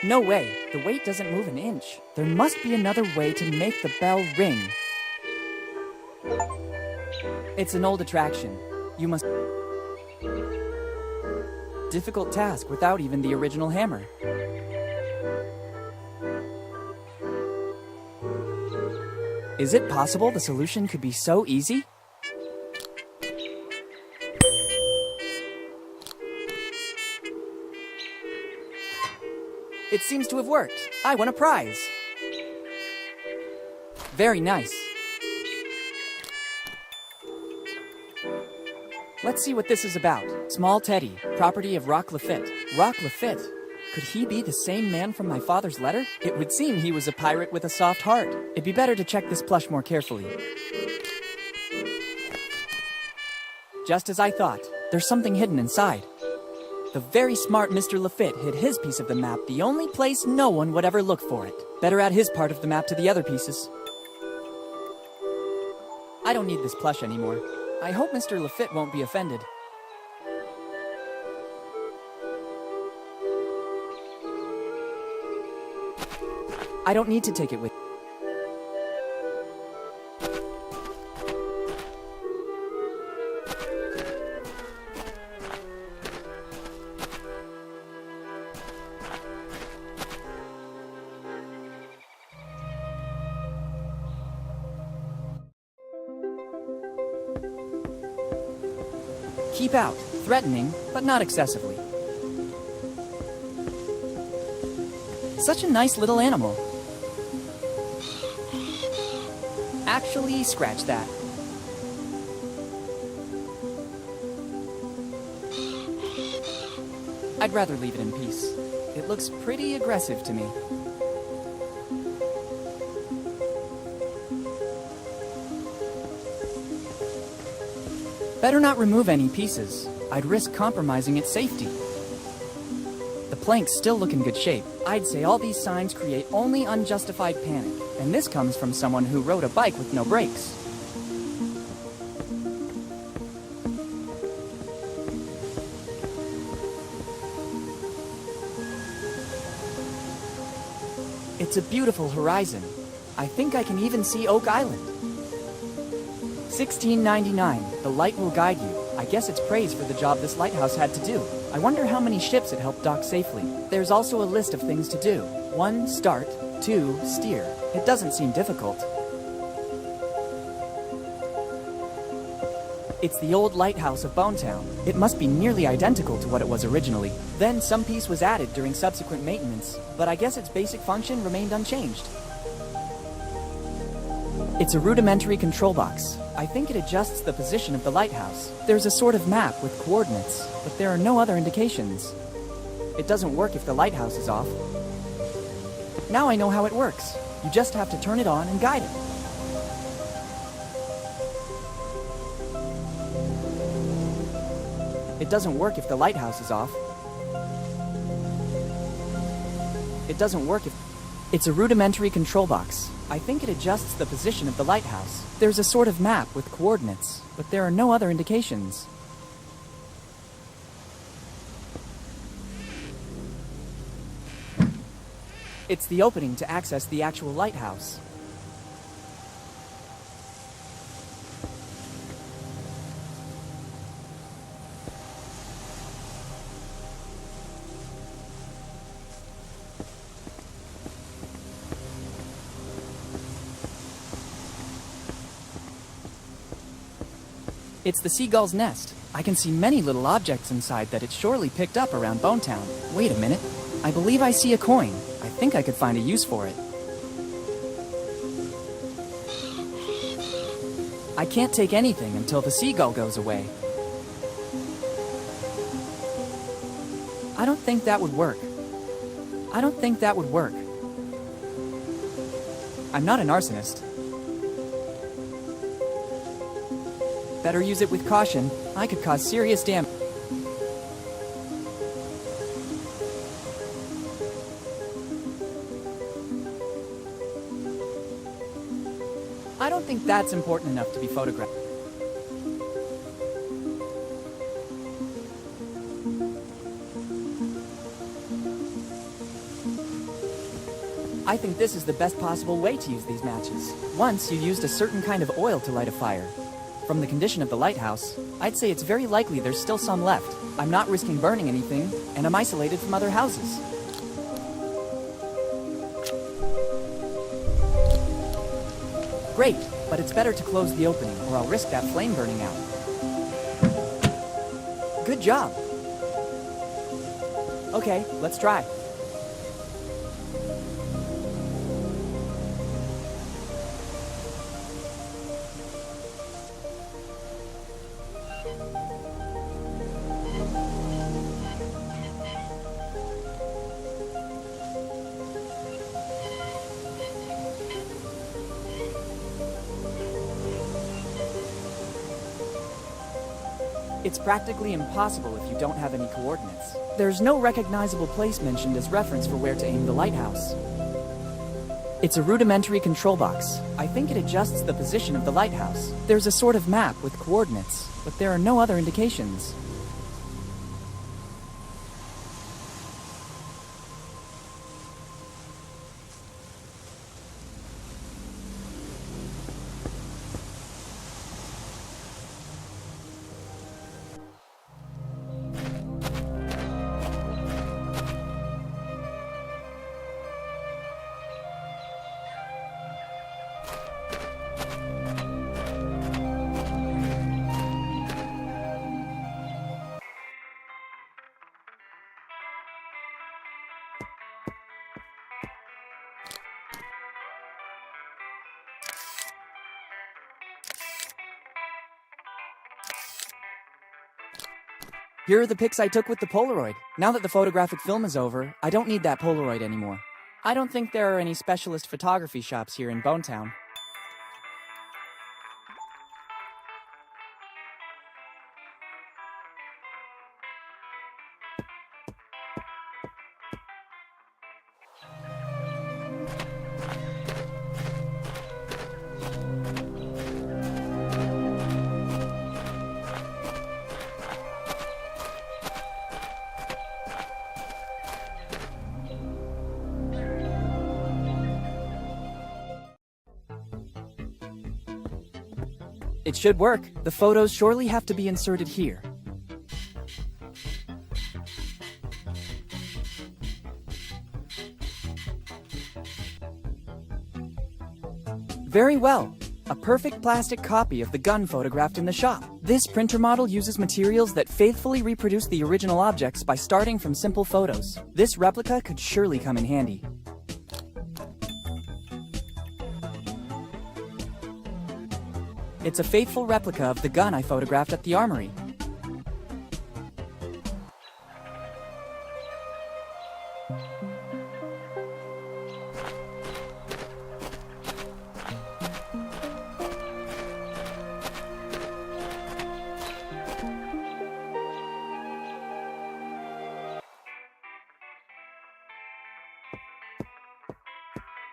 A: No way. The weight doesn't move an inch. There must be another way to make the bell ring. It's an old attraction. You must... Difficult task without even the original hammer. Is it possible the solution could be so easy? It seems to have worked. I won a prize. Very nice. Let's see what this is about. Small Teddy, property of Roch Lafitte. Roch Lafitte? Could he be the same man from my father's letter? It would seem he was a pirate with a soft heart. It'd be better to check this plush more carefully. Just as I thought, there's something hidden inside. The The very smart Mr. Lafitte hid his piece of the map the only place no one would ever look for it. Better add his part of the map to the other pieces. I don't need this plush anymore. I hope Mr. Lafitte won't be offended. I don't need to take it with. Keep out. Threatening, but not excessively. Such a nice little animal. Actually, scratch that. I'd rather leave it in peace. It looks pretty aggressive to me. Better not remove any pieces. I'd risk compromising its safety. The planks still look in good shape. I'd say all these signs create only unjustified panic, and this comes from someone who rode a bike with no brakes. It's a beautiful horizon. I think I can even see Oak Island. 1699. The light will guide you. I guess it's praise for the job this lighthouse had to do. I wonder how many ships it helped dock safely. There's also a list of things to do. 1. Start. 2. Steer. It doesn't seem difficult. It's the old lighthouse of Bonetown. It must be nearly identical to what it was originally. Then some piece was added during subsequent maintenance, but I guess its basic function remained unchanged. It's a rudimentary control box. I think it adjusts the position of the lighthouse. There's a sort of map with coordinates, but there are no other indications. It doesn't work if the lighthouse is off. Now I know how it works. You just have to turn it on and guide it. It doesn't work if the lighthouse is off. It doesn't work if... It's a rudimentary control box. I think it adjusts the position of the lighthouse. There's a sort of map with coordinates, but there are no other indications. It's the opening to access the actual lighthouse. It's the seagull's nest. I can see many little objects inside that it surely picked up around Bonetown. Wait a minute. I believe I see a coin. I think I could find a use for it. I can't take anything until the seagull goes away. I don't think that would work. I don't think that would work. I'm not an arsonist. Better use it with caution. I could cause serious damage. I don't think that's important enough to be photographed. I think this is the best possible way to use these matches. Once you used a certain kind of oil to light a fire. From the condition of the lighthouse, I'd say it's very likely there's still some left. I'm not risking burning anything, and I'm isolated from other houses. Great, but it's better to close the opening, or I'll risk that flame burning out. Good job. Okay, let's try. It's practically impossible if you don't have any coordinates. There's no recognizable place mentioned as reference for where to aim the lighthouse. It's a rudimentary control box. I think it adjusts the position of the lighthouse. There's a sort of map with coordinates, but there are no other indications. Here are the pics I took with the Polaroid. Now that the photographic film is over, I don't need that Polaroid anymore. I don't think there are any specialist photography shops here in Bonetown. It should work. The photos surely have to be inserted here. Very well. A perfect plastic copy of the gun photographed in the shop. This printer model uses materials that faithfully reproduce the original objects by starting from simple photos. This replica could surely come in handy. It's a faithful replica of the gun I photographed at the armory.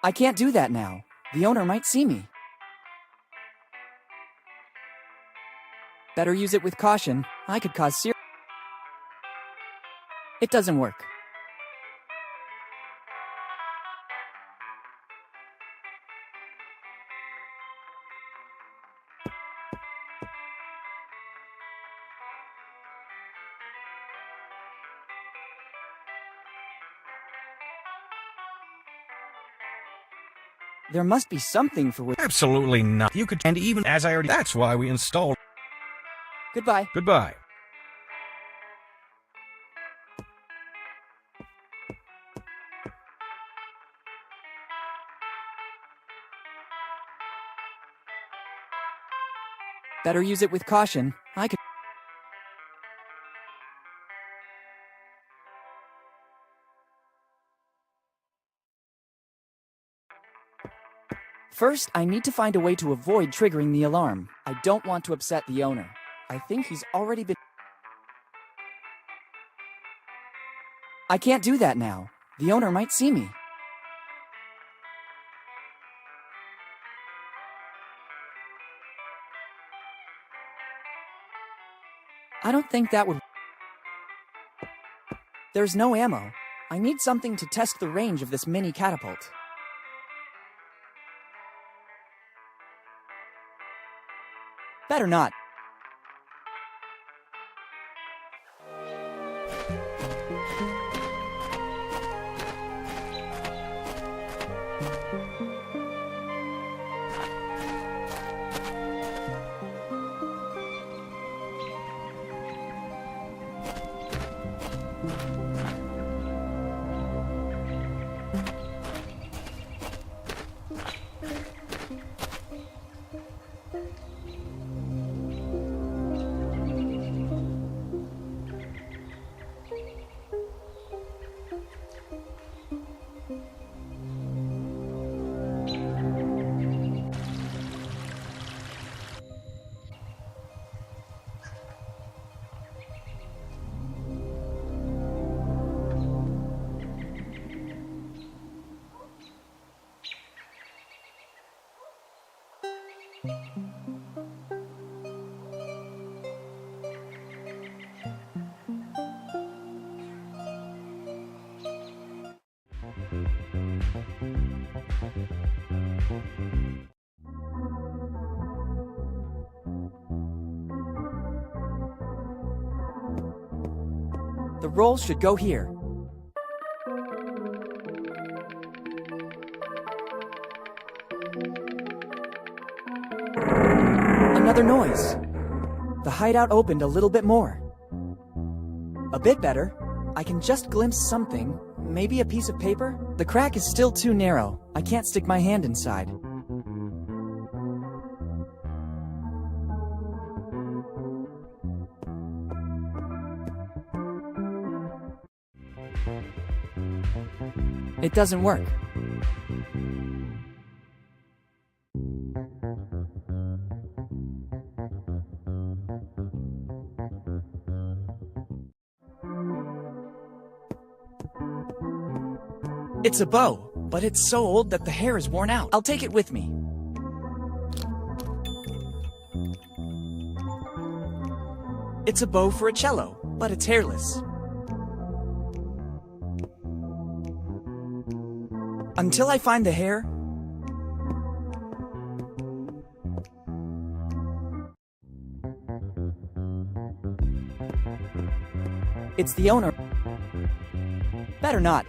A: I can't do that now. The owner might see me. Better use it with caution. I could cause serious... It doesn't work. There must be something for which...
B: Absolutely not. You could, and even as I already... That's why we installed...
A: Goodbye.
B: Goodbye.
A: Better use it with caution. I could... First, I need to find a way to avoid triggering the alarm. I don't want to upset the owner. I think he's already been... I can't do that now. The owner might see me. I don't think that would... There's no ammo. I need something to test the range of this mini catapult. Better not. The roll should go here. Another noise. The hideout opened a little bit more. A bit better. I can just glimpse something. Maybe a piece of paper? The crack is still too narrow. I can't stick my hand inside. It doesn't work. It's a bow, but it's so old that the hair is worn out. I'll take it with me. It's a bow for a cello, but it's hairless. Until I find the hair... It's the owner. Better not.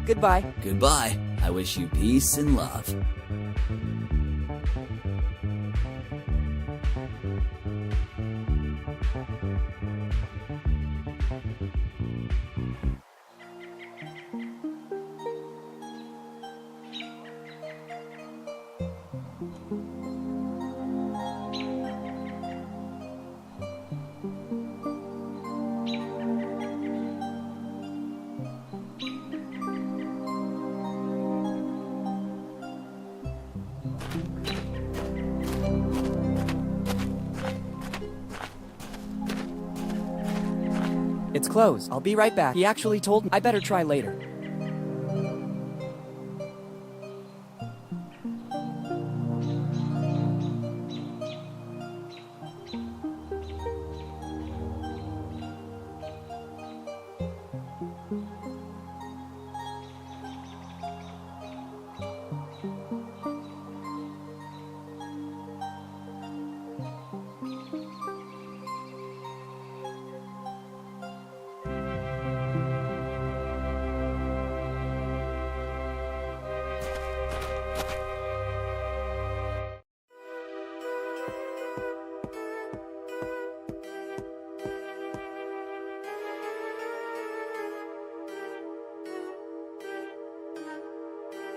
A: Goodbye.
E: Goodbye. I wish you peace and love.
A: It's closed. I'll be right back. He actually told me I better try later.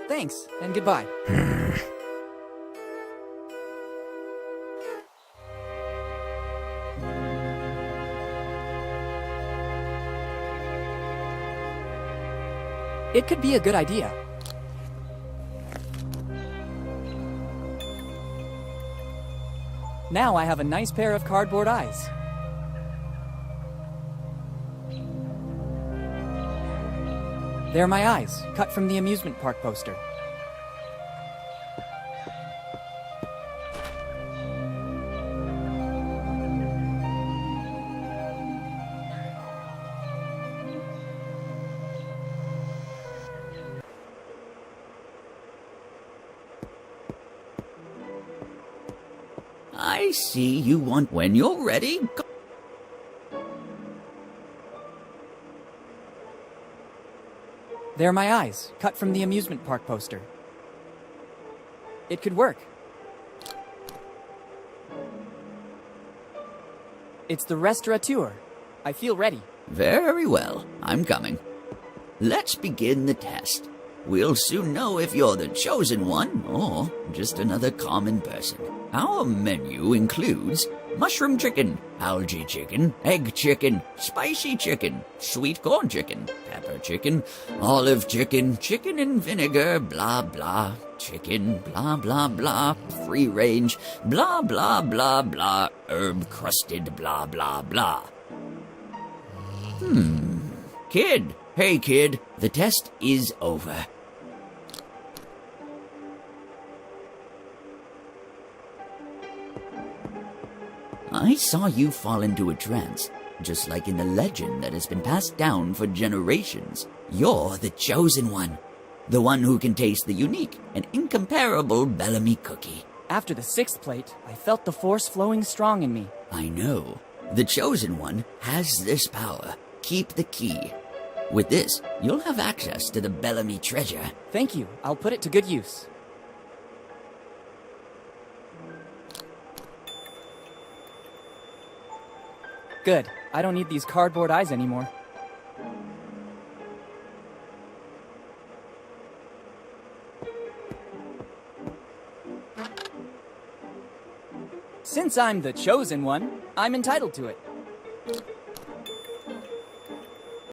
A: Thanks, and goodbye. It could be a good idea. Now I have a nice pair of cardboard eyes. They're my eyes, cut from the amusement park poster.
E: I see you want when you're ready. Go.
A: They're my eyes, cut from the amusement park poster. It could work. It's the restaurateur. I feel ready.
E: Very well. I'm coming. Let's begin the test. We'll soon know if you're the chosen one or just another common person. Our menu includes mushroom chicken, algae chicken, egg chicken, spicy chicken, sweet corn chicken, pepper chicken, olive chicken, chicken and vinegar, blah blah, chicken, blah blah blah, free range, blah blah blah blah, herb crusted, blah blah blah. Kid! Hey, kid. The test is over. I saw you fall into a trance, just like in the legend that has been passed down for generations. You're the chosen one. The one who can taste the unique and incomparable Bellamy cookie.
A: After the 6th plate, I felt the force flowing strong in me.
E: I know. The chosen one has this power. Keep the key. With this, you'll have access to the Bellamy treasure.
A: Thank you. I'll put it to good use. Good. I don't need these cardboard eyes anymore. Since I'm the chosen one, I'm entitled to it.